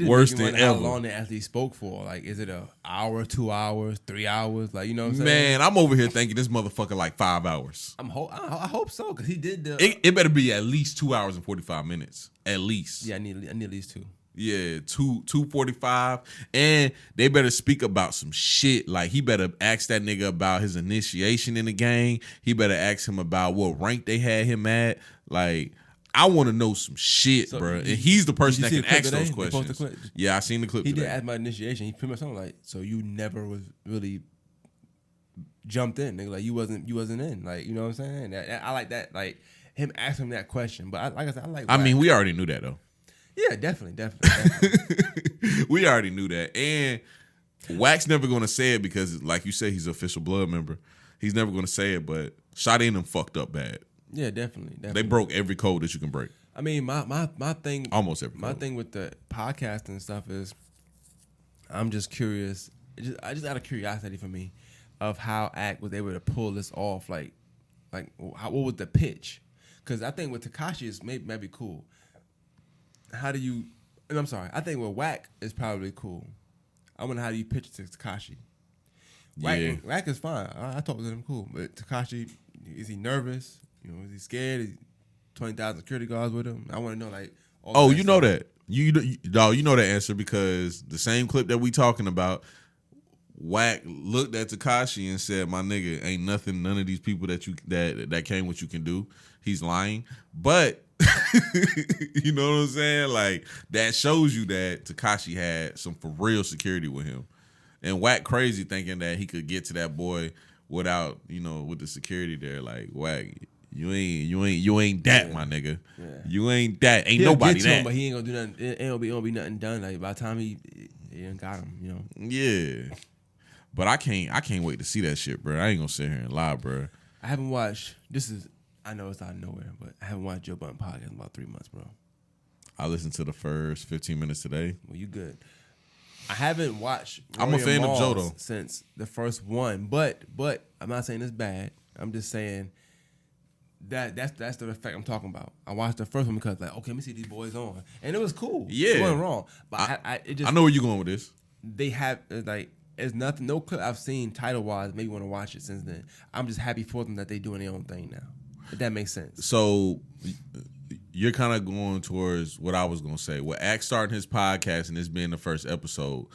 Speaker 1: worse than ever. How
Speaker 2: long they actually spoke for? Like, is it an hour, 2 hours, 3 hours? Like, you know what I'm saying?
Speaker 1: Man, I'm over here thinking this motherfucker like 5 hours.
Speaker 2: I hope so, because he did the...
Speaker 1: It better be at least 2 hours and 45 minutes. At least.
Speaker 2: Yeah, I need at least 2.
Speaker 1: Yeah, 2:45, and they better speak about some shit. Like, he better ask that nigga about his initiation in the game. He better ask him about what rank they had him at. Like, I want to know some shit, bro. And he's the person that can ask those questions. Yeah, I seen the clip.
Speaker 2: He did ask my initiation. He pretty much something like, so you never was really jumped in, nigga. Like, you wasn't in. Like, you know what I'm saying? I like that. Like, him asking that question. But like I said, I like.
Speaker 1: I mean, we already knew that though.
Speaker 2: Yeah, definitely.
Speaker 1: We already knew that. And Wack's never going to say it because, like you said, he's an official blood member. He's never going to say it, but Sade and them fucked up bad.
Speaker 2: Yeah, definitely.
Speaker 1: They broke every code that you can break.
Speaker 2: I mean, my thing...
Speaker 1: Almost every code.
Speaker 2: My thing with the podcast and stuff is I'm just curious. I just out of curiosity for me of how Act was able to pull this off. Like what was the pitch? Because I think with Tekashi is maybe cool. How do you... I'm sorry. I think with Wack is probably cool. I wonder how do you pitch it to Tekashi? Wack is fine. I talk to him cool. But Tekashi, is he nervous? You know, is he scared? Is 20,000 security guards with him? I want to know, like...
Speaker 1: you know that. You know that answer because the same clip that we talking about, Wack looked at Tekashi and said, my nigga, ain't nothing, none of these people that came what you can do. He's lying. But... you know what I'm saying? Like, that shows you that Tekashi had some for real security with him. And Wack crazy thinking that he could get to that boy without, with the security there. Like, Wack, you ain't that, my nigga. Yeah. You ain't that. Ain't nobody that.
Speaker 2: But he ain't gonna do nothing. It ain't gonna be nothing done. Like, by the time He done got him, you know.
Speaker 1: Yeah. But I can't wait to see that shit, bro. I ain't gonna sit here and lie, bro.
Speaker 2: I haven't watched. I know it's out of nowhere, but I haven't watched Joe Budden podcast in about 3 months, bro.
Speaker 1: I listened to the first 15 minutes today.
Speaker 2: Well, you good. I haven't watched.
Speaker 1: I'm a fan of Joe though
Speaker 2: since the first one, but I'm not saying it's bad. I'm just saying that's the effect I'm talking about. I watched the first one because like, okay, let me see these boys on, and it was cool.
Speaker 1: Yeah,
Speaker 2: it wasn't wrong. But I
Speaker 1: know where you're going with this.
Speaker 2: They have like. There's nothing, no clip I've seen title-wise made me want to watch it since then. I'm just happy for them that they're doing their own thing now. If that makes sense.
Speaker 1: So you're kind of going towards what I was going to say. With Act starting his podcast and this being the first episode,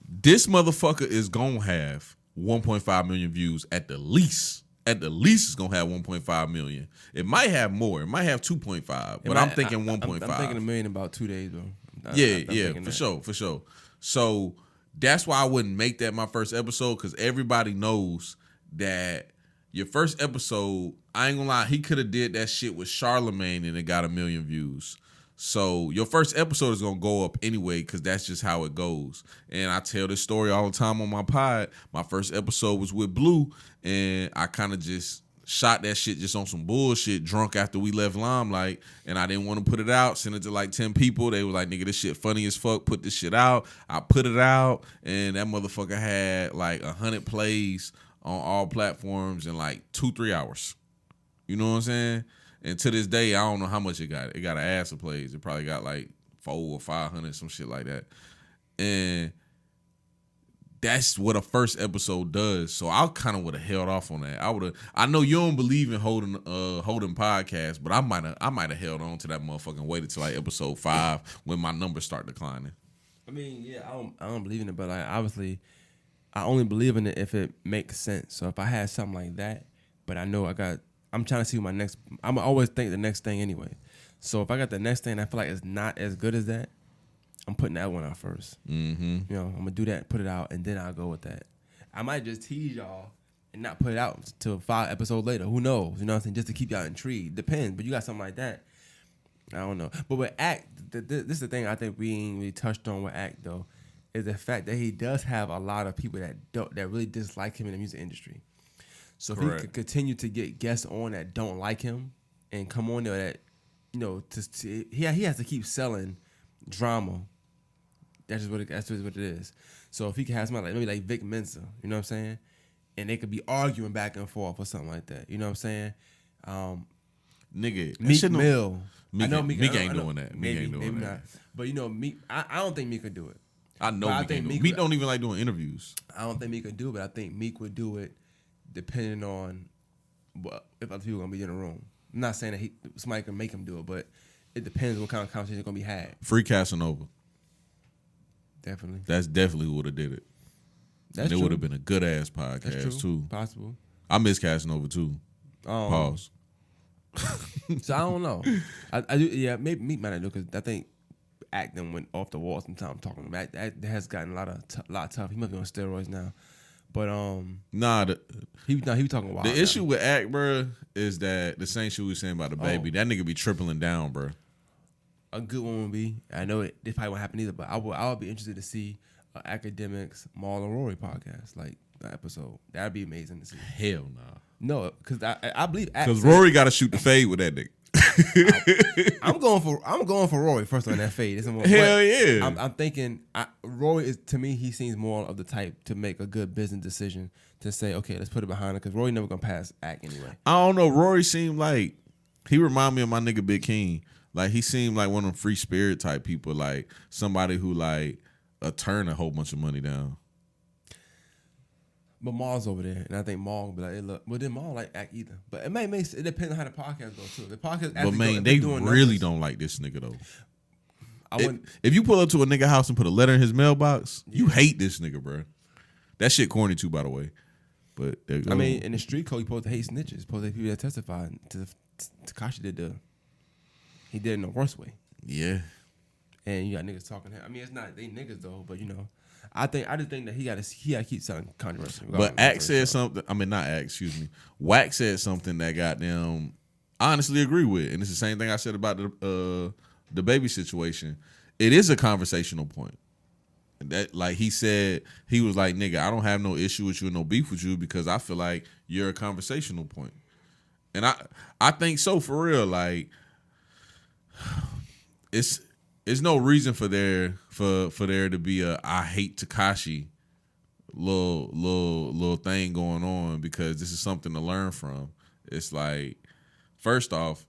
Speaker 1: this motherfucker is going to have 1.5 million views at the least. At the least, it's going to have 1.5 million. It might have more. It might have 2.5. But I'm thinking 1.5.
Speaker 2: I'm thinking a million in about 2 days, bro.
Speaker 1: For sure. So that's why I wouldn't make that my first episode, because everybody knows that your first episode, I ain't gonna lie, he could have did that shit with Charlemagne and it got 1 million views. So your first episode is gonna go up anyway, because that's just how it goes. And I tell this story all the time on my pod. My first episode was with Blue, and I kind of just shot that shit just on some bullshit, drunk after we left Limelight, and I didn't want to put it out. Sent it to like 10 people. They were like, nigga, this shit funny as fuck. Put this shit out. I put it out, and that motherfucker had like 100 plays on all platforms in like 2-3 hours. You know what I'm saying? And to this day, I don't know how much it got. It got an ass of plays. It probably got like 400 or 500, some shit like that. And that's what a first episode does. So I kind of would have held off on that. I know you don't believe in holding podcasts, but I might have held on to that motherfucking waited till like episode 5 when my numbers start declining.
Speaker 2: I mean, yeah, I don't believe in it, but like obviously, I only believe in it if it makes sense. So if I had something like that, but I know I'm trying to see my next. I'm always think the next thing anyway. So if I got the next thing, I feel like it's not as good as that, I'm putting that one out first.
Speaker 1: Mm-hmm.
Speaker 2: You know, I'm gonna do that, put it out, and then I'll go with that. I might just tease y'all and not put it out until 5 episodes later. Who knows? You know what I'm saying? Just to keep y'all intrigued. Depends. But you got something like that. I don't know. But with Act, this is the thing I think we ain't really touched on with Act though, is the fact that he does have a lot of people that really dislike him in the music industry. So
Speaker 1: Correct.
Speaker 2: if he could continue to get guests on that don't like him and come on there that, you know, he has to keep selling drama. That's what it is. So if he could have somebody like maybe like Vic Mensa, you know what I'm saying, and they could be arguing back and forth or something like that, you know what I'm saying?
Speaker 1: Nigga,
Speaker 2: Meek Mill.
Speaker 1: Meek,
Speaker 2: I know
Speaker 1: Meek ain't doing that. Meek ain't doing that.
Speaker 2: Not. But you know, Meek. I don't think Meek could do it.
Speaker 1: I know Meek ain't doing it. Meek don't even like doing interviews.
Speaker 2: I don't think Meek could do it, but I think Meek would do it depending on if other people are gonna be in the room. I'm not saying that somebody can make him do it, but it depends what kind of conversation is gonna be had.
Speaker 1: Free Casanova.
Speaker 2: Definitely.
Speaker 1: That's definitely who would have did it.
Speaker 2: That's
Speaker 1: and it
Speaker 2: would
Speaker 1: have been a good ass podcast too.
Speaker 2: Possible.
Speaker 1: I miss Casanova too. Pause.
Speaker 2: So I don't know. I do. Yeah, maybe Meek might not do because I think acting went off the wall sometimes. Talking about that has gotten a lot tough. He must be on steroids now. But he was talking wild.
Speaker 1: The issue with Act, bro, is that the same shit we were saying about the baby. That nigga be tripling down, bro.
Speaker 2: A good one would be. I know this probably won't happen either, but I would be interested to see Academics Maul and Rory podcast, like that episode. That'd be amazing to see.
Speaker 1: Hell nah.
Speaker 2: No, because I believe
Speaker 1: because Rory got to shoot the fade with that nigga.
Speaker 2: I'm going for Rory first on that fade.
Speaker 1: Hell yeah.
Speaker 2: I'm thinking Rory is, to me, he seems more of the type to make a good business decision to say, okay, let's put it behind it because Rory never gonna pass Act anyway.
Speaker 1: I don't know. Rory seemed like he remind me of my nigga Big King. Like he seemed like one of them free spirit type people, like somebody who like turn a whole bunch of money down.
Speaker 2: But Maul's over there, and I think Maul will be like, hey, look, well, then Maul like Act either. But it depends on how the podcast goes too. The podcast,
Speaker 1: but man, they really don't like this nigga though. If you pull up to a nigga house and put a letter in his mailbox, you hate this nigga, bro. That shit corny too, by the way. But
Speaker 2: I mean, in the street code, you supposed to hate snitches. Supposed to hate people that testify. Tekashi did he did it in the worst way.
Speaker 1: Yeah.
Speaker 2: And you got niggas talking to him. I mean, it's not they niggas though, but you know. I just think that he got to keep selling controversy.
Speaker 1: But Act said something. I mean, not Act. Excuse me. Wack said something that goddamn I honestly agree with, and it's the same thing I said about the baby situation. It is a conversational point. That like he said, he was like, nigga, I don't have no issue with you and no beef with you because I feel like you're a conversational point. And I think so for real. Like it's no reason for there to be a I hate Tekashi little thing going on, because this is something to learn from. It's like, first off,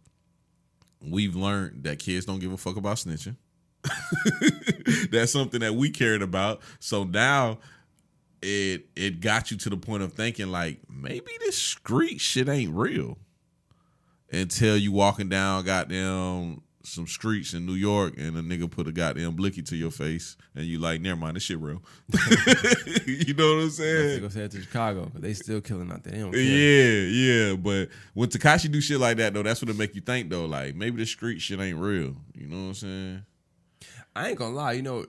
Speaker 1: we've learned that kids don't give a fuck about snitching. That's something that we cared about. So now it got you to the point of thinking like, maybe this street shit ain't real, until you walking down goddamn some streets in New York and a nigga put a goddamn blicky to your face and you like, never mind, this shit real. You know what I'm saying?
Speaker 2: They go say it to Chicago, but they still killing out there. They don't care.
Speaker 1: Yeah. But when Tekashi do shit like that though, that's what it make you think though. Like, maybe the street shit ain't real. You know what I'm saying?
Speaker 2: I ain't gonna lie, you know,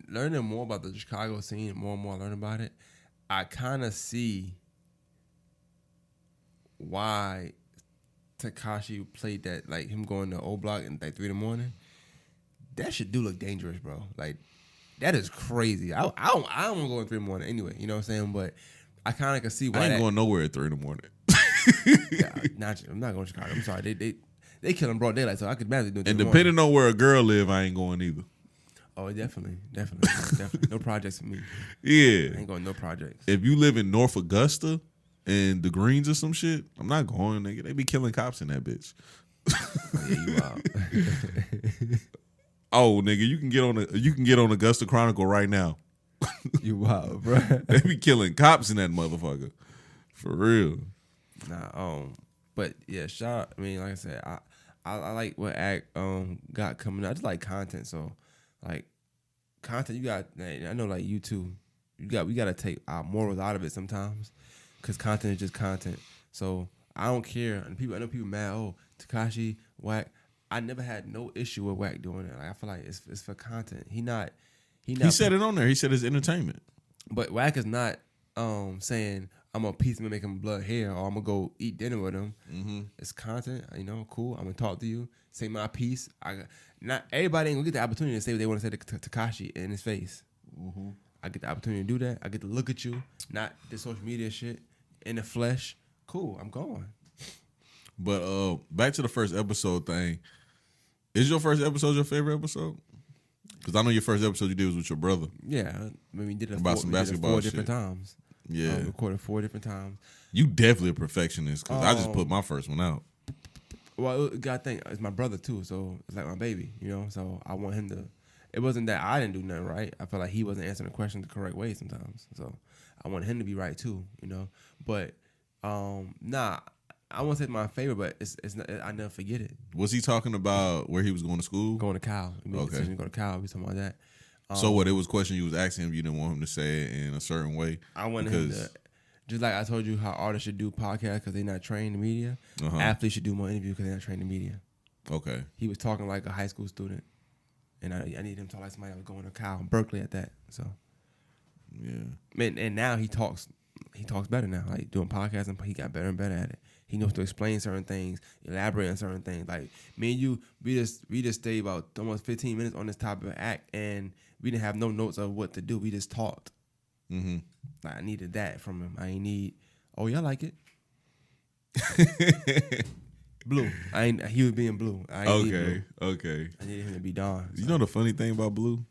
Speaker 2: learning more about the Chicago scene, more and more I learn about it, I kind of see why Tekashi played that, like him going to O Block at like 3 a.m. That shit do look dangerous, bro. Like, that is crazy. I don't want to go at 3 a.m. anyway. You know what I'm saying? But I kind of can see why.
Speaker 1: I ain't going nowhere at 3 a.m.
Speaker 2: Yeah, I'm not going to Chicago. I'm sorry. They killing broad daylight, so I could imagine doing.
Speaker 1: And depending on where a girl live, I ain't going either.
Speaker 2: Oh, definitely. No projects for me.
Speaker 1: Yeah,
Speaker 2: I ain't going no projects.
Speaker 1: If you live in North Augusta and the Greens or some shit, I'm not going, nigga. They be killing cops in that bitch.
Speaker 2: Yeah, you wild.
Speaker 1: Oh, nigga, you can get on Augusta Chronicle right now.
Speaker 2: You wild, bro.
Speaker 1: They be killing cops in that motherfucker. For real.
Speaker 2: Nah, but yeah, shout. I mean, like I said, I like what Act got coming out. I just like content, so like content. You got. I know, like you too. We got to take our morals out of it sometimes, because content is just content. So I don't care. And I know people mad. Oh, Tekashi, Wack. I never had no issue with Wack doing it. Like, I feel like it's for content. He said
Speaker 1: it on there. He said it's entertainment.
Speaker 2: But Wack is not saying I'm gonna piece him and make him blood hair, or I'm gonna go eat dinner with him. Mm-hmm. It's content, you know. Cool. I'm gonna talk to you, say my piece. Not everybody ain't gonna get the opportunity to say what they want to say to Tekashi in his face. Mm-hmm. I get the opportunity to do that. I get to look at you, not this social media shit, in the flesh. Cool. I'm going.
Speaker 1: But back to the first episode thing. Is your first episode your favorite episode? Because I know your first episode you did was with your brother.
Speaker 2: Yeah, I mean, we did it
Speaker 1: about some basketball
Speaker 2: 4 different times.
Speaker 1: Yeah,
Speaker 2: recorded 4 different times.
Speaker 1: You definitely a perfectionist, because I just put my first one out.
Speaker 2: Well, you gotta think, it's my brother too, so it's like my baby, you know. So I want him to. It wasn't that I didn't do nothing right. I felt like he wasn't answering the question the correct way sometimes. So I want him to be right too, you know. But nah. I won't say it's my favorite, but it's not, I never forget it.
Speaker 1: Was he talking about where he was going to school?
Speaker 2: Going to Cal. We made a decision to go to Cal. We talking about that.
Speaker 1: So what? It was a question you was asking him. You didn't want him to say it in a certain way.
Speaker 2: I wanted him to, just like I told you how artists should do podcasts because they're not trained in media. Athletes should do more interviews because they're not trained in media.
Speaker 1: Okay.
Speaker 2: He was talking like a high school student, and I needed him to talk like somebody that was going to Cal, Berkeley at that. So yeah, and now he talks better now. Like doing podcasts, and he got better and better at it. He knows to explain certain things, elaborate on certain things. Like me and you, we just stayed about almost 15 minutes on this topic of Act, and we didn't have no notes of what to do. We just talked. Mm-hmm. Like, I needed that from him. I ain't need. Oh yeah, I like it. Blue. He was being Blue.
Speaker 1: Okay.
Speaker 2: I needed him to be Don. So.
Speaker 1: You know the funny thing about Blue?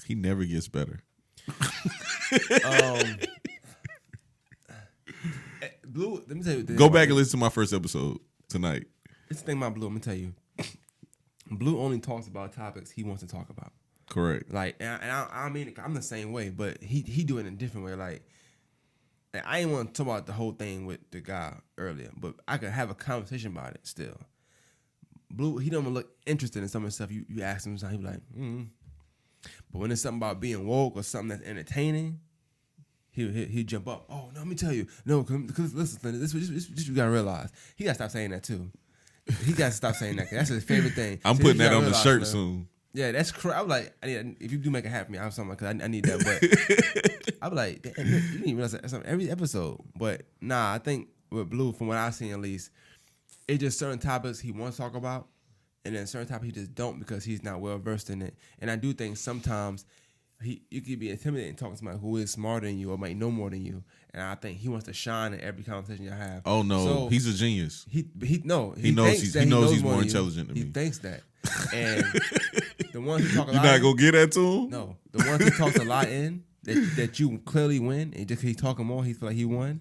Speaker 1: He never gets better.
Speaker 2: Blue, let me tell you.
Speaker 1: Go back and listen to my first episode tonight.
Speaker 2: It's the thing about Blue. I'm gonna tell you. Blue only talks about topics he wants to talk about.
Speaker 1: Correct.
Speaker 2: Like, and I mean, I'm the same way, but he do it in a different way. Like I ain't want to talk about the whole thing with the guy earlier, but I could have a conversation about it still. Blue, he don't look interested in some of the stuff you ask him, he be like, But when it's something about being woke or something that's entertaining, He'd jump up. Oh, no, let me tell you. No, because listen, this you got to realize. He got to stop saying that, too. He got to stop saying that. That's his favorite thing.
Speaker 1: I'm putting that on the shirt soon.
Speaker 2: Yeah, that's crazy. I was like, if you do make a hat for me, I have something, because I need that. But I was like, damn, you didn't even realize that's every episode. But nah, I think with Blue, from what I've seen at least, it's just certain topics he wants to talk about, and then certain topics he just don't because he's not well versed in it. And I do think sometimes you could be intimidating talking to somebody who is smarter than you or might know more than you. And I think he wants to shine in every conversation you have.
Speaker 1: Oh no, so he's a genius.
Speaker 2: He knows
Speaker 1: he's more intelligent than me.
Speaker 2: He thinks that. And the ones who talk a lot.
Speaker 1: You not gonna get that to him?
Speaker 2: No, the ones who talks a lot in that you clearly win, and just he's talking more, he feel like he won.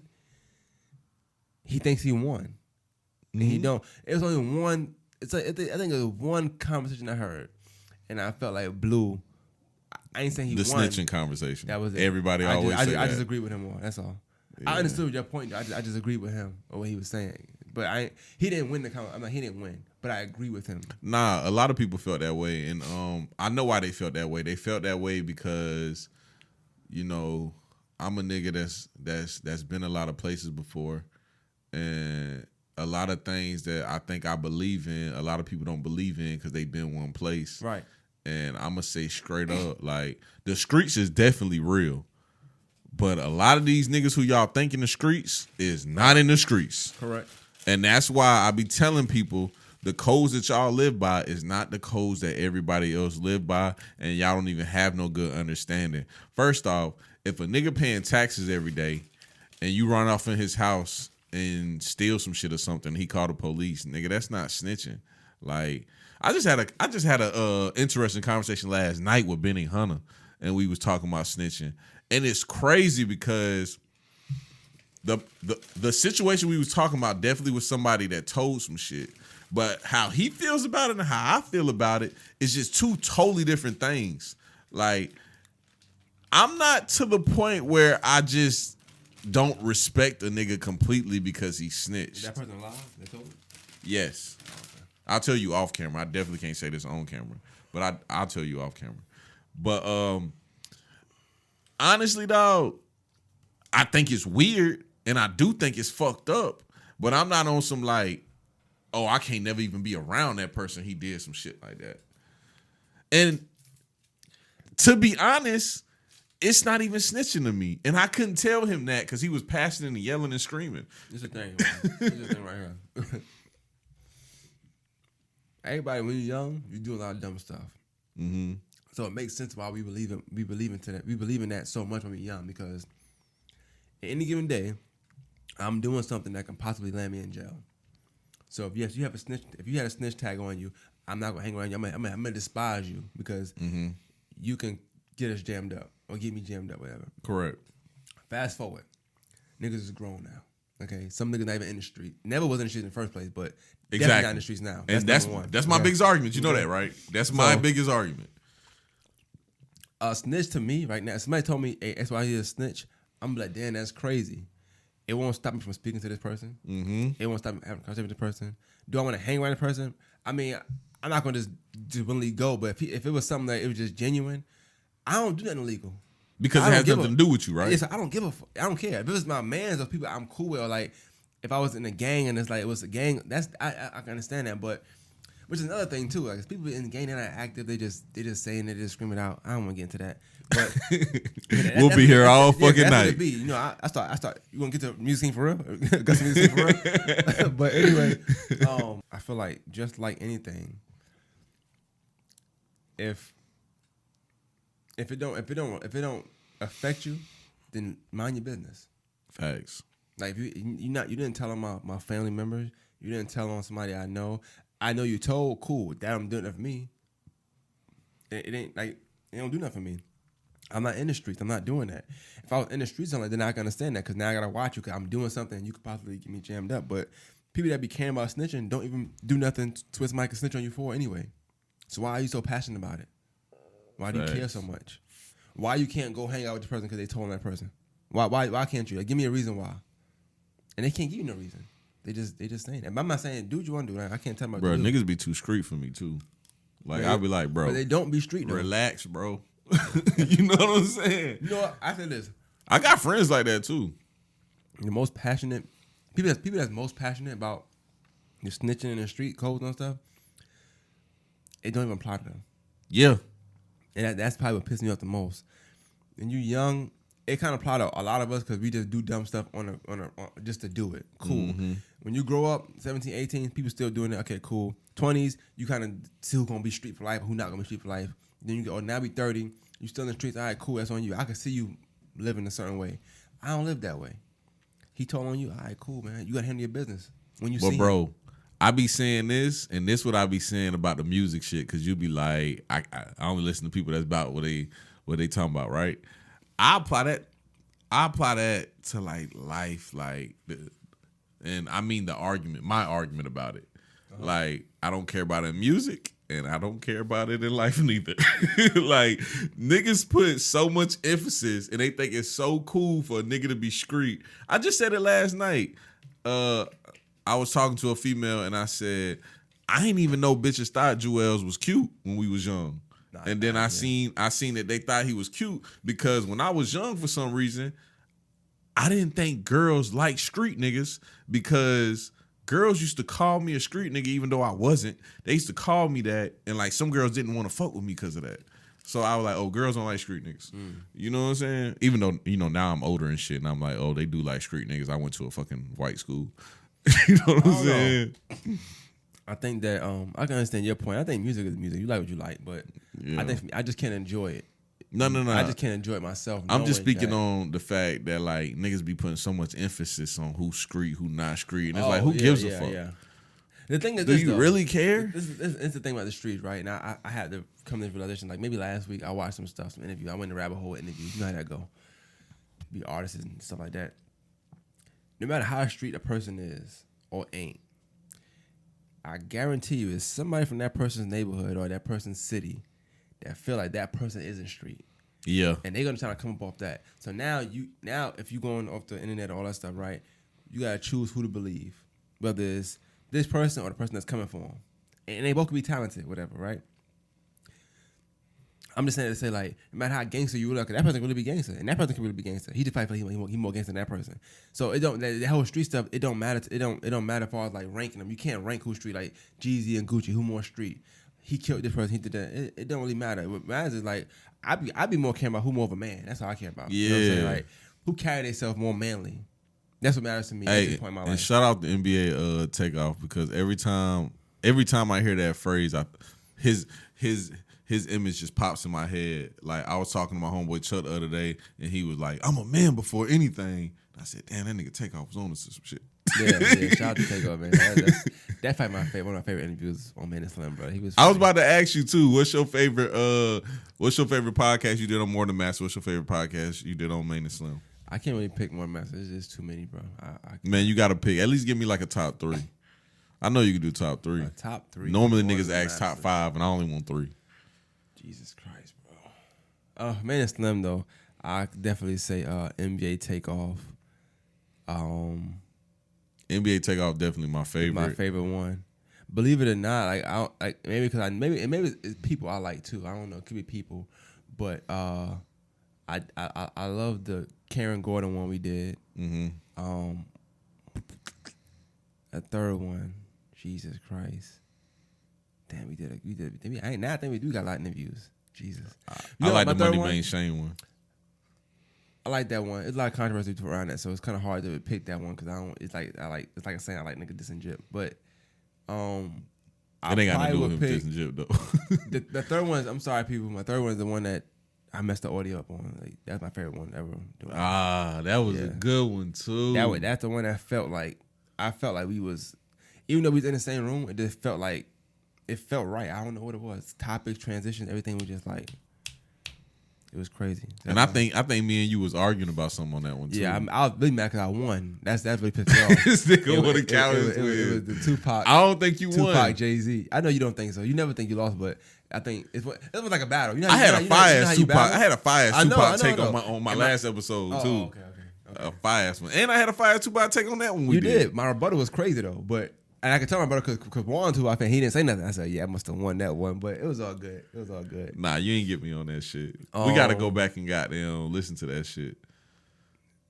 Speaker 2: He thinks he won, and he don't. It was only one. It's like I think it was one conversation I heard, and I felt like Blue. I ain't saying he won.
Speaker 1: The snitching conversation.
Speaker 2: That was it.
Speaker 1: Everybody always say that. I
Speaker 2: just agree with him more. That's all. Yeah. I understood your point. I just agreed with him or what he was saying. But he didn't win the conversation. I'm like, he didn't win. But I agree with him.
Speaker 1: Nah, a lot of people felt that way. And I know why they felt that way. They felt that way because, you know, I'm a nigga that's been a lot of places before. And a lot of things that I think I believe in, a lot of people don't believe in because they've been one place.
Speaker 2: Right.
Speaker 1: And I'm going to say straight up, like, the streets is definitely real. But a lot of these niggas who y'all think in the streets is not in the streets.
Speaker 2: Correct.
Speaker 1: And that's why I be telling people the codes that y'all live by is not the codes that everybody else live by, and y'all don't even have no good understanding. First off, if a nigga paying taxes every day and you run off in his house and steal some shit or something, he called the police, nigga, that's not snitching. Like, I just had a interesting conversation last night with Benny Hunter, and we was talking about snitching. And it's crazy because the situation we was talking about definitely was somebody that told some shit. But how he feels about it and how I feel about it is just two totally different things. Like, I'm not to the point where I just don't respect a nigga completely because he snitched.
Speaker 2: Is that person alive? They told you?
Speaker 1: Yes. Oh, okay. I'll tell you off camera. I definitely can't say this on camera. But I'll tell you off camera. But honestly, dog, I think it's weird and I do think it's fucked up. But I'm not on some like, oh, I can't never even be around that person. He did some shit like that. And to be honest, it's not even snitching to me. And I couldn't tell him that because he was passionate and yelling and screaming.
Speaker 2: This is the thing. This is the thing right here. Everybody, when you're young, you do a lot of dumb stuff.
Speaker 1: Mm-hmm.
Speaker 2: So it makes sense why we believe in that so much when we're young, because any given day, I'm doing something that can possibly land me in jail. So if you had a snitch tag on you, I'm not gonna hang around you. I'm gonna despise you because you can get us jammed up or get me jammed up, whatever.
Speaker 1: Correct.
Speaker 2: Fast forward, niggas is grown now. Okay, some niggas not even in the street. Never was in the street in the first place, but definitely not in the streets now.
Speaker 1: That's my biggest argument. You know that, right? That's my biggest argument.
Speaker 2: A snitch to me right now. If somebody told me, "Hey, that's why he's a snitch," I'm like, "Damn, that's crazy." It won't stop me from speaking to this person. Mm-hmm. It won't stop me having a conversation with this person. Do I want to hang around the person? I mean, I'm not gonna just willingly go. But if it was something that it was just genuine, I don't do nothing illegal
Speaker 1: because it has nothing to do with you, right?
Speaker 2: Yes, I don't give a fuck. I don't care if it was my mans or people I'm cool with. Or like if I was in a gang and it's like it was a gang, that's I can understand that. But which is another thing too. Like if people in the gang, they're not active. They just saying, they just screaming out. I don't want to get into that. But
Speaker 1: we'll be here all fucking night.
Speaker 2: What it be. You know, I start. You want to get to the music scene for real? Got some music scene for real? But anyway, I feel like just like anything, if it don't affect you, then mind your business.
Speaker 1: Facts.
Speaker 2: Like if you didn't tell on my family members, you didn't tell on somebody I know. I know you told, cool, that don't do nothing for me. It ain't like it don't do nothing for me. I'm not in the streets. I'm not doing that. If I was in the streets, then I can understand that because now I gotta watch you because I'm doing something and you could possibly get me jammed up. But people that be caring about snitching don't even do nothing to somebody can snitch on you for anyway. So why are you so passionate about it? Why do you care so much? Why you can't go hang out with the person because they told on that person? Why can't you? Like, give me a reason why. And they can't give you no reason. They just saying that. But I'm not saying do what you want to do. Like, I can't tell my
Speaker 1: bro. Niggas be too street for me too. Like I'll be like, bro,
Speaker 2: but they don't be street though.
Speaker 1: Relax, bro. You know what I'm saying?
Speaker 2: You know what? I say this.
Speaker 1: I got friends like that too.
Speaker 2: The most passionate people that's most passionate about the snitching in the street codes and stuff, it don't even apply to them.
Speaker 1: Yeah.
Speaker 2: And that's probably what pisses me off the most. When you young, it kind of apply to a lot of us because we just do dumb stuff on just to do it. Cool. Mm-hmm. When you grow up, 17, 18, people still doing it. Okay, cool. 20s, you kind of see who's going to be street for life, who's not going to be street for life. Then you go, now we 30. You still in the streets, all right, cool, that's on you. I can see you living a certain way. I don't live that way. He told on you, all right, cool, man. You got to handle your business. When you see
Speaker 1: bro,
Speaker 2: him.
Speaker 1: I be saying this, and this what I be saying about the music shit, because you be like, I only listen to people that's about what they talking about, right? I apply that to like life, like, and I mean my argument about it. Uh-huh. Like, I don't care about it in music, and I don't care about it in life neither. Like, niggas put so much emphasis, and they think it's so cool for a nigga to be street. I just said it last night. I was talking to a female, and I said, I ain't even know bitches thought Jewels was cute when we was young. And then I seen that they thought he was cute, because when I was young, for some reason, I didn't think girls liked street niggas, because girls used to call me a street nigga even though I wasn't. They used to call me that, and like some girls didn't want to fuck with me because of that. So I was like, oh, girls don't like street niggas. You know what I'm saying? Even though, now I'm older and shit, and I'm like, oh, they do like street niggas. I went to a fucking white school. You know what I'm saying?
Speaker 2: I think that I can understand your point. I think music is music. You like what you like, but I think for me, I just can't enjoy it.
Speaker 1: No.
Speaker 2: I just can't enjoy it myself.
Speaker 1: I'm just speaking on the fact that like niggas be putting so much emphasis on who's street, who not street, and it's like, who gives a fuck? Yeah. The thing is, do you really care?
Speaker 2: This is the thing about the streets, right? Now I had to come to this realization. Like maybe last week I watched some interviews. I went to rabbit hole interviews. You know how that go? Be artists and stuff like that. No matter how street a person is or ain't, I guarantee you, it's somebody from that person's neighborhood or that person's city that feel like that person isn't street.
Speaker 1: Yeah.
Speaker 2: And they're gonna try to come up off that. So now if you going off the internet and all that stuff, right, you gotta choose who to believe. Whether it's this person or the person that's coming for them. And they both can be talented, whatever, right? I'm just saying to say, like, no matter how gangster you look, that person can really be gangster, and that person can really be gangster. He just probably feel he more gangster than that person. So it don't that whole street stuff. It don't matter. It don't matter as far as like ranking them. You can't rank who's street. Like Jeezy and Gucci, who more street? He killed this person. He did that. It don't really matter. What matters is like I be more caring about who more of a man. That's all I care about.
Speaker 1: Yeah.
Speaker 2: You know what I'm saying? Like who carry themselves more manly. That's what matters to me at this point in my life.
Speaker 1: And shout out the NBA takeoff, because every time I hear that phrase, his image just pops in my head. Like, I was talking to my homeboy Chuck the other day, and he was like, I'm a man before anything. I said, damn, that nigga Takeoff was on to some shit.
Speaker 2: Yeah, shout out to Takeoff, man. That's probably one of my favorite interviews on Maine and Slim, bro.
Speaker 1: I was about to ask you too. What's your favorite podcast you did on More Than Master? What's your favorite podcast you did on Maine and Slim?
Speaker 2: I can't really pick More Than Master. It's just too many, bro.
Speaker 1: Man, you got to pick. At least give me like a top 3. I know you can do top 3.
Speaker 2: Top 3.
Speaker 1: Normally niggas ask top 5, and I only want 3.
Speaker 2: Jesus Christ, bro. Maine and Slim though, I definitely say NBA Takeoff.
Speaker 1: NBA Takeoff definitely my favorite.
Speaker 2: My favorite one. Believe it or not, maybe it's people I like too. I don't know, it could be people, but I love the Karen Gordon one we did. Mm-hmm. A third one, Jesus Christ. Damn, we did. Now I think we do got a lot of interviews. Jesus.
Speaker 1: I like the Money Main Shane one.
Speaker 2: I like that one. It's a lot of controversy around that, so it's kind of hard to pick that one because it's like I'm saying I like nigga diss and Jip, but
Speaker 1: it ain't got to do with him diss and Jip though.
Speaker 2: the third one is, I'm sorry people, my third one is the one that I messed the audio up on. Like, that's my favorite one ever.
Speaker 1: That was a good one too.
Speaker 2: That's the one that I felt like we was, even though we was in the same room, it just felt like it felt right. I don't know what it was. Topics, transitions, everything was just like. It was crazy.
Speaker 1: And I think me and you was arguing about something on that one too.
Speaker 2: Yeah, I was really mad because I won. That's really pissed me off.
Speaker 1: This nigga would have counted.
Speaker 2: It was the Tupac.
Speaker 1: I don't think you won.
Speaker 2: Tupac, Jay-Z. I know you don't think so. You never think you lost, but I think it was like a battle. You know,
Speaker 1: I had a fire Tupac take on my last episode too.
Speaker 2: Okay.
Speaker 1: A fire one, and I had a fire Tupac take on that one.
Speaker 2: You did. My rebuttal was crazy though, but. And I could tell my brother because Juan too, I think he didn't say nothing. I said, yeah, I must have won that one, but it was all good.
Speaker 1: Nah, you ain't get me on that shit. We got to go back and goddamn listen to that shit.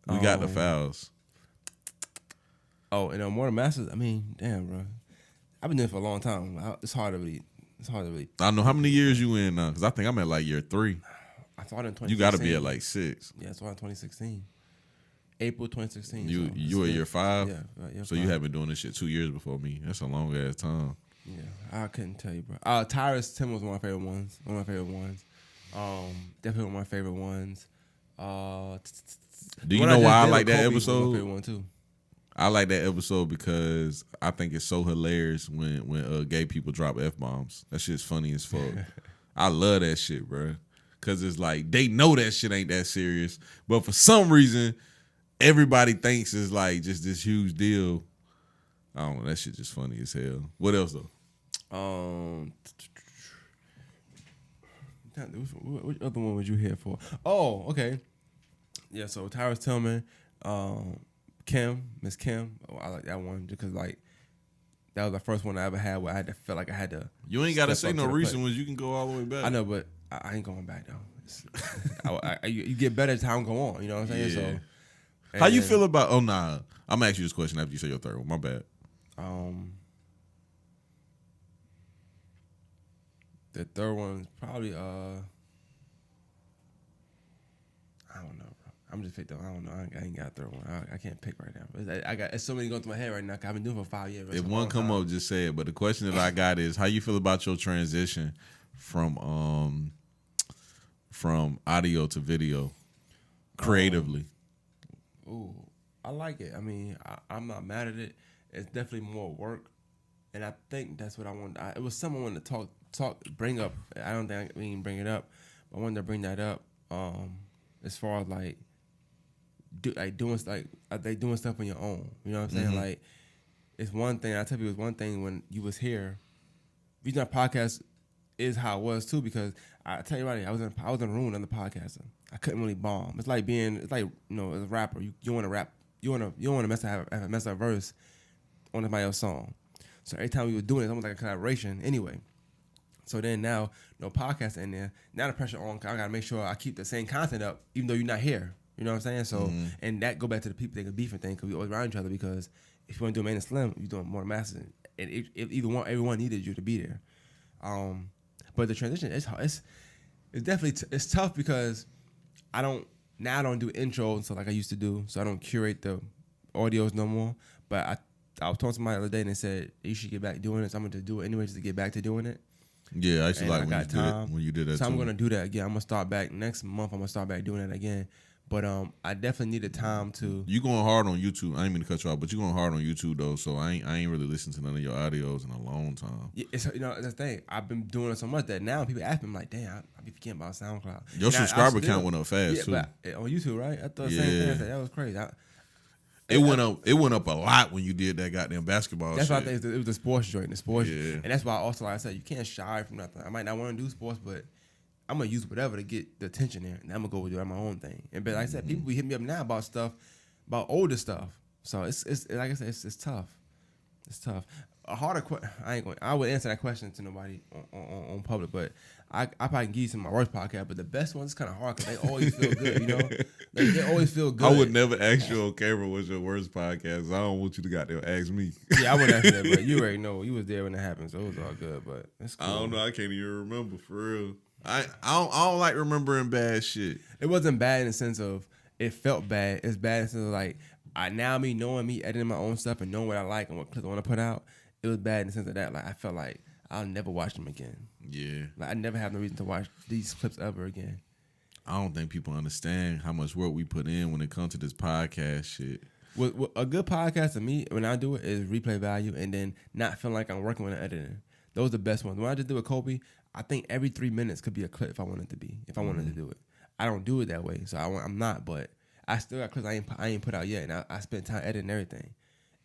Speaker 1: We got the files.
Speaker 2: And More Than Masters, I mean, damn, bro. I've been doing it for a long time. It's hard to really.
Speaker 1: I don't know how many years you in now, because I think I'm at like year 3.
Speaker 2: I started in 2016.
Speaker 1: You got to be at like 6.
Speaker 2: Yeah, I started in 2016. April 2016.
Speaker 1: You were year 5?
Speaker 2: Yeah.
Speaker 1: So you have been doing this shit 2 years before me. That's a long ass time.
Speaker 2: Yeah, I couldn't tell you, bro. Tyrus Tim was one of my favorite ones. Definitely one of my favorite ones.
Speaker 1: Do you know why I like that episode?
Speaker 2: My favorite one too.
Speaker 1: I like that episode because I think it's so hilarious when gay people drop F-bombs. That shit's funny as fuck. I love that shit, bro. Cause it's like they know that shit ain't that serious, but for some reason, everybody thinks it's like just this huge deal. I don't know. That shit just funny as hell. What else though?
Speaker 2: Which other one was you here for? Oh, okay. Yeah, so Tyrus Tillman, Miss Kim. Oh, I like that one because like that was the first one I ever had where I had to feel like I had to.
Speaker 1: You ain't gotta say no recent ones. You can go all the way back.
Speaker 2: I know, but I ain't going back though. You get better as time go on. You know what I'm saying?
Speaker 1: Yeah.
Speaker 2: So,
Speaker 1: how you feel about? Oh nah, I'm gonna ask you this question after you say your third one. My bad.
Speaker 2: The third one is probably I don't know, bro. I'm just picked up. I don't know. I ain't got a third one. I can't pick right now. It's so many going through my head right now. I've been doing it for 5 years.
Speaker 1: If one come up, just say it. But the question that I got is, how you feel about your transition from audio to video creatively?
Speaker 2: I like it. I mean, I'm not mad at it. It's definitely more work, and I think that's what I wanted. It was something I wanted to bring up. I don't think we can bring it up, but I wanted to bring that up. As far as like doing stuff on your own. You know what I'm saying? Like, it's one thing. I tell you, it was one thing when you was here. The reason our podcast is how it was too, because I tell you right, I was in a room on the podcaster. I couldn't really bomb. It's like as a rapper. You want to rap. You want to have a mess up verse on somebody else's song. So every time we were doing it, it's almost like a collaboration. Anyway. So then now, no podcast in there. Now the pressure on. I gotta make sure I keep the same content up, even though you're not here. You know what I'm saying? So and that go back to the people that can beef and thing, because we always around each other. Because if you want to do Maine and Slim, you're doing more masters, and if everyone needed you to be there. But the transition it's definitely it's tough because I don't do intros so like I used to do. So I don't curate the audios no more. But I was talking to somebody the other day and they said you should get back doing it. So I'm gonna do it anyway just to get back to doing it.
Speaker 1: Yeah, I used to like when you did that.
Speaker 2: So I'm gonna do that again. I'm gonna start back next month. I'm gonna start back doing that again. But I definitely needed time to. You
Speaker 1: going hard on YouTube. I ain't mean to cut you off, but you going hard on YouTube though. So I ain't really listened to none of your audios in a long time.
Speaker 2: Yeah, it's that's the thing. I've been doing it so much that now people ask me, I'm like, damn, I be forgetting about SoundCloud.
Speaker 1: Your subscriber count went up fast too.
Speaker 2: But on YouTube, right? I thought the same thing. That was crazy.
Speaker 1: It went up a lot when you did that goddamn basketball.
Speaker 2: That's
Speaker 1: shit.
Speaker 2: why I think it was the sports joint, and that's why also like I said, you can't shy from nothing. I might not want to do sports, but I'm gonna use whatever to get the attention there, and I'm gonna go do my own thing. And but like I said, people be hitting me up now about stuff, about older stuff. So it's like I said, it's tough. It's tough. A harder question. I would answer that question to nobody on public, but I probably can give you some of my worst podcast. But the best ones is kind of hard because they always feel good. You know, like, they always feel good.
Speaker 1: I would never ask you on camera what's your worst podcast. I don't want you to goddamn ask me.
Speaker 2: Yeah, I wouldn't ask that, but you already know you was there when it happened, so it was all good. But it's cool.
Speaker 1: I don't know. I can't even remember for real. I don't like remembering bad shit.
Speaker 2: It wasn't bad in the sense of it felt bad. It's bad in the sense of like knowing me editing my own stuff and knowing what I like and what clips I want to put out. It was bad in the sense of that. Like I felt like I'll never watch them again.
Speaker 1: Yeah. Like
Speaker 2: I never have no reason to watch these clips ever again.
Speaker 1: I don't think people understand how much work we put in when it comes to this podcast shit.
Speaker 2: What a good podcast to me, when I do it, is replay value and then not feeling like I'm working when I'm editing. Those are the best ones. When I just do it with Kobe, I think every 3 minutes could be a clip if I wanted to be. If I wanted to do it. I don't do it that way, so I'm not, but I still got clips I ain't put out yet, and I spent time editing everything.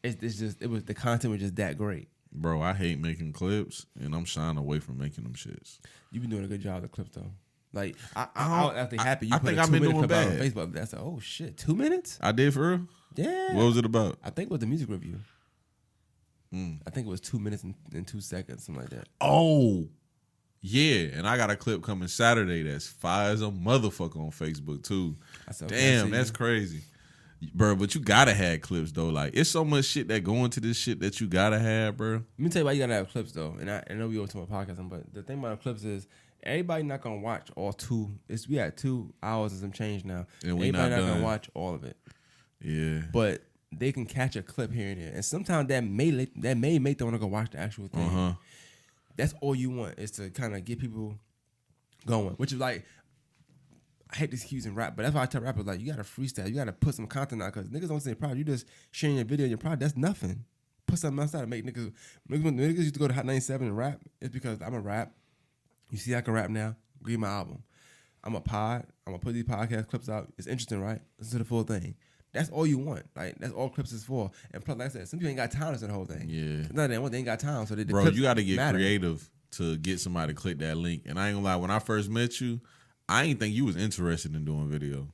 Speaker 2: The content was just that great.
Speaker 1: Bro, I hate making clips, and I'm shying away from making them shits.
Speaker 2: You've been doing a good job with the clips, though. Like, I was actually happy you
Speaker 1: put a 2-minute clip out on
Speaker 2: Facebook. That's like, oh, shit, 2 minutes?
Speaker 1: I did, for real?
Speaker 2: Yeah.
Speaker 1: What was it about?
Speaker 2: I think it was the music review. I think it was 2 minutes and 2 seconds, something like that.
Speaker 1: Oh, yeah. And I got a clip coming Saturday that's fire as a motherfucker on Facebook, too. Damn, that's crazy. Bro, but you gotta have clips though. Like, it's so much shit that go into this shit that you gotta have, bro.
Speaker 2: Let me tell you why you gotta have clips though. And I know we go to my podcast, but the thing about clips is everybody not gonna watch all two. We at 2 hours and some change now. And everybody not gonna watch all of it.
Speaker 1: Yeah.
Speaker 2: But they can catch a clip here and there, and sometimes that may make them wanna go watch the actual thing. That's all you want, is to kind of get people going, which is like, I hate this using rap, but that's why I tell rappers, like, you gotta freestyle, you gotta put some content out, because niggas don't say proud. You just sharing your video, your product, that's nothing. Put something else out to make niggas. When niggas used to go to Hot 97 and rap, it's because I'm a rap. You see I can rap now, read my album. I'm a gonna put these podcast clips out. It's interesting, right? Listen to the full thing. That's all you want. Like, that's all clips is for. And plus, like I said, some people ain't got time to listen to the whole thing.
Speaker 1: Yeah.
Speaker 2: No, they ain't got time. So
Speaker 1: bro, you got to get creative to get somebody to click that link. And I ain't gonna lie, when I first met you, I ain't think you was interested in doing video.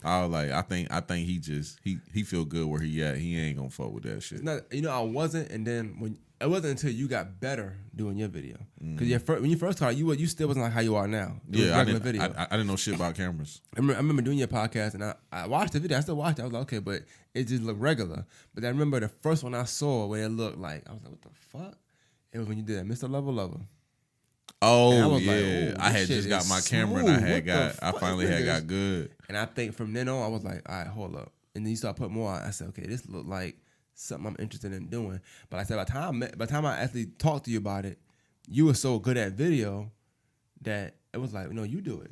Speaker 1: I was like, I think he feel good where he at. He ain't gonna fuck with that shit.
Speaker 2: It's not, I wasn't, and then it wasn't until you got better doing your video. Because when you first started, you still wasn't like how you are now.
Speaker 1: I didn't know shit about cameras.
Speaker 2: I remember doing your podcast, and I watched the video. I still watched it. I was like, okay, but it just looked regular. But I remember the first one I saw where it looked like, I was like, what the fuck? It was when you did that Mr. Level Lover.
Speaker 1: Oh yeah, I had just got my camera, and I finally had got good.
Speaker 2: And I think from then on, I was like, all right, hold up. And then you start putting more. I said, okay, this looked like something I'm interested in doing. But I said, by the time I actually talked to you about it, you were so good at video that it was like, no, you do it.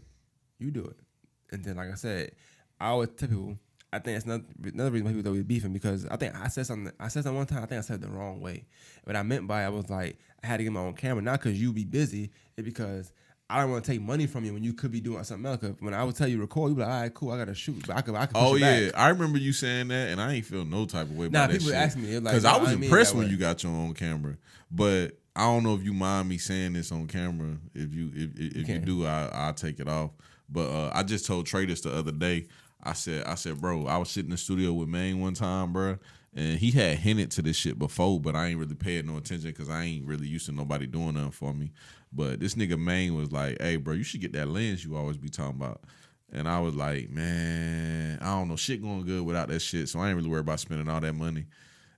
Speaker 2: And then, like I said, I always tell people, I think that's another reason why people be beefing, because I think I said something one time, I think I said it the wrong way. What I meant by it, I was like, I had to get my own camera, not because you be busy, it's because I don't want to take money from you when you could be doing something else. Cause when I would tell you record, you be like, all right, cool, I got to shoot. But I could push it back.
Speaker 1: I remember you saying that, and I ain't feel no type of way about that shit.
Speaker 2: Nah, people ask me.
Speaker 1: Because I was impressed when you got your own camera. But I don't know if you mind me saying this on camera. If you do, I'll take it off. But I just told Trey this the other day. I said, bro, I was sitting in the studio with Maine one time, bro, and he had hinted to this shit before, but I ain't really paid no attention because I ain't really used to nobody doing nothing for me. But this nigga Maine was like, hey, bro, you should get that lens you always be talking about. And I was like, man, I don't know, shit going good without that shit, so I ain't really worried about spending all that money.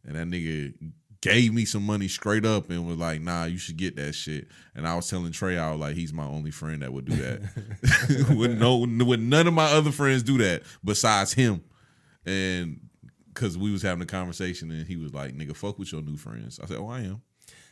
Speaker 1: And that nigga gave me some money straight up and was like, nah, you should get that shit. And I was telling Trey, I was like, he's my only friend that would do that. Would none of my other friends do that besides him. And because we was having a conversation and he was like, nigga, fuck with your new friends. I said, oh, I am.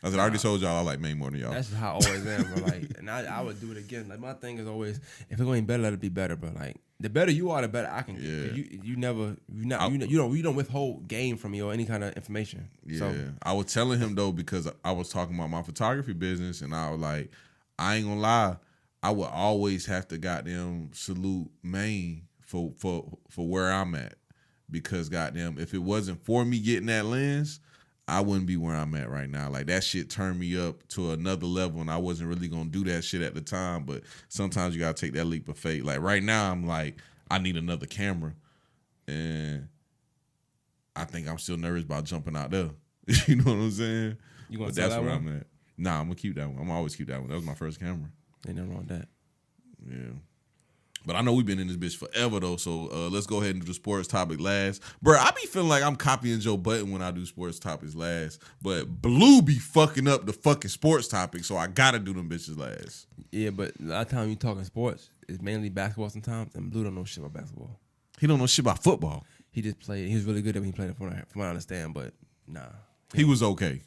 Speaker 1: I said, I already told y'all I like Maine more than y'all.
Speaker 2: That's how I always am, bro. Like, and I would do it again. Like, my thing is always, if it ain't better, let it be better, bro. Like, the better you are, the better I can get. Yeah. You don't withhold game from me or any kind of information.
Speaker 1: Yeah.
Speaker 2: So,
Speaker 1: I was telling him though, because I was talking about my photography business, and I was like, I ain't gonna lie, I would always have to goddamn salute Maine for where I'm at, because goddamn, if it wasn't for me getting that lens, I wouldn't be where I'm at right now. Like, that shit turned me up to another level, and I wasn't really gonna do that shit at the time, but sometimes you gotta take that leap of faith. Like, right now, I'm like, I need another camera, and I think I'm still nervous about jumping out there. You know what I'm saying?
Speaker 2: You gonna sell that one?
Speaker 1: I'm at. Nah, I'm gonna keep that one. I'm gonna always keep that one. That was my first camera.
Speaker 2: Ain't nothing wrong with that.
Speaker 1: Yeah. But I know we've been in this bitch forever, though, so let's go ahead and do the sports topic last. Bro, I be feeling like I'm copying Joe Budden when I do sports topics last, but Blue be fucking up the fucking sports topic, so I gotta do them bitches last.
Speaker 2: Yeah, but a lot of time you talking sports, it's mainly basketball sometimes, and Blue don't know shit about basketball.
Speaker 1: He don't know shit about football.
Speaker 2: He just played. He was really good at when he played it, from what I understand, but nah.
Speaker 1: He was okay.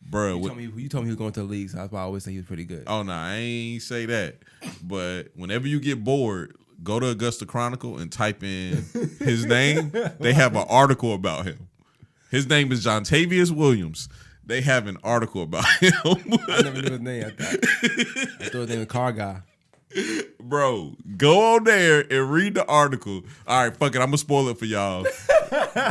Speaker 1: Bro,
Speaker 2: you told me he was going to the league, so that's why I always say he was pretty good.
Speaker 1: Oh, no, I ain't say that. But whenever you get bored, go to Augusta Chronicle and type in his name. They have an article about him. His name is Jontavius Williams. They have an article about him.
Speaker 2: I never knew his name. I thought his name was Car Guy.
Speaker 1: Bro, go on there and read the article. All right, fuck it. I'm going to spoil it for y'all.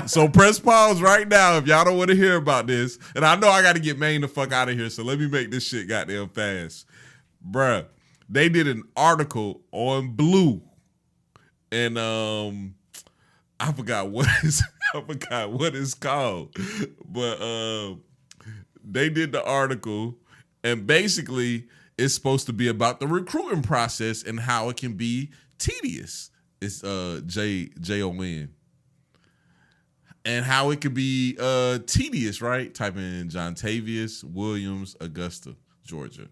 Speaker 1: So press pause right now if y'all don't want to hear about this. And I know I got to get Maine the fuck out of here, so let me make this shit goddamn fast. Bruh, they did an article on Blue. And I forgot what it's called. But they did the article, and basically it's supposed to be about the recruiting process and how it can be tedious. It's Jon. And how it could be tedious, right? Type in Jontavius Williams, Augusta, Georgia.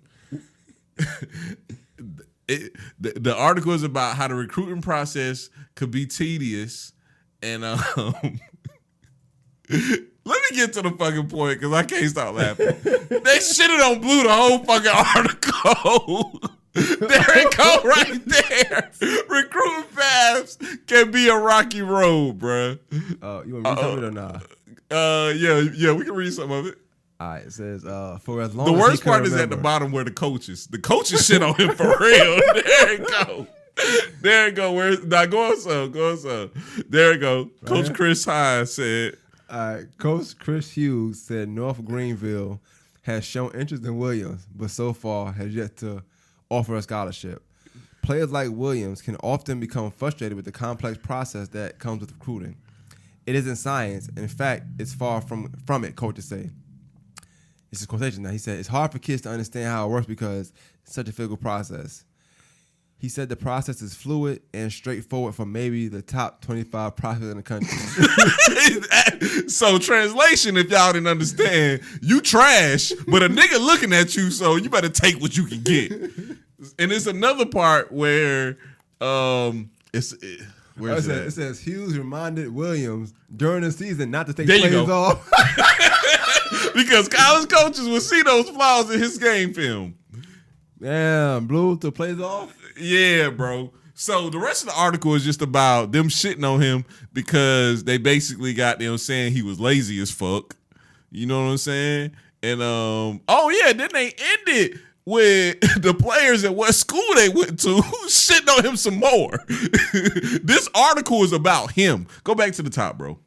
Speaker 1: The article is about how the recruiting process could be tedious. And let me get to the fucking point, because I can't stop laughing. They shitted on Blue the whole fucking article. There it go right there. Recruiting paths can be a rocky road, bruh.
Speaker 2: You want to read some of it or not?
Speaker 1: Yeah, we can read some of it.
Speaker 2: All right, it says, for as long
Speaker 1: the
Speaker 2: as
Speaker 1: worst part is at the bottom where the coaches shit on him for real. There it go. There it go. Now go on some. There it go. Right. Coach Chris Hines said.
Speaker 2: All right, Coach Chris Hughes said North Greenville has shown interest in Williams, but so far has yet to offer a scholarship. Players like Williams can often become frustrated with the complex process that comes with recruiting. It isn't science. In fact, it's far from it, coaches say. This is quotation now. He said, it's hard for kids to understand how it works because it's such a physical process. He said the process is fluid and straightforward for maybe the top 25 prospects in the country.
Speaker 1: So translation, if y'all didn't understand, you trash, but a nigga looking at you, so you better take what you can get. And it's another part where it
Speaker 2: says Hughes reminded Williams during the season not to take plays off.
Speaker 1: Because college coaches will see those flaws in his game film.
Speaker 2: Damn, Blue to plays off?
Speaker 1: Yeah, bro. So the rest of the article is just about them shitting on him because they basically got them saying he was lazy as fuck. You know what I'm saying? And then they ended with the players at what school they went to shitting on him some more. This article is about him. Go back to the top, bro.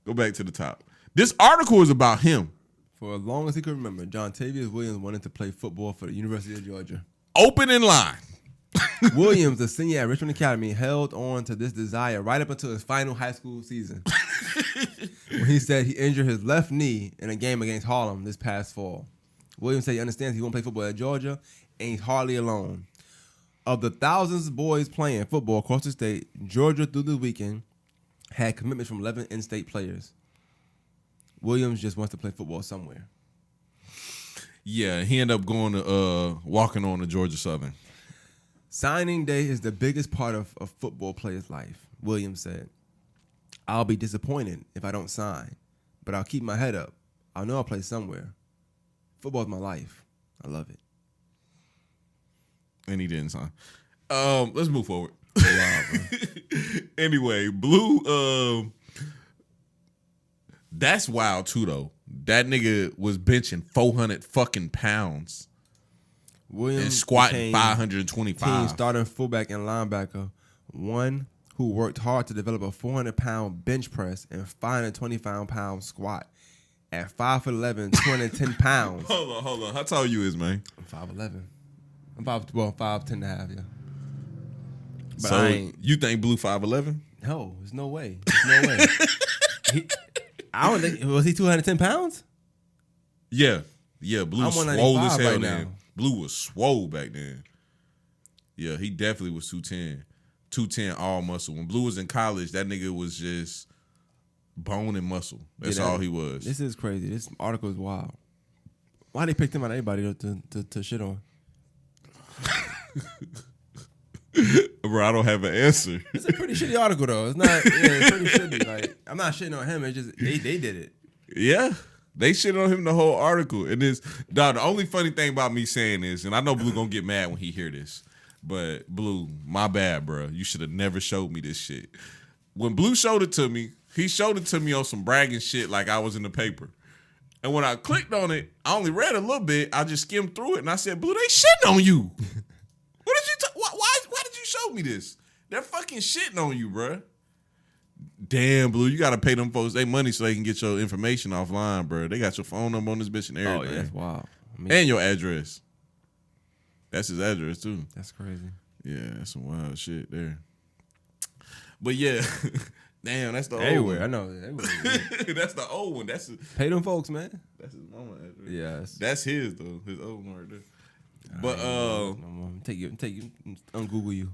Speaker 1: Go back to the top. This article is about him.
Speaker 2: For as long as he could remember, John Tavius Williams wanted to play football for the University of Georgia.
Speaker 1: Open in line.
Speaker 2: Williams, the senior at Richmond Academy, held on to this desire right up until his final high school season. When he said he injured his left knee in a game against Harlem this past fall. Williams said he understands he won't play football at Georgia, and he's hardly alone. Of the thousands of boys playing football across the state, Georgia through the weekend had commitments from 11 in-state players. Williams just wants to play football somewhere.
Speaker 1: Yeah, he ended up going to walking on to Georgia Southern.
Speaker 2: Signing day is the biggest part of a football player's life, Williams said. I'll be disappointed if I don't sign, but I'll keep my head up. I know I'll play somewhere. Football's my life. I love it.
Speaker 1: And he didn't sign. Let's move forward. Wow, anyway, Blue, that's wild too, though. That nigga was benching 400 fucking pounds.
Speaker 2: Williams
Speaker 1: and squatting 525.
Speaker 2: Team starting fullback and linebacker, one who worked hard to develop a 400-pound bench press and 525-pound squat at 5'11", 210 pounds.
Speaker 1: Hold on. How tall you is, man?
Speaker 2: I'm 5'11". I'm 5'10" and a half, yeah. But
Speaker 1: so you think Blue 5'11"?
Speaker 2: No, there's no way. There's no way. I don't think, was he 210 pounds?
Speaker 1: Yeah. Blue was swole as hell
Speaker 2: right
Speaker 1: then.
Speaker 2: now.
Speaker 1: Blue was swole back then. Yeah, he definitely was 210. 210 all muscle. When Blue was in college, that nigga was just bone and muscle. That's all he was.
Speaker 2: This is crazy. This article is wild. Why they picked him out of anybody to shit on?
Speaker 1: Bro, I don't have an answer.
Speaker 2: It's a pretty shitty article though. It's not. Yeah, it's pretty shitty. Like, I'm not shitting on him. It's just they did it.
Speaker 1: Yeah. They shit on him the whole article. And this, the only funny thing about me saying this, and I know Blue gonna get mad when he hear this, but Blue, my bad, bro. You should have never showed me this shit. When Blue showed it to me, he showed it to me on some bragging shit like I was in the paper. And when I clicked on it, I only read a little bit. I just skimmed through it, and I said, Blue, they shitting on you. What did you? Why did you show me this? They're fucking shitting on you, bro. Damn, Blue, you gotta pay them folks their money so they can get your information offline, bro. They got your phone number on this bitch and everything.
Speaker 2: Oh, yeah, that's wild.
Speaker 1: And your address. That's his address too.
Speaker 2: That's crazy.
Speaker 1: Yeah, that's some wild shit there. But yeah, damn, that's the
Speaker 2: everywhere.
Speaker 1: old one.
Speaker 2: I know. Everywhere.
Speaker 1: That's the old one.
Speaker 2: Pay them folks, man.
Speaker 1: That's his mama address.
Speaker 2: Yeah,
Speaker 1: that's his though. His old one right there. But
Speaker 2: take you, Google you.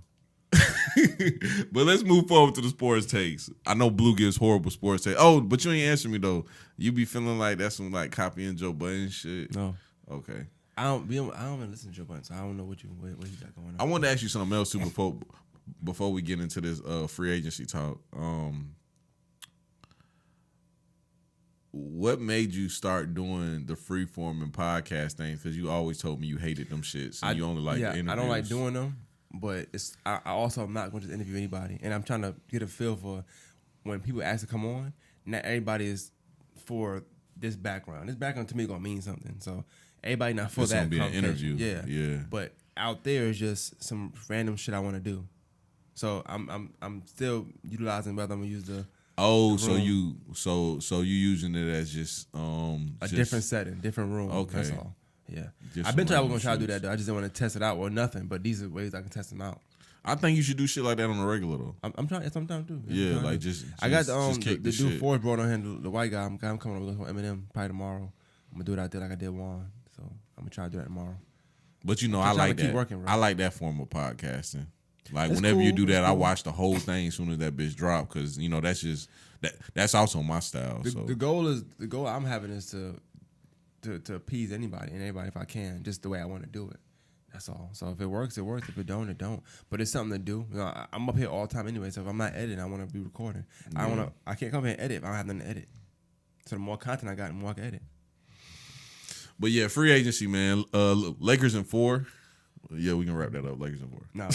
Speaker 1: But let's move forward to the sports takes. I know Blue gives horrible sports takes. Oh, but you ain't answer me though. You be feeling like that's some like copying Joe Budden shit.
Speaker 2: No.
Speaker 1: Okay.
Speaker 2: I don't even listen to Joe Budden, so I don't know what you got going on.
Speaker 1: I wanted to ask you something else too before we get into this free agency talk. what made you start doing the freeform and podcast things? Because you always told me you hated them shits and you only like the interviews.
Speaker 2: I don't like doing them, but I also am not going to just interview anybody, and I'm trying to get a feel for when people ask to come on. Not everybody is for this background. This background to me gonna mean something. So everybody not for that.
Speaker 1: It's gonna be an interview.
Speaker 2: Yeah. But out there is just some random shit I want to do. So I'm still utilizing whether I'm gonna use the.
Speaker 1: Oh, so you using it as just
Speaker 2: a different setting, different room.
Speaker 1: Okay,
Speaker 2: that's all. Yeah,
Speaker 1: just
Speaker 2: I've been trying to try to do that though. I just didn't want to test it out or nothing. But these are ways I can test them out.
Speaker 1: I think you should do shit like that on the regular though.
Speaker 2: I'm trying. That's what I'm trying to do.
Speaker 1: Yeah, like just
Speaker 2: I got
Speaker 1: the
Speaker 2: dude Forrest brought on here, the white guy. I'm coming over with Eminem probably tomorrow. I'm gonna do it out there like I did one. So I'm gonna try to do that tomorrow.
Speaker 1: But you know, I like that. Keep working, I like that form of podcasting. Like it's whenever cool. You do that, I watch the whole thing as soon as that bitch drop because you know that's just that's also my style.
Speaker 2: The goal I'm having is to appease anybody and everybody if I can, just the way I want to do it. That's all. So if it works, it works. If it don't, it don't. But it's something to do. You know, I'm up here all the time anyway. So if I'm not editing, I want to be recording. Yeah. I can't come here and edit if I don't have nothing to edit. So the more content I got, the more I can edit.
Speaker 1: But yeah, free agency, man. Lakers in 4. Yeah, we can wrap that up. Lakers in 4.
Speaker 2: Nah,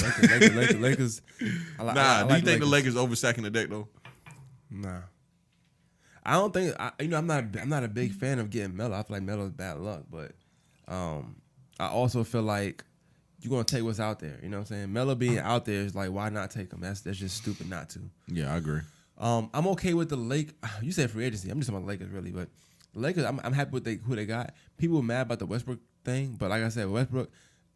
Speaker 2: Lakers.
Speaker 1: Do you think the Lakers overstacking the deck though?
Speaker 2: Nah. I don't think. I'm not a big fan of getting Melo. I feel like Melo's bad luck, but I also feel like you're gonna take what's out there. You know what I'm saying? Melo being out there is like, why not take him? That's just stupid not to.
Speaker 1: Yeah, I agree.
Speaker 2: I'm okay with the Lakers. You said free agency. I'm just talking about the Lakers really, but the Lakers. I'm happy with who they got. People were mad about the Westbrook thing, but like I said, Westbrook.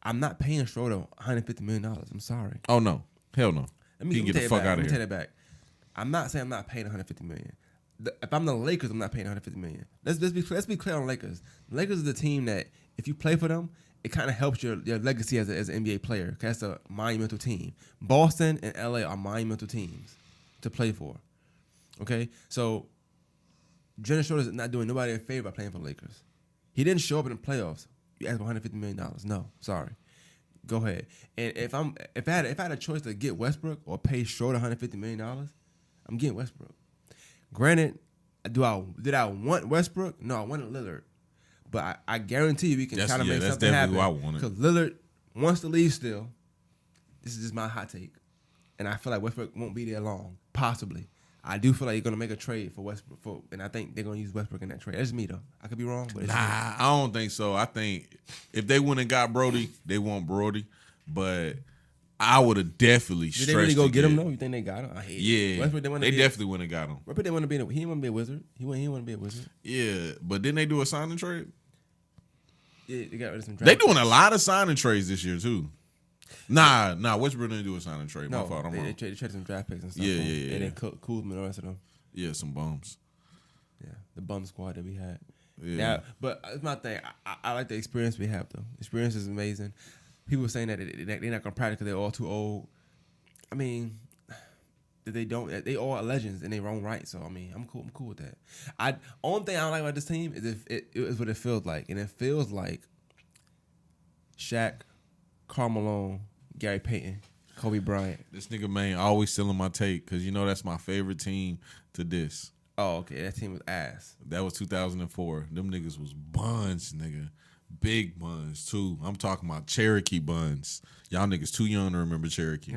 Speaker 2: I'm not paying Schroeder $150 million. I'm sorry.
Speaker 1: Oh no, hell no.
Speaker 2: He can get the fuck out of here. Let me take that back. I'm not saying I'm not paying $150 million. If I'm the Lakers, I'm not paying $150 million. Let's be clear on the Lakers. The Lakers is the team that if you play for them, it kind of helps your legacy as an NBA player. Cause that's a monumental team. Boston and LA are monumental teams to play for. Okay, so Dennis Schroeder is not doing nobody a favor by playing for the Lakers. He didn't show up in the playoffs. You ask for $150 million. No, sorry. Go ahead. And if I had a choice to get Westbrook or pay Schroeder $150 million, I'm getting Westbrook. Granted, did I want Westbrook? No, I wanted Lillard. But I guarantee you we can try to make something happen. That's definitely who I wanted. Because Lillard wants to leave still. This is just my hot take. And I feel like Westbrook won't be there long. Possibly. I do feel like you're going to make a trade for Westbrook. And I think they're going to use Westbrook in that trade. That's me, though. I could be wrong. But it's me.
Speaker 1: I don't think so. I think if they wouldn't have got Brody, they want Brody. But I would have definitely
Speaker 2: stretched. Did they really go get him, though? You think they got him?
Speaker 1: Westbrook, they definitely wouldn't have got him.
Speaker 2: Westbrook, he didn't want to be a Wizard. He didn't want to be a Wizard.
Speaker 1: Yeah, but didn't they do a signing trade?
Speaker 2: Yeah, they got rid of some draft
Speaker 1: They doing a lot of signing trades this year, too. Nah, Westbrook didn't do a signing trade.
Speaker 2: No,
Speaker 1: my fault. I'm wrong.
Speaker 2: They traded some draft picks and stuff.
Speaker 1: Yeah.
Speaker 2: And then Kuzma and the rest of them.
Speaker 1: Yeah, some bums.
Speaker 2: Yeah, the bum squad that we had.
Speaker 1: Yeah.
Speaker 2: Now, but it's my thing. I like the experience we have, though. The experience is amazing. People saying that they're not going to practice because they're all too old. I mean, they don't. They all are legends in their own right. So, I mean, I'm cool with that. Only thing I don't like about this team is if it is what it feels like. And it feels like Shaq, Karl Malone, Gary Payton, Kobe Bryant.
Speaker 1: This nigga Maine always stealing my take because you know that's my favorite team to diss.
Speaker 2: Oh, okay. That team was ass.
Speaker 1: That was 2004. Them niggas was buns, nigga. Big buns, too. I'm talking about Cherokee buns. Y'all niggas too young to remember Cherokee.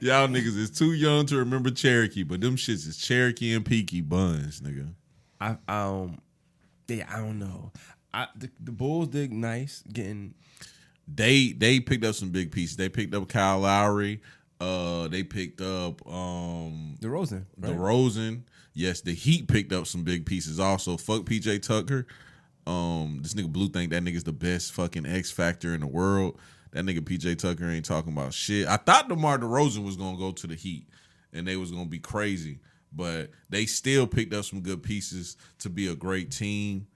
Speaker 1: Y'all niggas is too young to remember Cherokee, but them shits is Cherokee and Peaky buns, nigga.
Speaker 2: I don't know. The Bulls did nice getting.
Speaker 1: They picked up some big pieces. They picked up Kyle Lowry. They picked up
Speaker 2: DeRozan. Right?
Speaker 1: DeRozan. Yes, the Heat picked up some big pieces also. Fuck PJ Tucker. This nigga Blue think that nigga's the best fucking X factor in the world. That nigga PJ Tucker ain't talking about shit. I thought DeMar DeRozan was gonna go to the Heat and they was gonna be crazy, but they still picked up some good pieces to be a great team.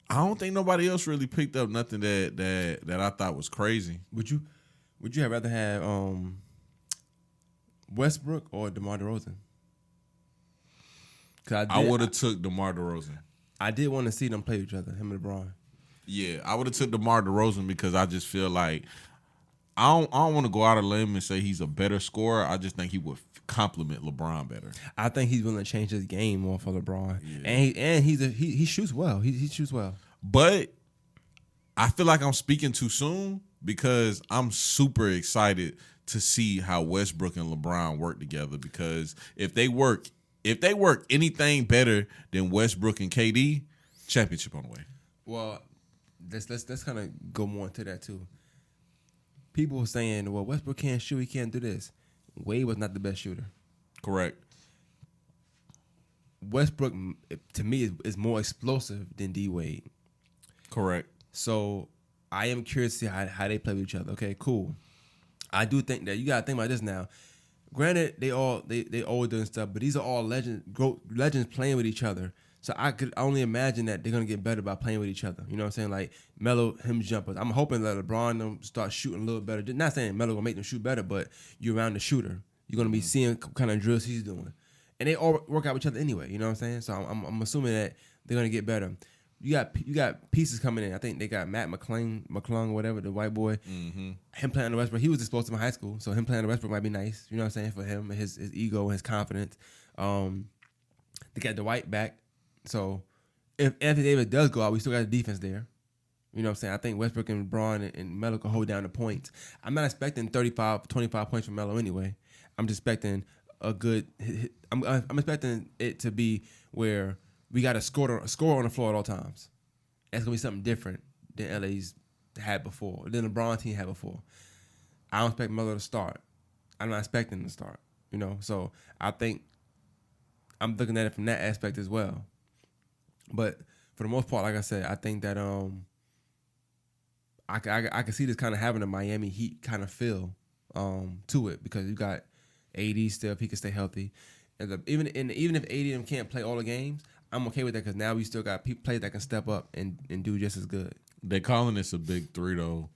Speaker 1: I don't think nobody else really picked up nothing that I thought was crazy.
Speaker 2: Would you have rather have Westbrook or DeMar DeRozan?
Speaker 1: I would have took DeMar DeRozan.
Speaker 2: I did want to see them play each other, him and LeBron.
Speaker 1: Yeah, I would have took DeMar DeRozan because I just feel like I don't want to go out of limb and say he's a better scorer. I just think he would complement LeBron better.
Speaker 2: I think he's willing to change his game more for LeBron, and he shoots well. He shoots well,
Speaker 1: but I feel like I'm speaking too soon because I'm super excited to see how Westbrook and LeBron work together. Because if they work anything better than Westbrook and KD, championship on the way.
Speaker 2: Well, let's kind of go more into that too. People were saying, well, Westbrook can't shoot, he can't do this. Wade was not the best shooter.
Speaker 1: Correct.
Speaker 2: Westbrook, to me, is more explosive than D Wade.
Speaker 1: Correct.
Speaker 2: So I am curious to see how they play with each other. Okay, cool. I do think that you gotta think about this now. Granted, they older and stuff, but these are all legends playing with each other. So I could only imagine that they're gonna get better by playing with each other. You know what I'm saying? Like Melo, him jumpers. I'm hoping that LeBron them start shooting a little better. Not saying Melo gonna make them shoot better, but you're around the shooter. You're gonna be seeing kind of drills he's doing, and they all work out with each other anyway. You know what I'm saying? So I'm assuming that they're gonna get better. You got pieces coming in. I think they got Matt McClung, whatever, the white boy. Mm-hmm. Him playing the Westbrook. He was exposed in high school, so him playing the Westbrook might be nice. You know what I'm saying? For him, his ego and his confidence. They got the White back. So if Anthony Davis does go out, we still got the defense there. You know what I'm saying? I think Westbrook and LeBron and Melo can hold down the points. I'm not expecting 25 points from Melo anyway. I'm just expecting a good – I'm expecting it to be where – we got a score on the floor at all times. That's going to be something different than LA's had before, than the LeBron team had before. I don't expect Melo to start. I'm not expecting him to start, you know. So I think I'm looking at it from that aspect as well. But for the most part, like I said, I think that I can see this kind of having a Miami Heat kind of feel to it because you got AD still, if he can stay healthy. And even if AD and them can't play all the games, I'm okay with that because now we still got players that can step up and do just as good.
Speaker 1: They're calling this a big three though,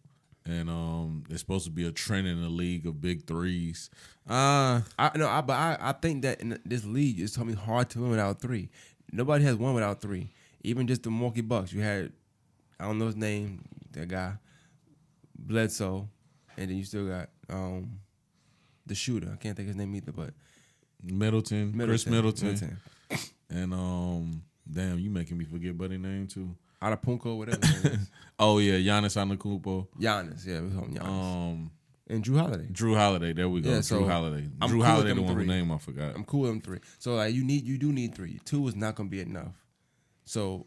Speaker 1: and it's supposed to be a trend in the league of big threes.
Speaker 2: I think that in this league it's gonna be hard to win without three. Nobody has won without three. Even just the Milwaukee Bucks, you had I don't know his name, that guy Bledsoe, and then you still got the shooter. I can't think of his name either, but
Speaker 1: Middleton. Chris Middleton. And damn, you making me forget buddy name too.
Speaker 2: Antetokounmpo, whatever his name is.
Speaker 1: Oh yeah, Giannis Antetokounmpo.
Speaker 2: Giannis, yeah, we call him Giannis. And Drew Holiday.
Speaker 1: Drew Holiday, there we go.
Speaker 2: Yeah,
Speaker 1: Drew Holiday.
Speaker 2: I'm
Speaker 1: Drew
Speaker 2: cool
Speaker 1: Holiday,
Speaker 2: with
Speaker 1: the
Speaker 2: them
Speaker 1: one whose
Speaker 2: three.
Speaker 1: name I forgot.
Speaker 2: I'm cool with them three. So like you do need three. Two is not gonna be enough. So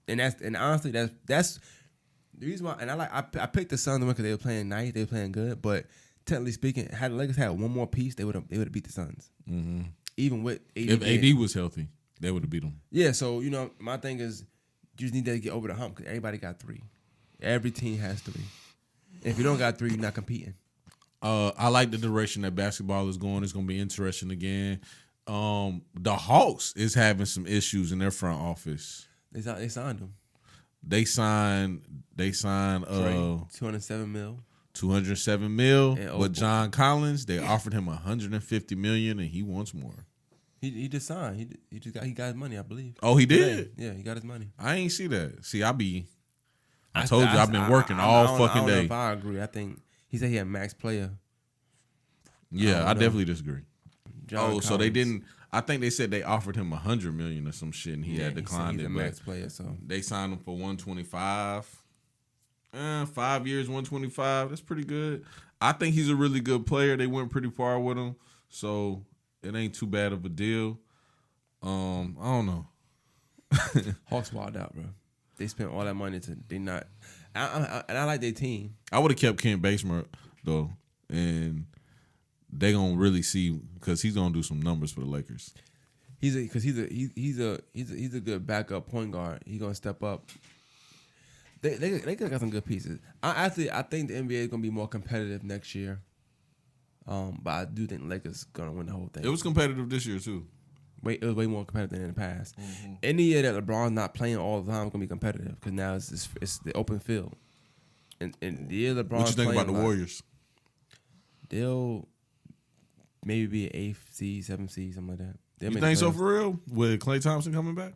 Speaker 2: and honestly that's the reason why. And I picked the Suns because they were playing nice, they were playing good. But technically speaking, had the Lakers had one more piece, they would have beat the Suns. Mm-hmm. Even with AD.
Speaker 1: If AD was healthy, they would have beat them.
Speaker 2: Yeah, so, you know, my thing is you just need to get over the hump because everybody got three. Every team has three. And if you don't got three, you're not competing.
Speaker 1: I like the direction that basketball is going. It's going to be interesting again. The Hawks is having some issues in their front office.
Speaker 2: They signed them.
Speaker 1: They signed
Speaker 2: 207 mil.
Speaker 1: 207 mil. With John Collins, they offered him $150 million, and he wants more.
Speaker 2: He just signed. He got his money, I believe.
Speaker 1: Oh, he did?
Speaker 2: Yeah, he got his money.
Speaker 1: I ain't see that. See, I told you I've been working all fucking day.
Speaker 2: I don't know if I agree. I think he said he had max player.
Speaker 1: Yeah, I definitely disagree.
Speaker 2: John Collins.
Speaker 1: So they didn't. I think they said they offered him $100 million or some shit, and he had declined
Speaker 2: he's
Speaker 1: it.
Speaker 2: A max player, so
Speaker 1: they signed him for $125. 5 years, $125. That's pretty good. I think he's a really good player. They went pretty far with him, so it ain't too bad of a deal. I don't know.
Speaker 2: Hawks wild out, bro. They spent all that money and I like their team.
Speaker 1: I would have kept Kent Bazemore though, and they gonna really see because he's gonna do some numbers for the Lakers.
Speaker 2: He's a good backup point guard. He's gonna step up. They got some good pieces. I think the NBA is gonna be more competitive next year. But I do think the Lakers gonna win the whole thing.
Speaker 1: It was competitive this year too.
Speaker 2: It was way more competitive than in the past. Mm-hmm. Any year that LeBron's not playing all the time is gonna be competitive because now it's the open field. And the year LeBron's
Speaker 1: what you think
Speaker 2: playing
Speaker 1: about the Warriors?
Speaker 2: They'll maybe be an 8th seed, 7th seed, something like that.
Speaker 1: You think so for real? With Klay Thompson coming back?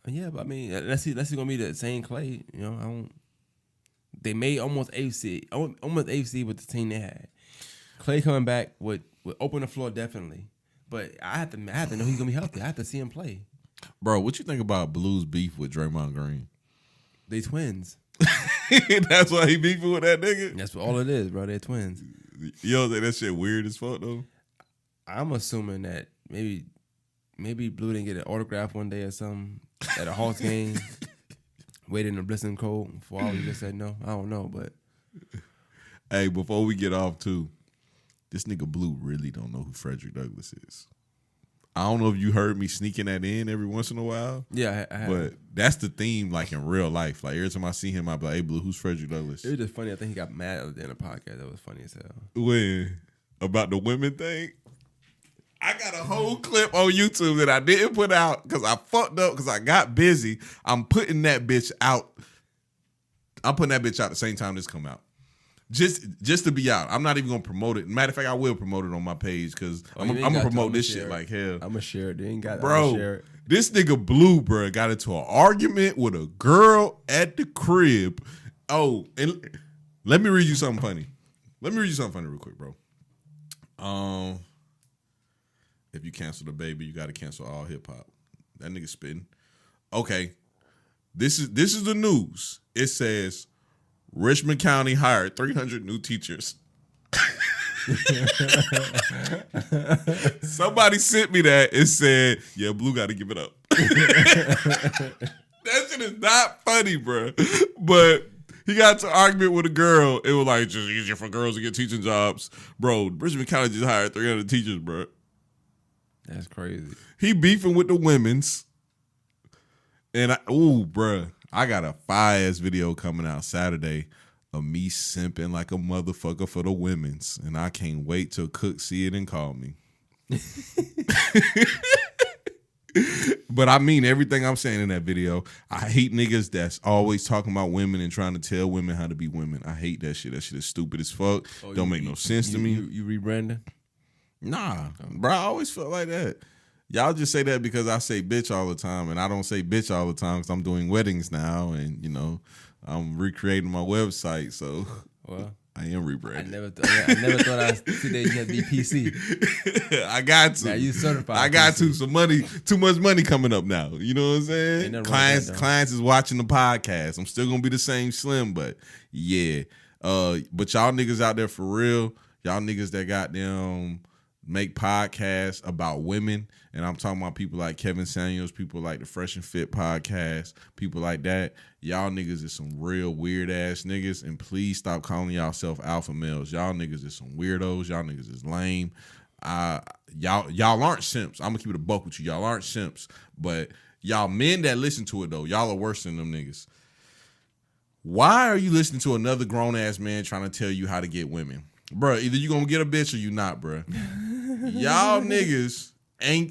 Speaker 2: Yeah, but I mean, unless he's gonna be the same Klay, you know, they made almost AFC with the team they had. Clay coming back would open the floor definitely, but I have to know he's gonna be healthy. I have to see him play.
Speaker 1: Bro, what you think about Blue's beef with Draymond Green?
Speaker 2: They twins.
Speaker 1: That's why he beefing with that nigga?
Speaker 2: That's what all it is, bro. They're twins.
Speaker 1: You don't think that shit weird as fuck, though?
Speaker 2: I'm assuming that maybe Blue didn't get an autograph one day or something at a Hawks game. Waited in the blistering cold for all he just said no. I don't know, but
Speaker 1: hey, before we get off too, this nigga Blue really don't know who Frederick Douglass is. I don't know if you heard me sneaking that in every once in a while.
Speaker 2: Yeah, I have.
Speaker 1: But that's the theme, like in real life. Like every time I see him, I be like, "Hey, Blue, who's Frederick Douglass?"
Speaker 2: It was just funny. I think he got mad at the end of the podcast. That was funny as hell.
Speaker 1: When about the women thing, I got a whole clip on YouTube that I didn't put out because I fucked up because I got busy. I'm putting that bitch out. I'm putting that bitch out the same time this come out. Just to be out. I'm not even gonna promote it. Matter of fact, I will promote it on my page because I'm gonna promote this shit like hell.
Speaker 2: I'm gonna share it. They ain't got
Speaker 1: bro.
Speaker 2: Share it.
Speaker 1: This nigga Blue, bro, got into an argument with a girl at the crib. Oh, and let me read you something funny. Let me read you something funny real quick, bro. If you cancel the baby, you got to cancel all hip hop. That nigga spitting. Okay, this is the news. It says Richmond County hired 300 new teachers. Somebody sent me that and said, "Yeah, Blue got to give it up." That shit is not funny, bro. But he got into an argument with a girl. It was like just easier for girls to get teaching jobs, bro. Richmond County just hired 300 teachers, bro.
Speaker 2: That's crazy.
Speaker 1: He beefing with the women's. And bruh, I got a fire-ass video coming out Saturday of me simping like a motherfucker for the women's. And I can't wait till Cook see it and call me. But I mean everything I'm saying in that video. I hate niggas that's always talking about women and trying to tell women how to be women. I hate that shit. That shit is stupid as fuck. Don't make no sense to me.
Speaker 2: You rebranding?
Speaker 1: Nah, bro, I always felt like that. Y'all just say that because I say bitch all the time, and I don't say bitch all the time because I'm doing weddings now, and, you know, I'm recreating my website, so
Speaker 2: well,
Speaker 1: I am rebranding.
Speaker 2: I never thought I'd see that you had BPC.
Speaker 1: I got to.
Speaker 2: Now you certified.
Speaker 1: I got to. Some money, too much money coming up now. You know what I'm saying? Clients is watching the podcast. I'm still going to be the same Slim, but yeah. But y'all niggas out there for real, y'all niggas that got them make podcasts about women, and I'm talking about people like Kevin Samuels, people like the Fresh and Fit podcast, people like that. Y'all niggas is some real weird ass niggas, and please stop calling yourself alpha males. Y'all niggas is some weirdos. Y'all niggas is lame. Y'all aren't simps. I'm gonna keep it a buck with you. Y'all aren't simps, but y'all men that listen to it though, y'all are worse than them niggas. Why are you listening to another grown ass man trying to tell you how to get women? Bruh, either you gonna get a bitch or you not, bruh. Y'all niggas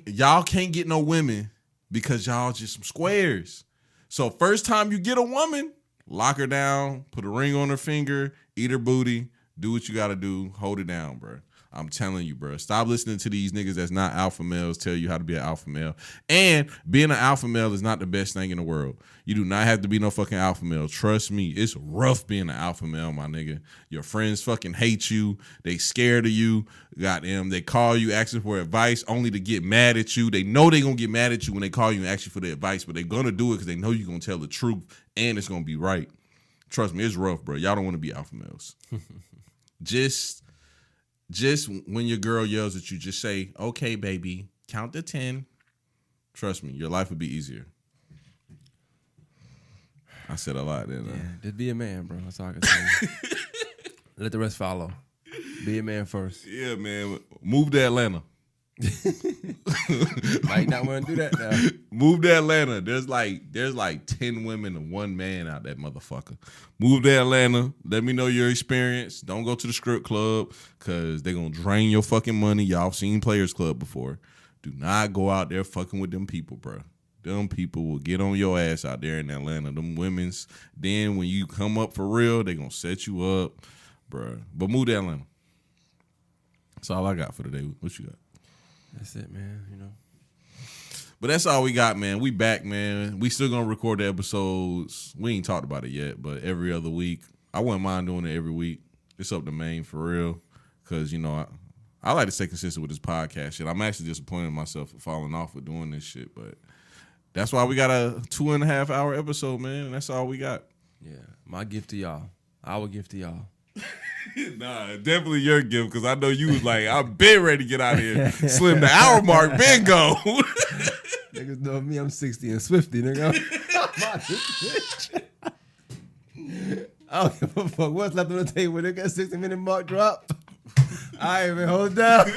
Speaker 1: y'all can't get no women because y'all just some squares. So first time you get a woman, lock her down, put a ring on her finger, eat her booty, do what you gotta do, hold it down, bruh. I'm telling you, bro. Stop listening to these niggas that's not alpha males tell you how to be an alpha male. And being an alpha male is not the best thing in the world. You do not have to be no fucking alpha male. Trust me, it's rough being an alpha male, my nigga. Your friends fucking hate you. They scared of you. Goddamn, they call you asking for advice only to get mad at you. They know they gonna get mad at you when they call you and ask you for the advice, but they gonna do it because they know you're gonna tell the truth and it's gonna be right. Trust me, it's rough, bro. Y'all don't want to be alpha males. Just when your girl yells at you, just say, "Okay, baby, count to 10. Trust me, your life would be easier. I said a lot, didn't I?
Speaker 2: Yeah, just be a man, bro. That's all I can say. Let the rest follow. Be a man first.
Speaker 1: Yeah, man. Move to Atlanta.
Speaker 2: Might not want to do that now.
Speaker 1: Move to Atlanta. There's like 10 women and 1 man out that motherfucker. Move to Atlanta. Let me know your experience. Don't go to the strip club because they're going to drain your fucking money. Y'all seen Players Club before. Do not go out there fucking with them people, bro. Them people will get on your ass out there in Atlanta. Them women's. Then when you come up for real, they going to set you up, bro. But move to Atlanta. That's all I got for today. What you got?
Speaker 2: That's it, man. You know.
Speaker 1: But that's all we got, man. We back, man. We still gonna record the episodes. We ain't talked about it yet, but every other week. I wouldn't mind doing it every week. It's up to Maine for real. Because, you know, I like to stay consistent with this podcast shit. I'm actually disappointed in myself for falling off with doing this shit. But that's why we got a 2.5 hour episode, man. And that's all we got.
Speaker 2: Yeah. My gift to y'all. Our gift to y'all.
Speaker 1: Nah, definitely your gift. Because I know you was like, I've been ready to get out of here. Slim the hour mark, been go.
Speaker 2: Niggas know me, I'm 60 and Swifty, nigga. I don't give a fuck what's left on the table. They got 60-minute mark drop. All right, man, hold down.